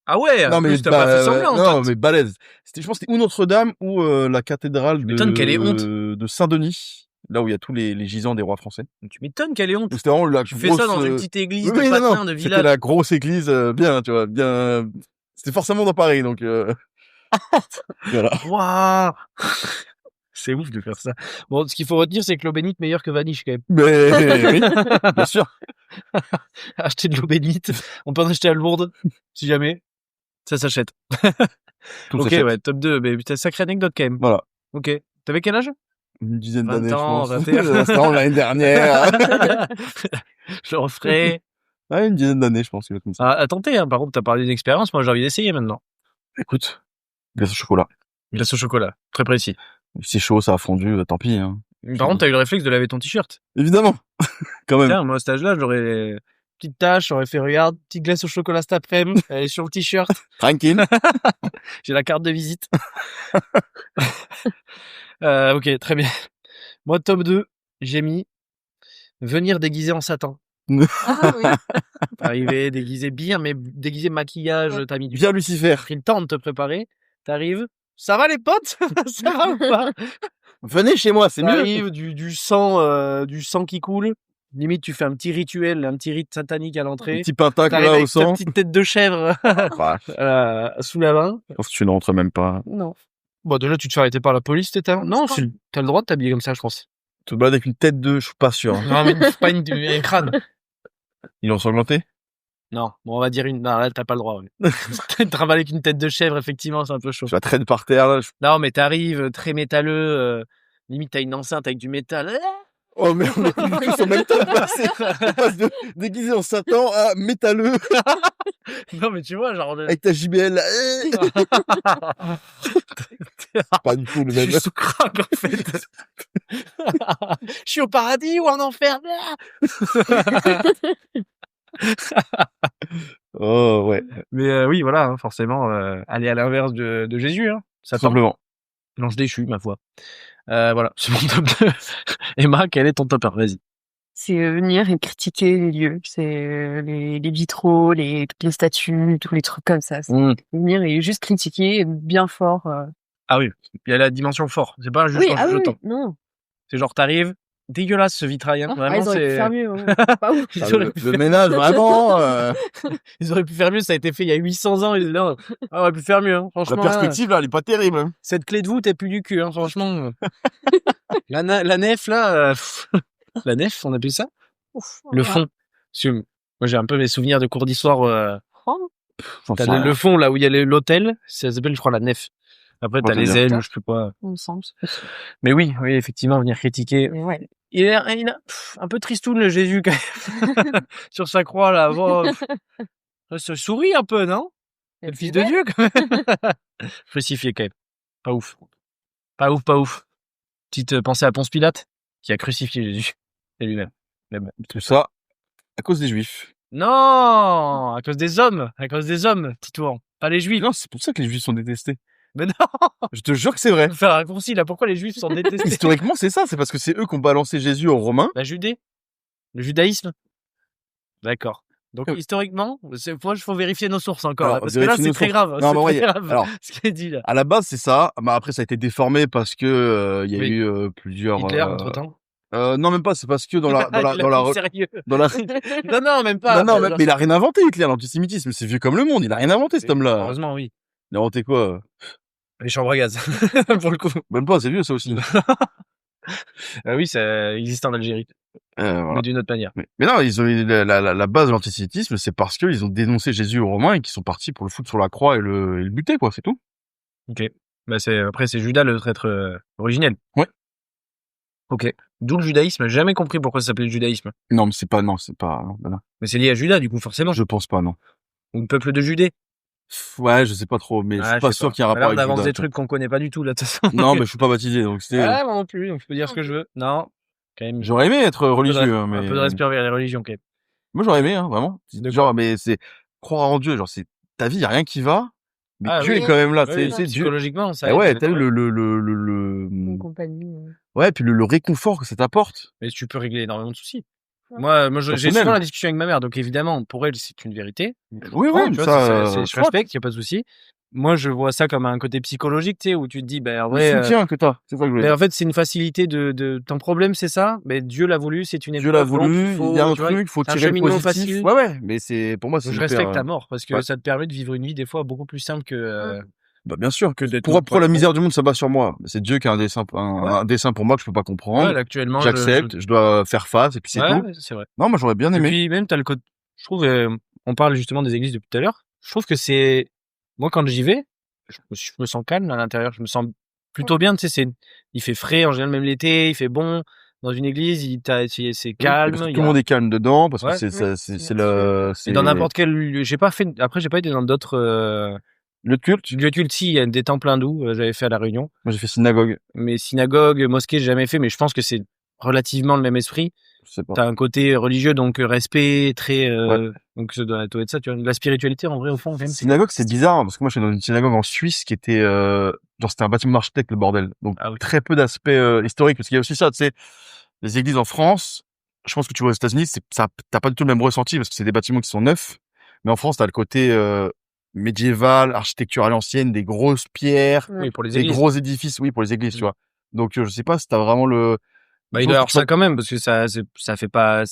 Ah ouais. Non, en mais plus, t'as pas fait semblant. non, toi. mais balèze. Je pense que c'était ou Notre-Dame ou la cathédrale Tu m'étonnes qu'elle ait honte. de Saint-Denis, là où il y a tous les gisants des rois français. Tu m'étonnes qu'elle ait honte. Donc, c'était vraiment la Tu grosse. fais ça dans une petite église Oui, de non, patelin, de c'était village. la grosse église, bien, tu vois, bien. C'était forcément dans Paris, donc. Voilà. Waouh. C'est ouf de faire ça. Bon, ce qu'il faut retenir, c'est que l'eau bénite meilleure que Vanish, quand même. Mais oui, bien sûr. Acheter de l'eau bénite. On peut en acheter à Lourdes, si jamais. Ça s'achète. Tout Ok, s'achète. ouais, top 2. Mais putain, sacrée anecdote, quand même. Voilà. Ok. T'avais quel âge? Une dizaine 20 d'années, je ans, pense. 21. C'était vraiment l'année dernière. Je le referai. Ouais, une dizaine d'années, je pense. qu'il va être comme ça. À tenter, hein. Par contre, t'as parlé d'une expérience. Moi, j'ai envie d'essayer maintenant. Écoute, glace au chocolat. Glace au chocolat. Très précis. C'est chaud, ça a fondu, tant pis. Hein. Par contre, t'as eu le réflexe de laver ton t-shirt. Évidemment. Quand même. Putain, moi, à cet âge-là, j'aurais petite tâche, j'aurais fait, regarde, petite glace au chocolat cet après-midi, elle est sur le t-shirt. Tranquille. J'ai la carte de visite. Ok, très bien. Moi, top 2, j'ai mis venir déguisé en Satan. Ah oui. Arriver, déguisé bien, mais déguisé maquillage, t'as mis Bien Lucifer. pris le temps de te préparer. T'arrives, ça va les potes? Ça va ou pas? Venez chez moi, c'est mieux. T'arrives, du sang qui coule. Limite, tu fais un petit rituel, un petit rite satanique à Un l'entrée. petit pentacle T'arrives là au avec ta sang. petite tête de chèvre Bah, sous la main. je pense que tu ne rentres même pas. Non. Bon, déjà, tu te fais arrêter par la police, t'étais non, je t'as le droit de t'habiller comme ça, je pense. Te balades avec une tête de, je suis pas sûr. Non, mais pas un crâne. Ils l'ont sanglanté? Non, bon, on va dire une. Non, là, t'as pas le droit. Ouais. Te travailler avec une tête de chèvre, effectivement, c'est un peu chaud. Je la traîne par terre, là. Non, mais t'arrives très métalleux. Limite, t'as une enceinte avec du métal. Oh, mais on est tous en même temps. On passe de déguisé en Satan à métalleux Non, mais tu vois, genre. avec ta JBL. Là. Pas du tout le Je même. suis sous crack, en fait. Je suis au paradis ou en enfer? Oh, ouais. Mais oui, voilà, hein, forcément, aller à l'inverse de Jésus, hein. Ça Tout simplement. l'ange déchu, ma foi. Voilà, c'est mon top 2. Emma, quel est ton top 1? Vas-y. C'est venir et critiquer les lieux. C'est les vitraux, toutes les statues, tous les trucs comme ça. C'est venir et juste critiquer bien fort. Ah oui, il y a la dimension fort. C'est pas juste Oui, en jetant. non. C'est genre, t'arrives, dégueulasse ce vitrail, hein. Vraiment, ils auraient pu c'est... faire mieux. Hein. Pas ouf. Ils auraient pu Le faire- ménage, vraiment. Ils auraient pu faire mieux, ça a été fait il y a 800 ans. Là, on aurait pu faire mieux, hein. La Franchement. perspective, là, elle est pas terrible. Hein. Cette clé de voûte est plus du cul, hein, franchement. La nef, là, la nef, on appelle ça? Ouf. Le fond. Parce que moi, j'ai un peu mes souvenirs de cours d'histoire. J'en T'as sais rien. le fond, là où il y a l'hôtel, ça s'appelle, je crois, la nef. Après, t'as Ouais, les c'est ailes, je sais pas. Il me semble. Mais oui, effectivement, venir critiquer. Mais ouais. Il a un peu tristoun, le Jésus, quand même. Sur sa croix, là. Bon, ça se sourit un peu, non? C'est le fils de Dieu, quand même. Crucifié, quand même. Pas ouf. Pas ouf. Petite pensée à Ponce Pilate, qui a crucifié Jésus. C'est lui-même. Tout ça à cause des Juifs. Non! À cause des hommes, Titouan. Pas les juifs. Non, c'est pour ça que les Juifs sont détestés. Mais non! Je te jure que c'est vrai. Faire un raccourci, là. Pourquoi les juifs sont détestés? Historiquement, c'est ça. C'est parce que c'est eux qui ont balancé Jésus aux Romains. La Judée? Le judaïsme? D'accord. Donc, historiquement, faut vérifier nos sources encore. Alors, Là, parce que là, vérifier c'est nos très sources. grave. Non, C'est mais très ouais, grave. alors- Ce qu'il a dit, là. À la base, c'est ça. Mais après, ça a été déformé parce que il y a Oui. eu plusieurs. Hitler, entre-temps. Non, même pas. C'est parce que dans la Sérieux. dans la. Non, même pas. Non, mais il a rien inventé, Hitler, l'antisémitisme. C'est vieux comme le monde. Il a rien inventé, cet homme-là. Heureusement, oui. Il a inventé quoi? Les chambres à gaz. Pour le coup. Même pas, c'est vieux, ça aussi. Oui, ça existe en Algérie. Voilà. Mais d'une autre manière. Mais non, ils ont la base de l'antisémitisme, c'est parce qu'ils ont dénoncé Jésus aux Romains et qu'ils sont partis pour le foutre sur la croix et le buter, quoi, c'est tout. Ok. Bah, après, c'est Judas le traître originel. Ouais. Ok. D'où le judaïsme. J'ai jamais compris pourquoi ça s'appelait le judaïsme. Non, mais c'est pas, non, non. Mais c'est lié à Judas, du coup, forcément. Je pense pas, non. Ou le peuple de Judée. Ouais, je sais pas trop, mais je suis pas sûr qu'il y ait un Là, rapport on avec avance Judas. des trucs qu'on connaît pas du tout, là, de toute façon. Non, mais je suis pas baptisé, donc c'était. Ah, moi non plus, donc je peux dire ce que je veux. Non. Quand même. J'aurais aimé être religieux, hein, Un mais. peu de respect vers les religions, quand même. Moi, j'aurais aimé, hein, vraiment. D'accord. Genre, mais c'est croire en Dieu, genre, c'est ta vie, y a rien qui va, mais Ah, Dieu oui. est quand même là, Oui, c'est Dieu. psychologiquement, ça Eh aide, ouais, c'est t'as vu vrai. Une compagnie. ouais, puis le réconfort que ça t'apporte. Mais tu peux régler énormément de soucis. Ouais. Moi, j'ai Personnel. souvent la discussion avec ma mère, donc évidemment, pour elle, c'est une vérité. Oui, Ouais, oui, tu vois, ça, je soit. respecte, y a pas de souci. Moi, je vois ça comme un côté psychologique, tu sais, où tu te dis, ben, en Le vrai, soutien que t'as, c'est ça que je voulais mais dire. en fait, c'est une facilité ton problème, c'est ça. Mais Dieu l'a voulu, c'est une Dieu épreuve. l'a voulu, donc il y a un tu vois, truc, faut c'est un tirer le cheminement positif. facile. Ouais, mais c'est, pour moi, c'est Je hyper, respecte ta mort parce que ouais. ça te permet de vivre une vie des fois beaucoup plus simple que Bah, bien sûr. d'être. Pourquoi la misère du monde s'abat sur moi? C'est Dieu qui a un dessein pour moi que je peux pas comprendre. Ouais, actuellement, J'accepte, je dois faire face, et puis c'est ouais, tout. ouais, c'est vrai. Non, moi, j'aurais bien Et aimé. puis même, t'as le côté. Je trouve, on parle justement des églises depuis tout à l'heure. Je trouve que c'est moi quand j'y vais, je me sens calme à l'intérieur. Je me sens plutôt bien. Tu sais, il fait frais en général, même l'été, il fait bon. Dans une église, c'est calme. Parce que tout le monde est calme dedans, parce Ouais. que c'est Et dans n'importe quel lieu. J'ai pas été dans d'autres le culte. lieux de culte. Si, il y a des temples hindous. J'avais fait à La Réunion. Moi, j'ai fait synagogue. Mais synagogue, mosquée, j'ai jamais fait. Mais je pense que c'est relativement le même esprit. Je sais pas. T'as un côté religieux, donc respect, très. Ouais. Donc ça doit être ça. Tu vois, la spiritualité en vrai au fond, quand même. Synagogue, c'est bizarre, parce que moi, je suis dans une synagogue en Suisse qui était, genre, c'était un bâtiment d'architecte, le bordel. Donc, Ah oui. très peu d'aspect historique, parce qu'il y a aussi ça, tu sais, les églises en France, je pense que tu vois aux États-Unis, t'as pas du tout le même ressenti, parce que c'est des bâtiments qui sont neufs. Mais en France, t'as le côté, médiéval, architecture à l'ancienne, des grosses pierres, Oui, pour les des églises. gros édifices, oui, pour les églises, tu vois. Donc, je sais pas si t'as vraiment le. Bah, il doit y avoir ça quand même, parce que ça fait pas.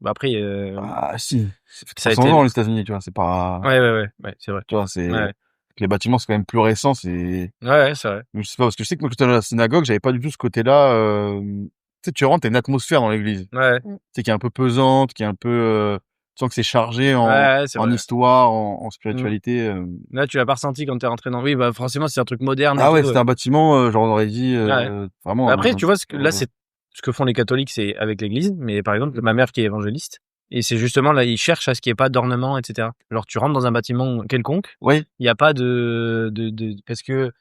Bah, après. Ah, si. Ça a 300 été- ans, les États-Unis, tu vois, c'est pas. Ouais, c'est vrai. Tu vois, c'est. Ouais. Les bâtiments, c'est quand même plus récent, c'est. Ouais, c'est vrai. Je sais pas, parce que je sais que moi, quand j'étais à la synagogue, j'avais pas du tout ce côté-là, tu sais, tu rentres, t'as une atmosphère dans l'église. Ouais. Tu sais, qui est un peu pesante, qui est un peu, tu sens que c'est chargé Ouais, c'est en vrai. histoire, en spiritualité. Là, tu l'as pas ressenti quand t'es rentré dans. Oui, bah, forcément, c'est un truc moderne. Ah et ouais, tout, c'était un bâtiment, genre, on aurait dit, Ouais. vraiment. Bah, après, tu vois, là, c'est ce que font les catholiques, c'est avec l'église. Mais par exemple, ma mère qui est évangéliste. Et c'est justement là, ils cherchent à ce qu'il n'y ait pas d'ornement, etc. Genre, tu rentres dans un bâtiment quelconque, Oui. il n'y a pas parce que,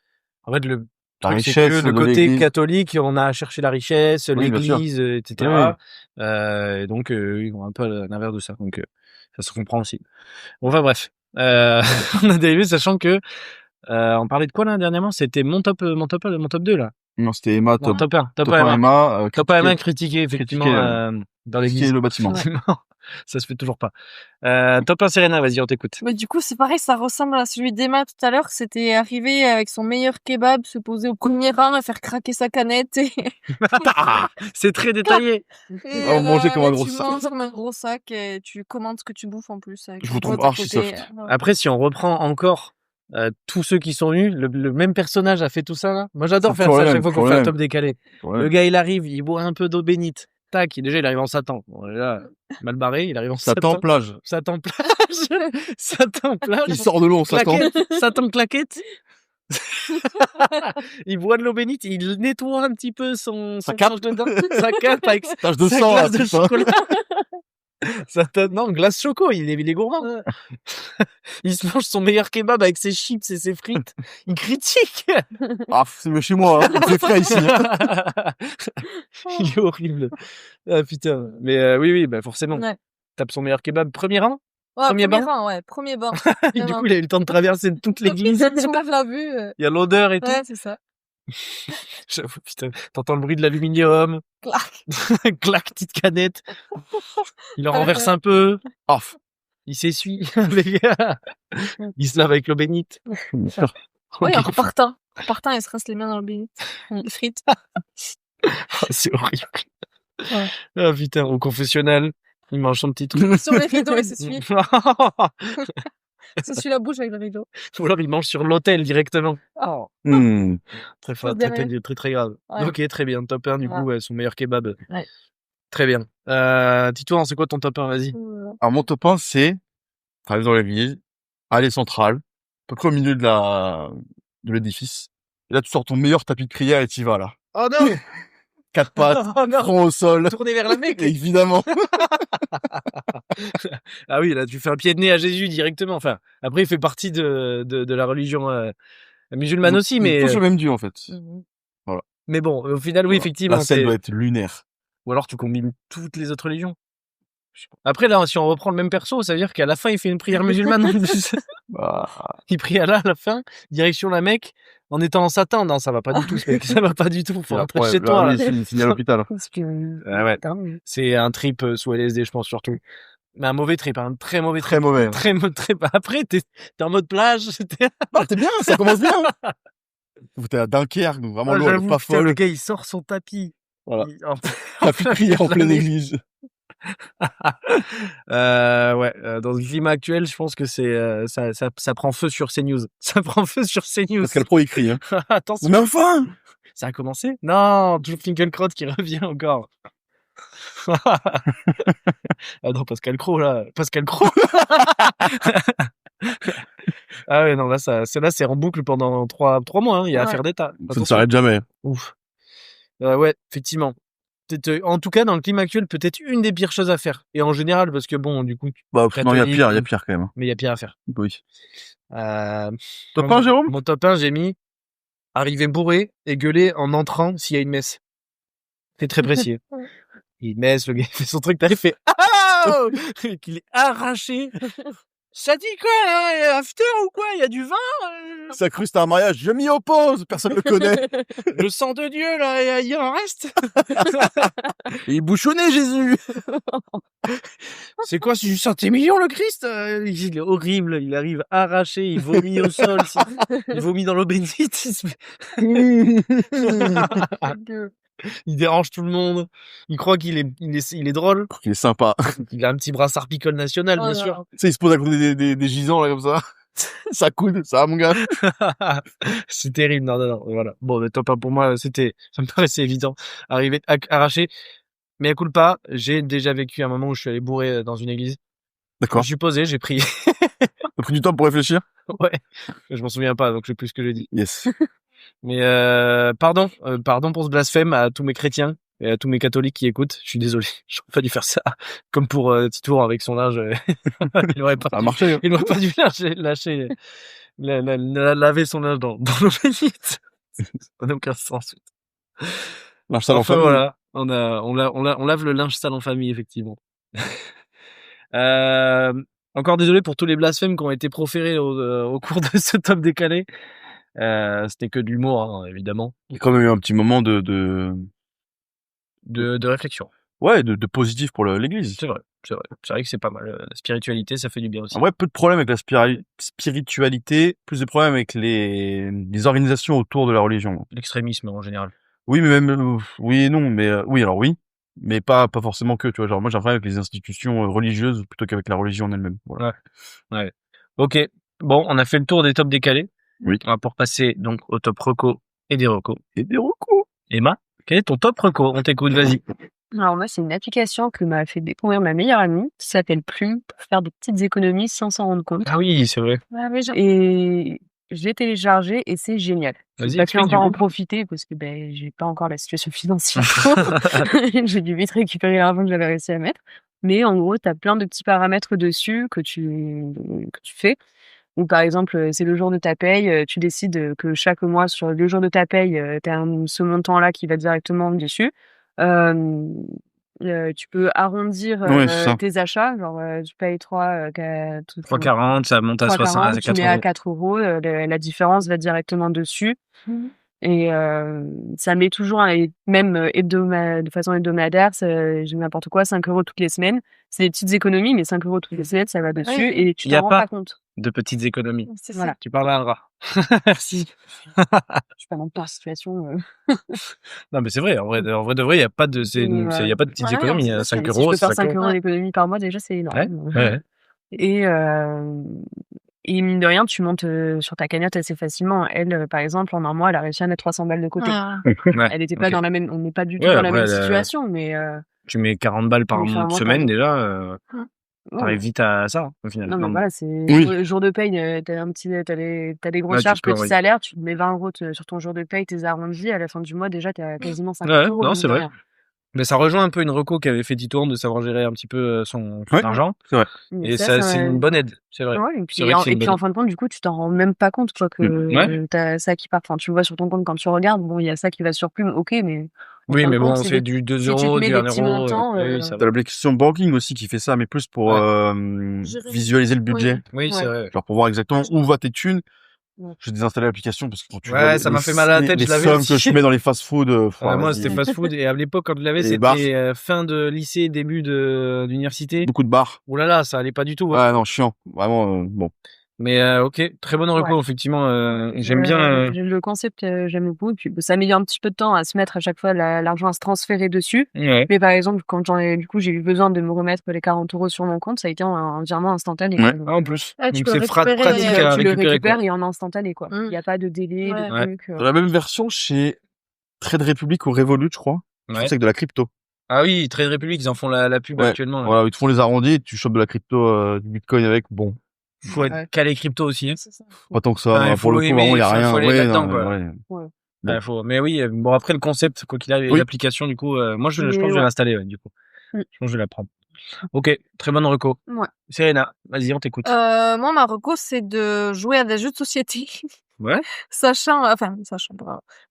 en fait, le La truc, c'est que richesse le de côté l'église. catholique, on a cherché la richesse, Oui, bien sûr. l'église, etc. Oui. Et donc, ils ont un peu l'inverse de ça. Donc, Ça se comprend aussi. Bon, enfin bref. On a dérivé, sachant que on parlait de quoi là dernièrement? C'était mon top 2 là. Non, c'était Emma, Non, top. top 1, Top 1 Emma. Top 1 critiqué effectivement dans Critiquer l'église. le bâtiment. Non, ça se fait toujours pas. Top 1 Serena, vas-y, on t'écoute. Mais du coup, c'est pareil, ça ressemble à celui d'Emma tout à l'heure. C'était arriver avec son meilleur kebab, se poser au premier rang et faire craquer sa canette. C'est très détaillé. On mangeait comme un gros tu sac. manges comme un gros sac et tu commandes ce que tu bouffes en plus. Avec Je ton vous trouve pote à archi côté. soft. Ouais. Après, si on reprend encore tous ceux qui sont venus, le même personnage a fait tout ça là. Moi, j'adore C'est faire ça à toujours chaque fois qu'on le fait un même. top décalé. Ouais. Le gars, il arrive, il boit un peu d'eau bénite. Tac, déjà, il arrive en Satan. Bon, là, mal barré, il arrive en Satan Satan. plage. Satan plage. Satan plage. Il sort de l'eau, Satan. Claquette. Satan claquette. Il boit de l'eau bénite, il nettoie un petit peu son Sa cape. planche de dents, sa cape avec Tache de sa sang, là, glace de putain. chocolat. Non, glace choco, il est gourmand. Il se mange son meilleur kebab avec ses chips et ses frites. Il critique. Ah, c'est mieux chez moi, hein. C'est frais ici. Hein. Il est horrible. Ah putain. Mais oui, bah forcément. Ouais. Tape son meilleur kebab, premier rang. Ouais, Premier banc. rang, ouais, premier banc. Et du coup, il a eu le temps de traverser toute l'église. Tu m'as la vue. Il y a l'odeur et tout. Ouais, c'est ça. J'avoue, putain, t'entends le bruit de l'aluminium. Clac. Clac, petite canette. Il en renverse un peu. Off. Il s'essuie. Il se lave avec l'eau bénite. Oui, en repartant. En repartant, il se rince les mains dans le bénit. Les frites. C'est horrible. Ouais. Ah putain, au confessionnal, il mange son petit truc. Sur les rideaux, il s'essuie. S'essuie la bouche avec le rideau. Ou alors il mange sur l'autel directement. Oh. Très fort, Faut se très, dire, très, très grave. Ouais. Ok, très bien. Top 1, du coup, ouais, son meilleur kebab. Ouais. Très bien. Titouan, c'est quoi ton top 1? Vas-y. Alors, mon top 1, c'est, t'arrives dans l'église, allée centrale, à peu près au milieu de l'édifice. Et là, tu sors ton meilleur tapis de prière et t'y vas, là. Oh non! Quatre pattes, Oh non! front au sol. Tourner vers la Mecque. Évidemment. Ah oui, là, tu fais un pied de nez à Jésus directement. Enfin, après, il fait partie de la religion musulmane aussi, mais. Tous le même Dieu, en fait. Mais bon, au final, oui, effectivement. La scène doit être lunaire. Ou alors, tu combines toutes les autres religions. Après, là, si on reprend le même perso, ça veut dire qu'à la fin, il fait une prière musulmane en plus. Bah, Il prie Allah à la fin, direction la Mecque, en étant en Satan. Non, ça va pas du tout, ce mec. Ça va pas du tout. Faut rentrer chez toi, là. Il finit à l'hôpital. Ah ouais. C'est un trip sous LSD, je pense, surtout. Mais un mauvais trip, un très mauvais trip. Très mauvais. Hein. Très. Après, t'es en mode plage. Bah, t'es bien, ça commence bien. T'es à Dunkerque, donc vraiment l'eau, elle est pas Putain, folle. le gars, il sort son tapis. Voilà. En La plus prière en pleine église. Ouais, dans le climat actuel, je pense que c'est ça prend feu sur CNews. Ça prend feu sur CNews. Pascal Pro, il crie, hein. Attention. Mais enfin! Ça a commencé? Non, toujours Finkielkraut qui revient encore. Ah non, Pascal Cros, là. Pascal Cros. Ah ouais, non, là, c'est en boucle pendant 3 mois, hein. Il y a affaire d'État. Ça ne s'arrête jamais. Ouf. Ouais, effectivement. En tout cas, dans le climat actuel, peut-être une des pires choses à faire. Et en général, parce que bon, du coup. Bah, non, il y a pire quand même. Mais il y a pire à faire. Oui. Top 1, Jérôme? Mon top 1, j'ai mis arriver bourré et gueuler en entrant s'il y a une messe. C'est très précis. Il messe, le gars il fait son truc, t'as il fait ah, qu'il est arraché. Ça dit quoi, là? After ou quoi? Il y a du vin? Ça cru c'était un mariage, je m'y oppose, personne le connaît. Le sang de Dieu, là, il en reste? Il est bouchonné, Jésus. C'est quoi, c'est du Saint-Émilion, le Christ? Il est horrible, il arrive arraché, il vomit au sol, il vomit dans l'eau bénite. Il dérange tout le monde. Il croit qu'il est drôle. Il est sympa. Il a un petit brassard picole national, bien sûr. Tu sais, il se pose à côté des gisants, là, comme ça. Ça coude, ça, mon gars. C'est terrible. Non. Voilà. Bon, mais top 1 pour moi, ça me paraissait évident. Arriver arraché. Mais à culpa, j'ai déjà vécu un moment où je suis allé bourrer dans une église. D'accord. Je suis posé, j'ai prié. T'as pris du temps pour réfléchir? Ouais. Je m'en souviens pas, donc je sais plus ce que j'ai dit. Yes. Mais pardon pour ce blasphème à tous mes chrétiens et à tous mes catholiques qui écoutent. Je suis désolé, j'aurais pas dû faire ça. Comme pour Titour avec son linge, il aurait pas. Ça a marché. Hein. Il aurait pas dû lâcher, laver son linge dans l'eau bénite. Ça n'a aucun sens. Linge sale en Enfin famille. voilà, on lave le linge sale en famille effectivement. Encore désolé pour tous les blasphèmes qui ont été proférés au cours de ce top décalé. C'était que de l'humour, hein, évidemment. Il y a quand même eu un petit moment de réflexion. Ouais, de positif pour l'église. C'est vrai. C'est vrai que c'est pas mal. La spiritualité, ça fait du bien aussi. En vrai, peu de problèmes avec la spiritualité, plus de problèmes avec les organisations autour de la religion. L'extrémisme en général. Oui, mais même, oui et non, mais oui, alors oui, mais pas forcément que, tu vois. Genre, moi, j'ai un problème avec les institutions religieuses plutôt qu'avec la religion en elle-même. Voilà. Ouais. Ok. Bon, on a fait le tour des tops décalés. Oui. On va pour passer donc au top reco et des recos. Et des recours. Emma, quel est ton top reco? On t'écoute, vas-y. Alors moi, c'est une application que m'a fait découvrir ma meilleure amie, qui s'appelle Plume, pour faire des petites économies sans s'en rendre compte. Ah oui, c'est vrai. Et je l'ai téléchargé et c'est génial. Vas-y, J'ai pas pu explique, encore du en coup. profiter parce que j'ai pas encore la situation financière. J'ai dû vite récupérer l'argent que j'avais réussi à mettre. Mais en gros, tu as plein de petits paramètres dessus que tu fais. Ou par exemple, c'est le jour de ta paye, tu décides que chaque mois sur le jour de ta paye, tu as ce montant-là qui va directement dessus. Tu peux arrondir Ouais, c'est ça. tes achats, genre tu payes 3,40, ça monte à 60, à 3,40, tu 4 mets à euros. 4 euros, la différence va directement dessus. Et ça met toujours, même de façon hebdomadaire, j'ai n'importe quoi, 5 euros toutes les semaines. C'est des petites économies, mais 5 euros toutes les semaines, ça va dessus Oui. et tu Y a t'en rends pas pas compte. De petites économies. C'est Voilà. Tu parles à un rat. Merci. Je suis pas non plus en situation. Non, mais c'est vrai. En vrai de vrai, il y a pas de, y a pas de petites Ouais, non, économies. c'est À sûr. 5 Si je euros, peux c'est faire 5 5 euros. euros d'économie par mois, déjà, c'est énorme. Ouais. Et mine de rien, tu montes sur ta cagnotte assez facilement. Elle, par exemple, en un mois, elle a réussi à mettre 300 balles de côté. Ah. Ouais. Elle était pas Ok. dans la même, on n'est pas du tout Ouais, dans la après, même situation, mais Tu mets 40 balles par Mais enfin, moi, semaine, par- déjà, ouais. t'arrives vite à ça, au final. Non, mais voilà, c'est Oui. le jour de paye, t'as des grosses Ouais, tu charges, peux, petit oui. salaire, tu te mets 20 euros sur ton jour de paye, t'es arrondis, à la fin du mois, déjà, t'as quasiment 50 Ouais, euros. non, mine c'est de vrai. rien. Mais ça rejoint un peu une reco qu'avait fait Tito de savoir gérer un petit peu son Ouais. argent. C'est vrai. Mais Et ça, c'est une bonne aide. C'est vrai. Ouais, et C'est puis, vrai que c'est une bonne en aide. fin de compte, du coup, tu t'en rends même pas compte, quoi, que Ouais. t'as ça qui part. Enfin, tu le vois sur ton compte quand tu regardes, bon, il y a ça qui va sur Plume, ok, mais en Oui, fin de mais compte, bon, c'est c'est des- du 2 si tu te euros, mets du des 1 petits euro. montants, Oui, ça T'as va. l'application Banking aussi qui fait ça, mais plus pour Gérer. visualiser le budget. Oui, c'est vrai. Genre pour voir exactement où va tes thunes. J'ai désinstallé l'application parce que quand tu vois Ouais, ça m'a fait mal à la tête, les je l'avais sommes aussi. que je mets dans les fast-food, Moi, vas-y. c'était fast food. Et à l'époque, quand je l'avais, Et les bars. c'était fin de lycée, début d'université. Beaucoup de bars. Ouh là là, ça allait pas du tout. Ouais. Ouais, non, chiant. Vraiment, bon. Mais ok, très bonne reco, Ouais. effectivement. J'aime bien. Le concept, j'aime beaucoup. Et puis, ça met un petit peu de temps à se mettre à chaque fois l'argent à se transférer dessus. Ouais. Mais par exemple, quand j'ai eu besoin de me remettre les 40 euros sur mon compte, ça a été un virement instantané. Ouais. quoi. Ah, en plus. Ah, tu Donc peux c'est récupérer, pratique Donc, à tu le récupérer, récupères quoi. et en instantané, quoi. Il n'y a pas de délai, Ouais. de Ouais. trucs. Dans la même version chez Trade Republic ou Revolut, je crois. Je Ouais. pense que c'est avec de la crypto. Ah oui, Trade Republic, ils en font la pub Ouais. actuellement. Là. Voilà, ils te font les arrondis et tu chopes de la crypto, du bitcoin avec. Bon. Faut être Ouais. calé crypto aussi. Hein. C'est ça. Pas tant que ça. Ah, il pour faut le coup, aimer, vraiment, il y a faut rien. aller Ouais, là-dedans, non, quoi. ouais. Ouais. Bon. Ouais, mais oui, bon après le concept, quoi qu'il arrive, Oui. l'application du coup, moi je Mais pense que je vais ouais. l'installer, ouais, du coup. Mm. Je pense que je vais la prendre. Ok, très bonne reco. Ouais. Serena, vas-y, on t'écoute. Moi, ma reco, c'est de jouer à des jeux de société. Ouais. Sachant,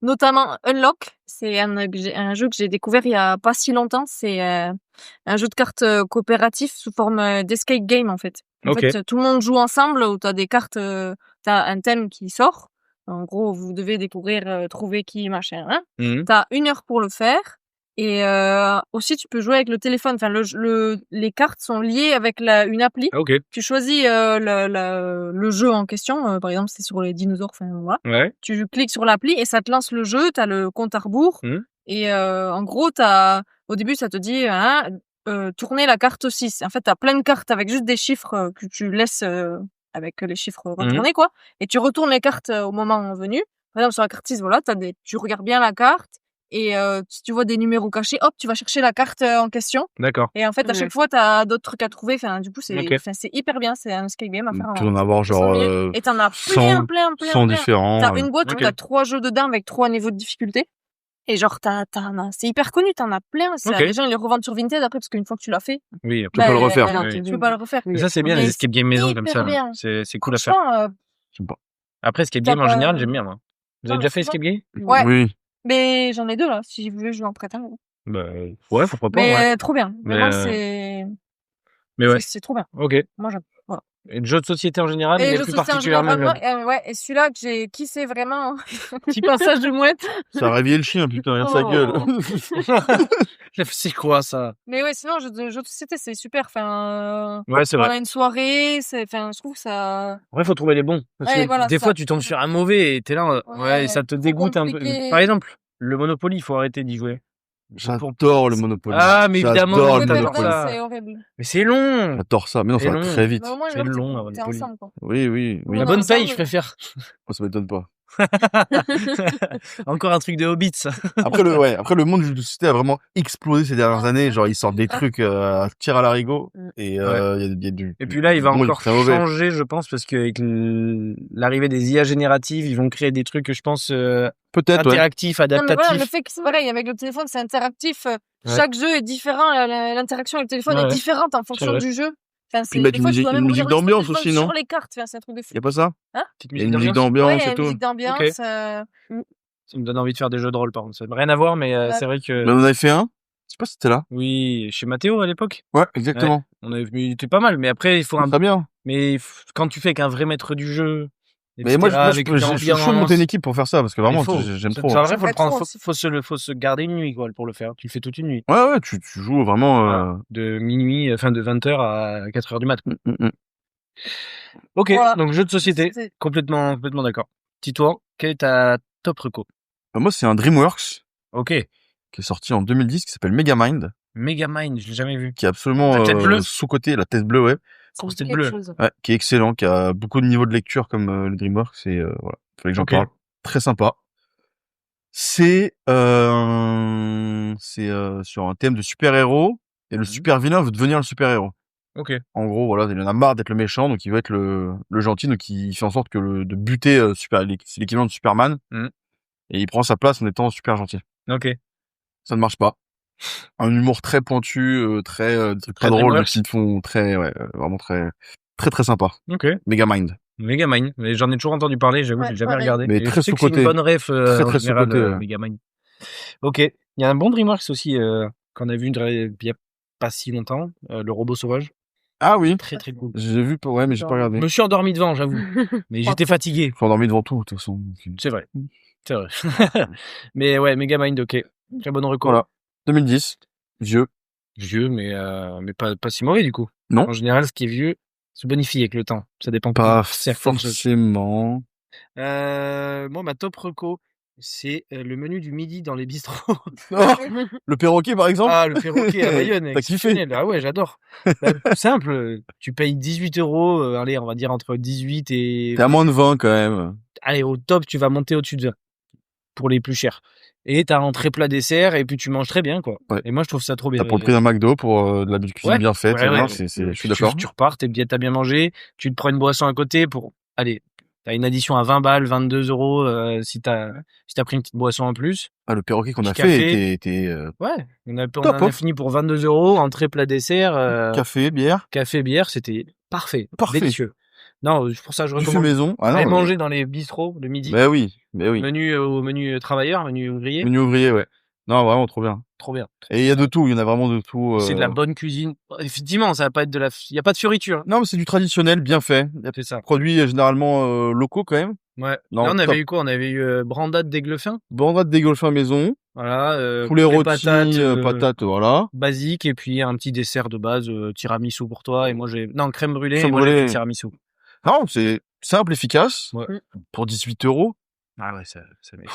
notamment Unlock, c'est un jeu que j'ai découvert il y a pas si longtemps. C'est un jeu de cartes coopératif sous forme d'escape game en fait. En Ok. fait, tout le monde joue ensemble où t'as des cartes, t'as un thème qui sort. En gros, vous devez découvrir, trouver qui machin. Hein. Mhm. T'as 1 heure pour le faire. Et aussi, tu peux jouer avec le téléphone. Enfin, les cartes sont liées avec une appli. Ah, ok. Tu choisis le jeu en question. Par exemple, c'est sur les dinosaures. Enfin, voilà. Ouais. Tu cliques sur l'appli et ça te lance le jeu. T'as le compte à rebours. Mhm. Et en gros, au début, ça te dit tourner la carte 6. En fait, t'as plein de cartes avec juste des chiffres que tu laisses avec les chiffres retournés, quoi. Et tu retournes les cartes au moment venu. Par exemple, sur la carte 6, voilà, tu regardes bien la carte. Et si tu vois des numéros cachés, hop, tu vas chercher la carte en question. D'accord. Et en fait, à chaque fois, t'as d'autres trucs à trouver. Enfin, du coup, c'est hyper bien. C'est un escape game à faire. Tu dois en avoir genre 200 minutes. Et t'en as 100 plein. différents. T'as une boîte où Ok. t'as 3 jeux dedans avec 3 niveaux de difficulté. Et genre, c'est hyper connu, t'en as plein. Ok. Les gens, ils les revendent sur Vinted après, parce qu'une fois que tu l'as fait, Oui. Tu peux pas le refaire. Oui. tu peux pas le refaire. Et ça c'est bien Mais les escape game maison c'est comme ça. hyper Là. bien. C'est cool à faire. Franchement, Je sais pas. Après escape t'as game en pas- général, j'aime bien moi. Vous avez Non, déjà fait c'est escape game? ouais. Oui. Mais j'en ai 2 là. Si vous voulez, je vais en prêter un. Bah ouais, pourquoi pas. Mais Ouais. trop bien. Mais, Vraiment, c'est. Mais ouais. C'est trop bien. Ok. Moi, j'aime. Voilà. Et le jeu de société en général, Et mais je plus soutiens particulièrement. généralement, ouais, et celui-là que j'ai kiffé vraiment, petit passage de mouette. Ça a réveillé le chien, putain, regarde sa gueule. C'est quoi ça? Mais ouais, sinon, jeu de société, c'est super. Enfin, Ouais, c'est vrai. pendant une soirée, enfin, je trouve que ça. Après, faut trouver les bons. Parce Ouais, que voilà, des ça. fois, tu tombes sur un mauvais et t'es là, ouais, et ça te trop dégoûte un peu. compliqué. Par exemple, le Monopoly, il faut arrêter d'y jouer. J'adore le Monopoly. Ah, mais évidemment, J'adore le Oui, mais le t'adores Monopoly. ça. c'est horrible. Mais c'est long. J'adore ça. Mais non, C'est ça va long. très vite. Mais au moins, C'est l'autre, long, t'es Monopoly. ensemble, quoi. Oui, oui, oui. La On bonne est paye, ensemble. je préfère. Oh, ça m'étonne pas. Encore un truc de Hobbit, ça. Après le monde du jeu de société a vraiment explosé ces dernières années. Genre, ils sortent des trucs à tir à l'arigot. Et il y a du. Et puis là, il va bon, encore très mauvais. changer, je pense, parce qu'avec l'arrivée des IA génératives, ils vont créer des trucs, je pense, Peut-être, ouais. interactifs, Non, mais adaptatifs. voilà, le fait que c'est pareil, avec le téléphone, c'est interactif. Chaque jeu est différent. L'interaction avec le téléphone est différente en fonction vrai. du jeu. Enfin, Puis mettre des fois, tu dois même une musique regarder d'ambiance sur le aussi, téléphone non? sur les cartes. Enfin, c'est un truc de fou. Y a pas ça? Petite Il y a une musique d'ambiance Ouais, il y a et une tout. musique d'ambiance. Ok. Ça me donne envie de faire des jeux de rôle, par contre. Ça n'a rien à voir, mais c'est vrai que... Mais on en avait fait un. Je sais pas si c'était là. Oui, chez Mathéo, à l'époque. Ouais, exactement. Il était pas mal, mais après, il faut un... Très bien. Mais quand tu fais avec un vrai maître du jeu... Mais moi, avec une je suis chaud de ambiance, monter une équipe pour faire ça, parce que vraiment, j'aime trop. C'est vrai, faut J'aimerais le prendre, trop aussi. faut se garder une nuit, quoi, pour le faire. Tu le fais toute une nuit. Ouais, tu joues vraiment, Voilà. De minuit, enfin, de 20h à 4h du mat. Ok, Voilà. donc jeu de société. C'est- Complètement d'accord. Dis-toi, quelle est ta top reco? Moi, c'est un DreamWorks Ok. qui est sorti en 2010, qui s'appelle Megamind, Megamind, je l'ai jamais vu. qui est absolument La tête bleue. sous-côté, la tête bleue, ouais. Grosse c'est tête quelque bleue. chose. Ouais, qui est excellent, qui a beaucoup de niveaux de lecture comme le DreamWorks, et voilà, fallait que j'en Ok. parle. Très sympa. C'est sur un thème de super-héros, et le super-vilain veut devenir le super-héros. Ok. En gros, voilà, il en a marre d'être le méchant, donc il veut être le gentil, donc il fait en sorte que de buter c'est l'équivalent de Superman, et il prend sa place en étant super gentil. Ok. Ça ne marche pas. Un humour très pointu, très Très drôle, DreamWorks. qui te font vraiment très sympa. Ok. Megamind. Megamind. Mais j'en ai toujours entendu parler, j'avoue, Ouais, j'ai jamais pareil. regardé. Mais Et très je sais que c'est sous-coté. une bonne ref, Très, en très général, sous-coté, ouais. Megamind. Ok. Il y a un bon DreamWorks aussi, qu'on a vu il y a pas si longtemps, le robot sauvage. Ah oui. Très très cool. J'ai vu, ouais, mais j'ai pas regardé. Je me suis endormi devant, j'avoue. Mais j'étais fatigué. Je suis endormi devant tout, de toute façon. C'est vrai. C'est vrai. Mais ouais, Megamind, ok. Très bonne reco. Voilà. 2010. Vieux. Vieux, mais pas si mauvais du coup. Non. En général, ce qui est vieux se bonifie avec le temps. Ça dépend Pas de certaines choses. forcément. Moi, ma top reco, c'est le menu du midi dans les bistrots. Le perroquet, par exemple. Ah, le perroquet à Bayonne. T'as kiffé? exceptionnel. Ah ouais, j'adore. Simple. Tu payes 18 €. Allez, on va dire entre 18 et... T'es à moins de 20, quand même. Allez, au top, tu vas monter au-dessus de 20 pour les plus chers. Et t'as entrée, plat, dessert, et puis tu manges très bien, quoi. Ouais. Et moi, je trouve ça trop bien. T'as pas le prix d'un McDo pour de la cuisine Ouais. bien faite. Ouais, Non, ouais. je suis Puis d'accord. Tu repars, t'as bien mangé, tu te prends une boisson à côté pour... Allez, t'as une addition à 20 balles, 22 € si t'as pris une petite boisson en plus. Ah, le perroquet qu'on a Petit fait café. était Ouais, on en Top, a hein. fini pour 22 €, entrée, plat, dessert, café, bière, café, bière, c'était parfait. Parfait. Délicieux. Non, pour ça, je du fait recommande. maison. Ah Allez non. manger dans les bistrots le midi. Ben oui. Menu travailleur, menu ouvrier. Menu ouvrier, ouais. Non, vraiment trop bien. Trop bien. Et il y a de tout, il y en a vraiment de tout. C'est de la bonne cuisine. Effectivement, ça va pas être il y a pas de fioriture. Non, mais c'est du traditionnel, bien fait. Il y a C'est ça. des produits généralement locaux quand même. Ouais. Non, Là, on top. avait eu quoi? On avait eu brandade d'aiglefin. Bandade dégolfin maison, Voilà. poulet rôti, patates, patates, voilà. basique, et puis un petit dessert de base, tiramisu pour toi, et moi crème brûlée, Crème et moi j'ai brûlée. pris tiramisu. Non, c'est simple, efficace. Ouais. Pour 18 €. Ah ouais, ça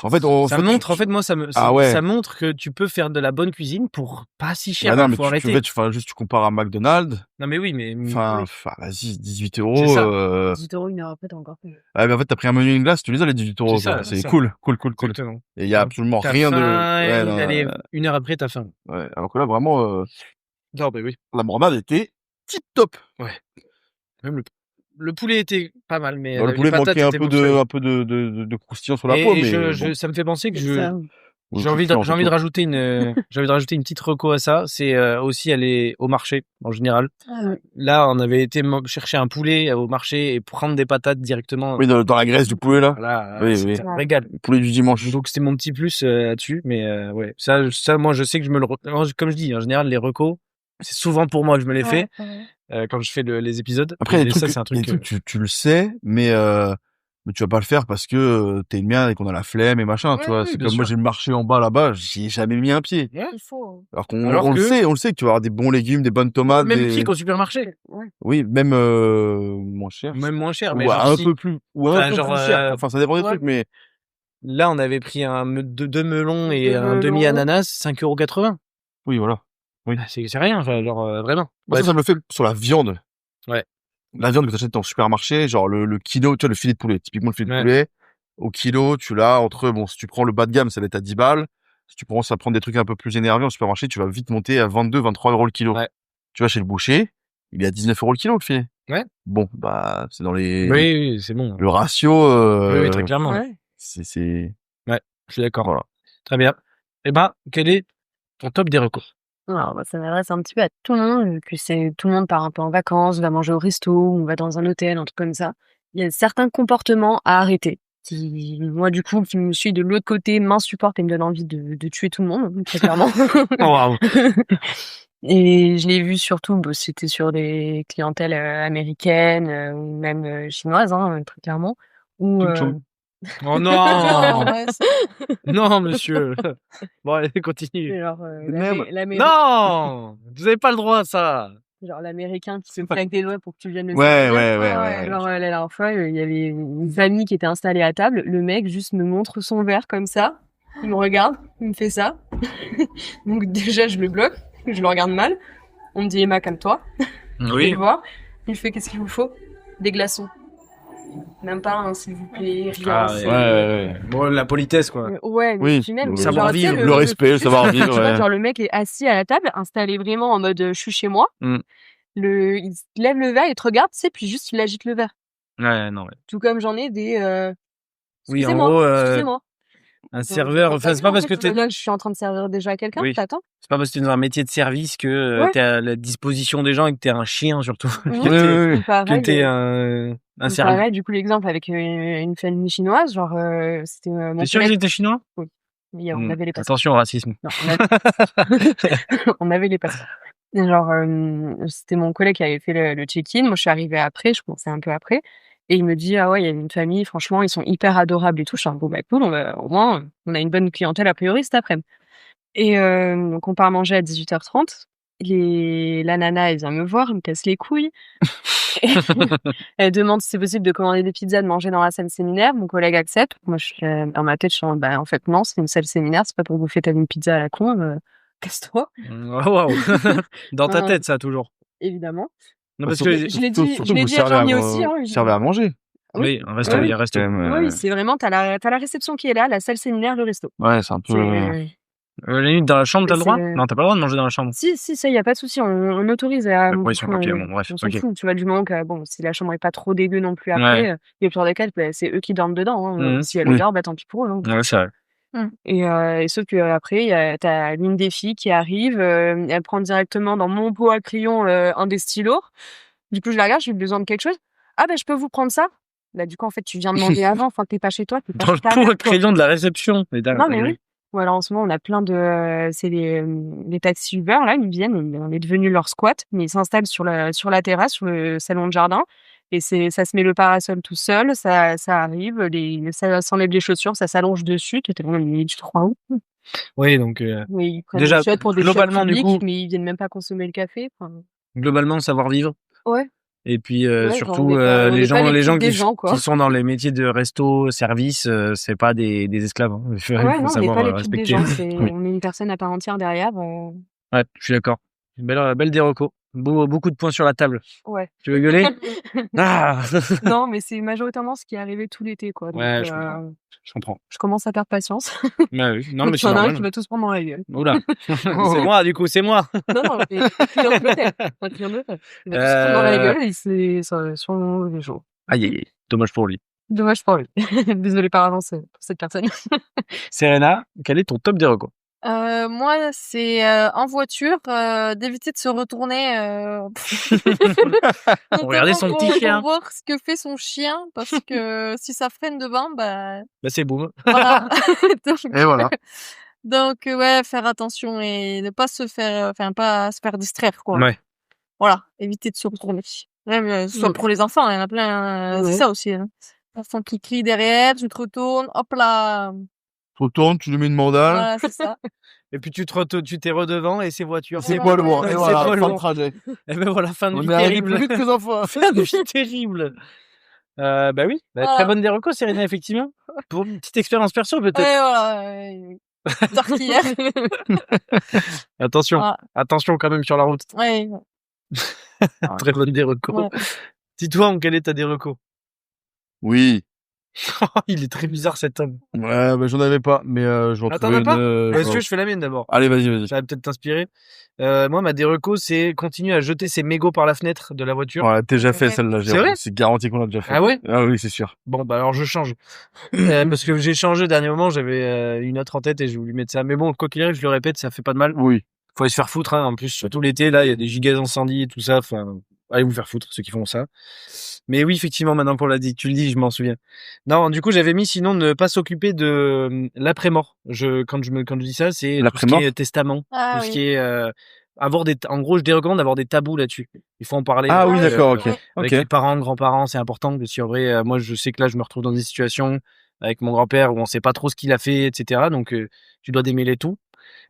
En fait, moi, ça Ah ouais. ça montre que tu peux faire de la bonne cuisine pour pas si cher. Bah non, mais Faut tu arrêter. tu compares à McDonald's. Non, mais oui, mais. Enfin, vas-y, 18 C'est ça. €. 18 € une heure après, t'as encore plus. Ouais, mais en fait, t'as pris un menu et une glace, tu les as les 18 €. C'est ça, quoi. c'est C'est ça. cool. Exactement. Et il y a absolument T'as rien de. faim, et Ouais, non, allez, une heure après, t'as faim. ouais. Alors que là, vraiment, Non, bah oui. la bandade était tip top. Même le poulet était pas mal, mais Dans le les poulet patates manquait un étaient peu de croustillant sur la Et peau, mais ça me fait penser que Ça. j'ai envie de rajouter une petite reco à ça. C'est aussi aller au marché en général. Là, on avait été chercher un poulet au marché et prendre des patates directement. Oui, dans la graisse du poulet là. Voilà, Oui, c'était oui. un régal. Le poulet du dimanche. Donc c'était mon petit plus là-dessus, mais ouais, ça, moi je sais que je me le comme je dis en général les recos, C'est souvent pour moi que je me les fais Ouais. quand je fais les épisodes. Après, Et les ça, trucs, c'est un truc. tu le sais, mais tu vas pas le faire parce que t'es une merde et qu'on a la flemme et machin, tu Oui, vois. oui, C'est bien comme moi, sûr. j'ai marché en bas là-bas, j'y ai jamais mis un pied. Il faut. Alors Alors on que- le sait que tu vas avoir des bons légumes, des bonnes tomates, Même prix qu'au supermarché. oui, même moins cher. Même moins cher. Mais Ou genre, un si- peu plus, ou un Enfin, peu genre, plus cher. Enfin, ça dépend des ouais. trucs, mais Là, on avait pris deux melons et Deux un melons. demi-ananas, 5,80 €. oui, voilà. C'est rien, enfin, genre, vraiment. Moi, ça me le fait sur la viande. Ouais. La viande que t'achètes en supermarché, genre le kilo, tu vois, le filet de poulet. Typiquement, le filet de Ouais. poulet, au kilo, tu l'as entre, bon, si tu prends le bas de gamme, ça va être à 10 balles. Si tu commences à prendre des trucs un peu plus énervés en supermarché, tu vas vite monter à 22, 23 € le kilo. Ouais. Tu vas chez le boucher, il est à 19 € le kilo, le filet. Ouais. Bon, bah, c'est dans les, Oui, c'est bon. le ratio, Oui, très clairement. Ouais. c'est, Je suis d'accord. voilà. Très bien. Eh ben, quel est ton top des recours? Alors, ça m'adresse un petit peu à tout le monde, que c'est tout le monde part un peu en vacances, va manger au resto, on va dans un hôtel, un truc comme ça. Il y a certains comportements à arrêter. Qui, moi, du coup, qui me suis de l'autre côté, m'insupporte et me donne envie de tuer tout le monde, très clairement. Oh, waouh. Et je l'ai vu surtout, c'était sur des clientèles américaines ou même chinoises, très clairement. Où, Chou chou. Oh non! Ouais, Non, monsieur. Bon, allez, continue. genre, Même. Non! Vous avez pas le droit à ça. genre l'américain qui se claque des doigts pour que tu viennes le Ouais, servir. ouais. Genre, la dernière fois, il y avait une famille qui était installée à table. Le mec juste me montre son verre comme ça. Il me regarde, il me fait ça. Donc déjà, je le bloque. Je le regarde mal. On me dit, Emma, calme-toi. Je vais le voir. Il fait, qu'est-ce qu'il vous faut? Des glaçons. Même pas un, s'il vous plaît. Rien. Ah, c'est- Ouais. Bon, la politesse, quoi. Ouais, mais Oui. puis même, Le savoir genre, tu sais, vivre, le respect, le tu savoir-vivre, vois, ouais. genre, le mec est assis à la table, installé vraiment en mode, je suis chez moi. Mm. Il se lève le verre, il te regarde, tu sais, puis juste, il agite le verre. Ouais, non, ouais. Tout comme j'en ai des, Oui, en excusez-moi, gros, excusez-moi. un serveur, enfin, c'est pas parce que t'es, Là, je suis en train de servir déjà à quelqu'un, Oui. t'attends. c'est pas parce que t'es dans un métier de service que Ouais. t'es à la disposition des gens et que t'es un chien, surtout. Ouais. que Ou pareil, que t'es un ou serveur. pareil, du coup, l'exemple avec une famille chinoise, genre, c'était mon T'es sûr qu'ils collègue, étaient chinois? on Mm. avait les passeports. Attention au racisme. Non, on avait les passeports. Et genre, c'était mon collègue qui avait fait le check-in. Moi, je suis arrivée après, je commençais un peu après. Et il me dit, ah ouais, il y a une famille, franchement, ils sont hyper adorables et tout. Je suis bon, bah cool, au moins, on a une bonne clientèle a priori cet après-midi. Et donc, on part manger à 18h30. La nana, elle vient me voir, elle me casse les couilles. Elle demande si c'est possible de commander des pizzas, de manger dans la salle séminaire. Mon collègue accepte. Moi, je suis dans ma tête, je suis bah en fait non, c'est une salle séminaire, c'est pas pour bouffer ta une pizza à la con. Casse-toi, Oh, waouh. Dans ta Non. tête, ça, toujours. évidemment. Non, parce Surtout- que, Je l'ai dit, surtout je l'ai vous dit à servez Jean-Mi aussi. servez à manger. oui, un resto, Oui. il y a un resto. Quand même, Oui, c'est vraiment, t'as la réception qui est là, la salle séminaire, le resto. ouais, c'est un peu, C'est- La limite, dans la chambre, t'as le C'est- droit? Non, t'as pas le droit de manger dans la chambre. Si, ça, y a pas de souci, on autorise à. Oui, ok, bon, bref, On s'en ok. fout, tu vois, du moment que, bon, si la chambre est pas trop dégueu non plus après, et au pire des cas, bah, c'est eux qui dorment dedans, hein. Mhm. Si elle Oui. odeur, bah tant pis pour eux, hein. Ouais, c'est vrai. Et sauf que après, t'as l'une des filles qui arrive, elle prend directement dans mon pot à crayon un des stylos. Du coup, je la regarde, j'ai besoin de quelque chose. Ah, ben, je peux vous prendre ça? Bah, du coup, en fait, tu viens demander avant, enfin, que t'es pas chez toi. T'es pas Dans le chez ta pot mère, à quoi. crayon de la réception. Non, mais oui. Voilà, en ce moment, on a plein de, c'est les taxis Uber, là, ils viennent, on est devenu leur squat, mais ils s'installent sur la terrasse, sur le salon de jardin. Et ça se met le parasol tout seul, ça arrive, ça s'enlève les chaussures, ça s'allonge dessus. Tu étais vraiment, mais tu te crois où? Oui, donc, Mais ils prennent Déjà, des chiottes pour des globalement, chiottes du publiques, coup- mais ils viennent même pas consommer le café. Enfin, globalement, savoir-vivre. ouais. Et puis, Ouais, genre, surtout, on est pas- on les est gens, pas les gens l'équipe des gens, quoi. qui sont dans les métiers de resto, service, c'est pas des esclaves, hein. Il faut Ouais, non, on n'est savoir pas l'équipe des respecter. gens, on est une personne à part entière derrière. Ouais, je suis d'accord. Belle déroco. Beaucoup de points sur la table. Ouais. Tu veux gueuler? Ah! Non, mais c'est majoritairement ce qui est arrivé tout l'été, quoi. Donc, Ouais, je comprends. Je comprends. je commence à perdre patience. Ouais, oui. Non, mais Il y c'est en a un normal. qui va tous prendre dans la gueule. Oula. C'est moi, du coup, c'est moi. Non, mais un client d'hôtel. Un client d'hôtel. Il va tous prendre dans la gueule et c'est sur les jours. Aïe, aïe, aïe. Dommage pour lui. Dommage pour lui. Désolé par avance pour cette personne. Serena, quel est ton top des recos? Moi, c'est en voiture, d'éviter de se retourner. Pour regarder son petit chien. Pour voir ce que fait son chien, parce que si ça freine devant, bah Bah, c'est boum. voilà. Donc, Et voilà. Donc, ouais, faire attention et ne pas se faire, pas se faire distraire, quoi. Ouais. Voilà, éviter de se retourner. Même, soit pour les enfants, il y en a plein, c'est Ouais. ça aussi, hein. L'enfant qui crie derrière, tu te retournes, hop là. Tu retournes, tu lui mets une mandale. Voilà, c'est ça. Et puis tu t'es redevant et c'est voiture. C'est Et quoi le voilà, mot? ouais, Et c'est voilà, quoi le fin de mot trajet. Et ben voilà, fin de On vie est arrivé terrible. plus vite que les enfants. Fin de vie terrible. Bah oui, très Voilà. bonne déreco, Serena, effectivement. Pour une petite expérience perso, Ouais, peut-être. voilà, tard qu'hier. Attention, Voilà. attention quand même sur la route. Ouais. Très bonne déreco. Ouais. Dis-toi, quelle est ta déreco? Oui. Il est très bizarre cet homme. Ouais, bah, j'en avais pas, mais je vais en Ah, t'en trouver as pas une. Est-ce que je fais la mienne d'abord? Allez, vas-y. Ça va peut-être t'inspirer. Moi, ma déreco, c'est continuer à jeter ses mégots par la fenêtre de la voiture. Ouais, t'es déjà fait Ouais. celle-là, C'est vrai c'est garanti qu'on l'a déjà fait. Ah ouais? Ah oui, c'est sûr. Bon, bah alors je change. Parce que j'ai changé au dernier moment, j'avais une autre en tête et j'ai voulu mettre ça. Mais bon, quoi qu'il arrive, je le répète, ça fait pas de mal. Oui. Faut aller se faire foutre, hein. En plus, surtout l'été, là, il y a des gigas d'incendies et tout ça. Enfin, allez vous faire foutre, ceux qui font ça. Mais oui, effectivement, maintenant qu'on l'a dit, tu le dis, je m'en souviens. Non, du coup, j'avais mis sinon ne pas s'occuper de l'après-mort. Quand je dis ça, c'est tout ce L'après-mort qui est testament, Ah tout ce oui. qui est en gros, je dérecommande d'avoir des tabous là-dessus. Il faut en parler. Ah oui, Ouais, d'accord, ok. ouais. Avec Ok. les parents, grands-parents, c'est important parce qu'en vrai, moi, je sais que là, je me retrouve dans des situations avec mon grand-père où on sait pas trop ce qu'il a fait, etc. Donc, tu dois démêler tout.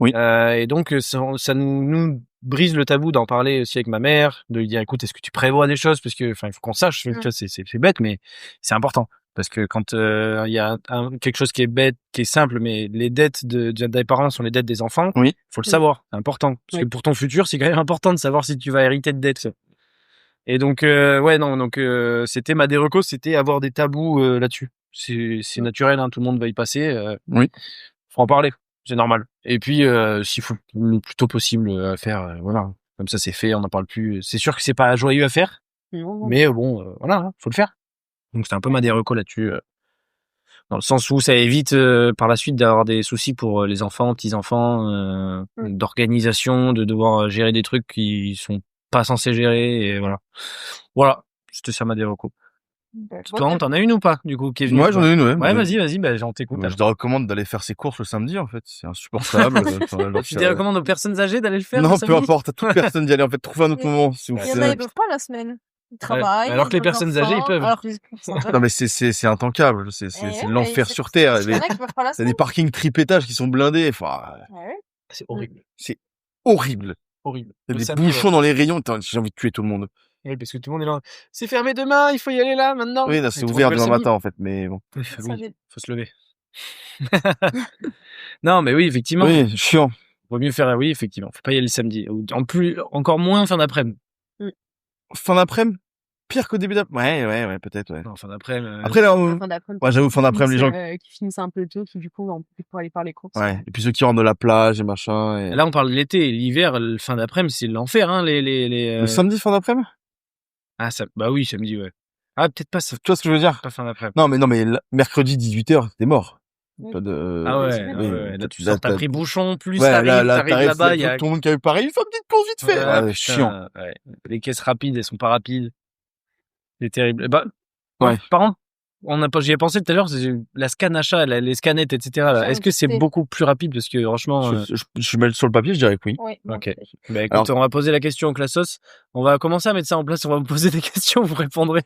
Oui. Et donc, ça nous brise le tabou d'en parler aussi avec ma mère, de lui dire, écoute, est-ce que tu prévois des choses? Parce que, enfin, il faut qu'on sache. Tu vois, c'est bête, mais c'est important. Parce que quand il y a quelque chose qui est bête, qui est simple, mais les dettes des parents sont les dettes des enfants, Oui. faut le Oui. savoir. C'est important. Parce que Oui. pour ton futur, c'est quand même important de savoir si tu vas hériter de dettes. Et donc, ouais, non, donc, c'était ma déreco, c'était avoir des tabous là-dessus. C'est naturel, hein, tout le monde va y passer. Oui. Faut en parler, c'est normal. Et puis, s'il faut le plus tôt possible à faire, voilà. Comme ça, c'est fait, on n'en parle plus. C'est sûr que c'est pas joyeux à faire, Non. mais bon, voilà, hein, faut le faire. Donc, c'était un peu ma déreco là-dessus. Dans le sens où ça évite par la suite d'avoir des soucis pour les enfants, petits-enfants, d'organisation, de devoir gérer des trucs qui sont pas censés gérer, et voilà. Voilà, c'était ça ma déreco. Toi, t'en as une ou pas, du coup, qui est venue? Moi, j'en ai une, ouais. Ouais, vas-y, bah, j'en t'écoute. Je te recommande d'aller faire ses courses le samedi, en fait. C'est insupportable. Tu te recommandes aux personnes âgées d'aller le faire? Non, le peu samedi importe, à toute personne d'y aller. En fait, trouve un autre moment. Si vous Il y en a, ils peuvent pas la semaine. Ils travaillent. alors que les ils ont personnes âgées, ils enfants, peuvent. Alors que les personnes âgées- Non, mais c'est intancable. C'est ouais, l'enfer c'est- sur terre. Il y en a qui peuvent pas la T'as semaine. des parkings tripétages qui sont blindés. Enfin, Ouais. C'est horrible. c'est horrible. Horrible. T'as Le des samedi, bouchons dans les rayons. Putain, j'ai envie de tuer tout le monde. ouais, parce que tout le monde est là. C'est fermé demain, il faut y aller là, maintenant. Oui, là, Et c'est tu ouvert vois le demain samedi. matin, en fait. Mais bon. Oui, Ça oui, dé- faut se lever. Non, mais oui, effectivement. Oui, chiant. Vaut mieux faire, oui, effectivement. Faut pas y aller le samedi. En plus, encore moins fin d'après-midi. Fin d'après-midi, pire qu'au début d'après. Ouais, peut-être, ouais. Non, fin d'après-midi. Après, là, Fin d'après-midi. ouais, j'avoue, fin d'après-midi, les gens. Qui finissent un peu tôt, qui du coup, en plus pour aller faire les courses. Ouais. Et puis ceux qui rentrent de la plage et machin. Et... Là, on parle de l'été. L'hiver, le fin d'après-midi, c'est l'enfer, hein, Le samedi, fin d'après-midi? Ah, bah oui, samedi, ouais. Ah, peut-être pas, Tu vois ce que je veux dire? pas fin d'après-midi. Non, mais mercredi 18h, t'es mort. Oui. Pas de... Ah ouais, oui, ouais. Là, tu là, sors, t'as pris bouchon, plus Ouais, t'arrives t'arrives là-bas, il y a tout le monde qui a eu pareil. Fais une petite course vite fait. Ouais, putain, chiant. ouais. Les caisses rapides, elles sont pas rapides. C'est terrible. Bah, Ouais. par contre, j'y ai pensé tout à l'heure, c'est la scan achat, les scanettes, etc. là. Est-ce que c'est C'était- beaucoup plus rapide? Parce que franchement, Je mets sur le papier, je dirais que oui. Oui. bon, ok. c'est- Bah, écoute, Alors- on va poser la question au Classos. On va commencer à mettre ça en place. On va vous poser des questions, vous répondrez.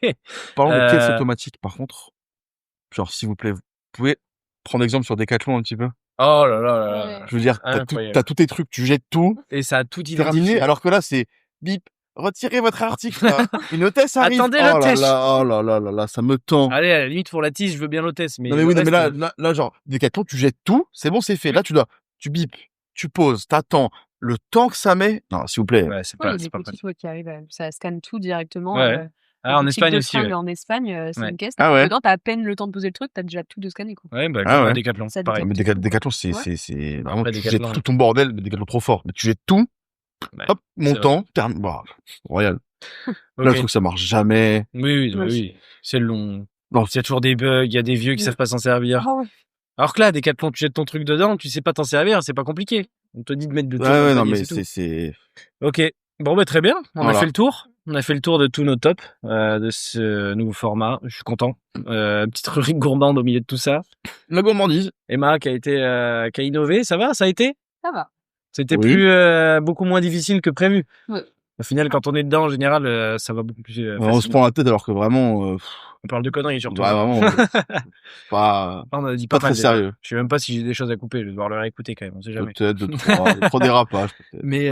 Parlons de caisse Euh, automatique, par contre. Genre, s'il vous plaît, vous pouvez prendre exemple sur Decathlon un petit peu. Oh là là là là. Ouais. Je veux dire, Incroyable. t'as tous tes trucs, tu jettes tout, Et ça a tout terminé, identifié. alors que là, c'est bip, retirez votre article. Une hôtesse arrive. Attendez, oh l'hôtesse. là là, ça me tend. Allez, à la limite, pour la tige, je veux bien l'hôtesse. Mais Non mais le oui, non, mais reste, là, genre, Decathlon, tu jettes tout, c'est bon, c'est fait. Là, tu bipes, tu poses, t'attends. Le temps que ça met. Non, s'il vous plaît. ouais, c'est Ouais, il y pas, a c'est des pas petits qui arrivent, ça scanne tout directement. Ouais. Ah, en boutique Espagne de aussi, fringues ouais. En Espagne, c'est Ouais. une caisse. Ah ouais. Dedans, t'as à peine le temps de poser le truc, t'as déjà tout de scanner, quoi. Ouais, bah, Ah comme ouais. Decathlon, Ça pareil. Mais détecte. Decathlon, c'est vraiment, Après, tu Decathlon, jettes tout ton bordel, mais Decathlon trop fort. Mais tu jettes tout, Ouais, hop, c'est montant, terme, bah, royal. Là, Ok. je trouve que ça marche jamais. Oui, Ouais. oui. C'est long. Non. Il y a toujours des bugs, il y a des vieux qui Ouais. savent pas s'en servir. Ah ouais. Alors que là, Decathlon, tu jettes ton truc dedans, tu sais pas t'en servir, c'est pas compliqué. On te dit de mettre de tout. Ouais, dans le non, panier, mais c'est tout. c'est, Ok. Bon, bah, très bien. On a Voilà. fait le tour. On a fait le tour de tous nos tops de ce nouveau format. Je suis content. Petite rubrique gourmande au milieu de tout ça. La gourmandise. Emma qui a innové. Ça va? Ça a été? Ça va. C'était Oui. beaucoup moins difficile que prévu. Ouais. Au final, quand on est dedans, en général, ça va beaucoup plus On se facile. prend la tête alors que vraiment, On parle de conneries surtout. ouais, vraiment, pas On a dit pas pas très mal, déjà. sérieux. Je sais même pas si j'ai des choses à couper. Je vais devoir le réécouter quand même. On sait jamais. Peut-être 2-3, trop dérapage peut-être. Mais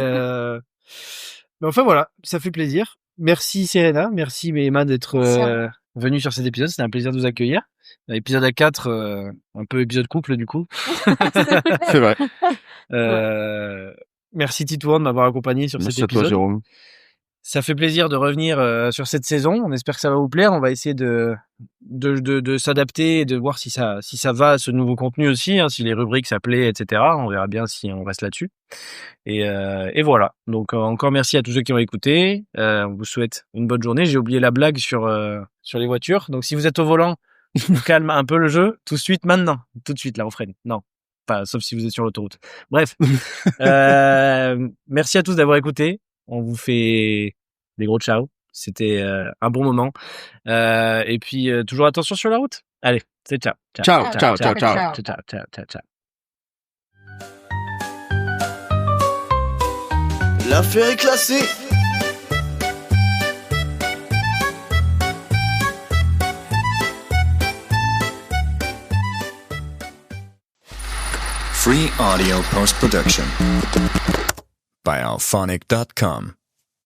enfin voilà, ça fait plaisir. Merci Serena, merci Emma d'être Merci à venue sur cet épisode. C'était un plaisir de vous accueillir. Épisode A4, un peu épisode couple du coup. C'est vrai. Merci Titouan de m'avoir accompagné sur Merci cet à toi, épisode. Jérôme. Ça fait plaisir de revenir sur cette saison. On espère que ça va vous plaire. On va essayer de s'adapter et de voir si ça va à ce nouveau contenu aussi, hein, si les rubriques ça plaît, etc. On verra bien si on reste là-dessus. Et voilà. Donc encore merci à tous ceux qui ont écouté. On vous souhaite une bonne journée. J'ai oublié la blague sur les voitures. Donc si vous êtes au volant, on calme un peu le jeu. Tout de suite maintenant. Tout de suite là, on freine. Non. Pas, sauf si vous êtes sur l'autoroute. Bref. Merci à tous d'avoir écouté. On vous fait des gros ciao. C'était un bon moment. Et puis, toujours attention sur la route. Allez, c'est ciao. Ciao, ciao, ciao, ciao. Ciao. L'affaire est classée. Free audio post-production by alphonic.com.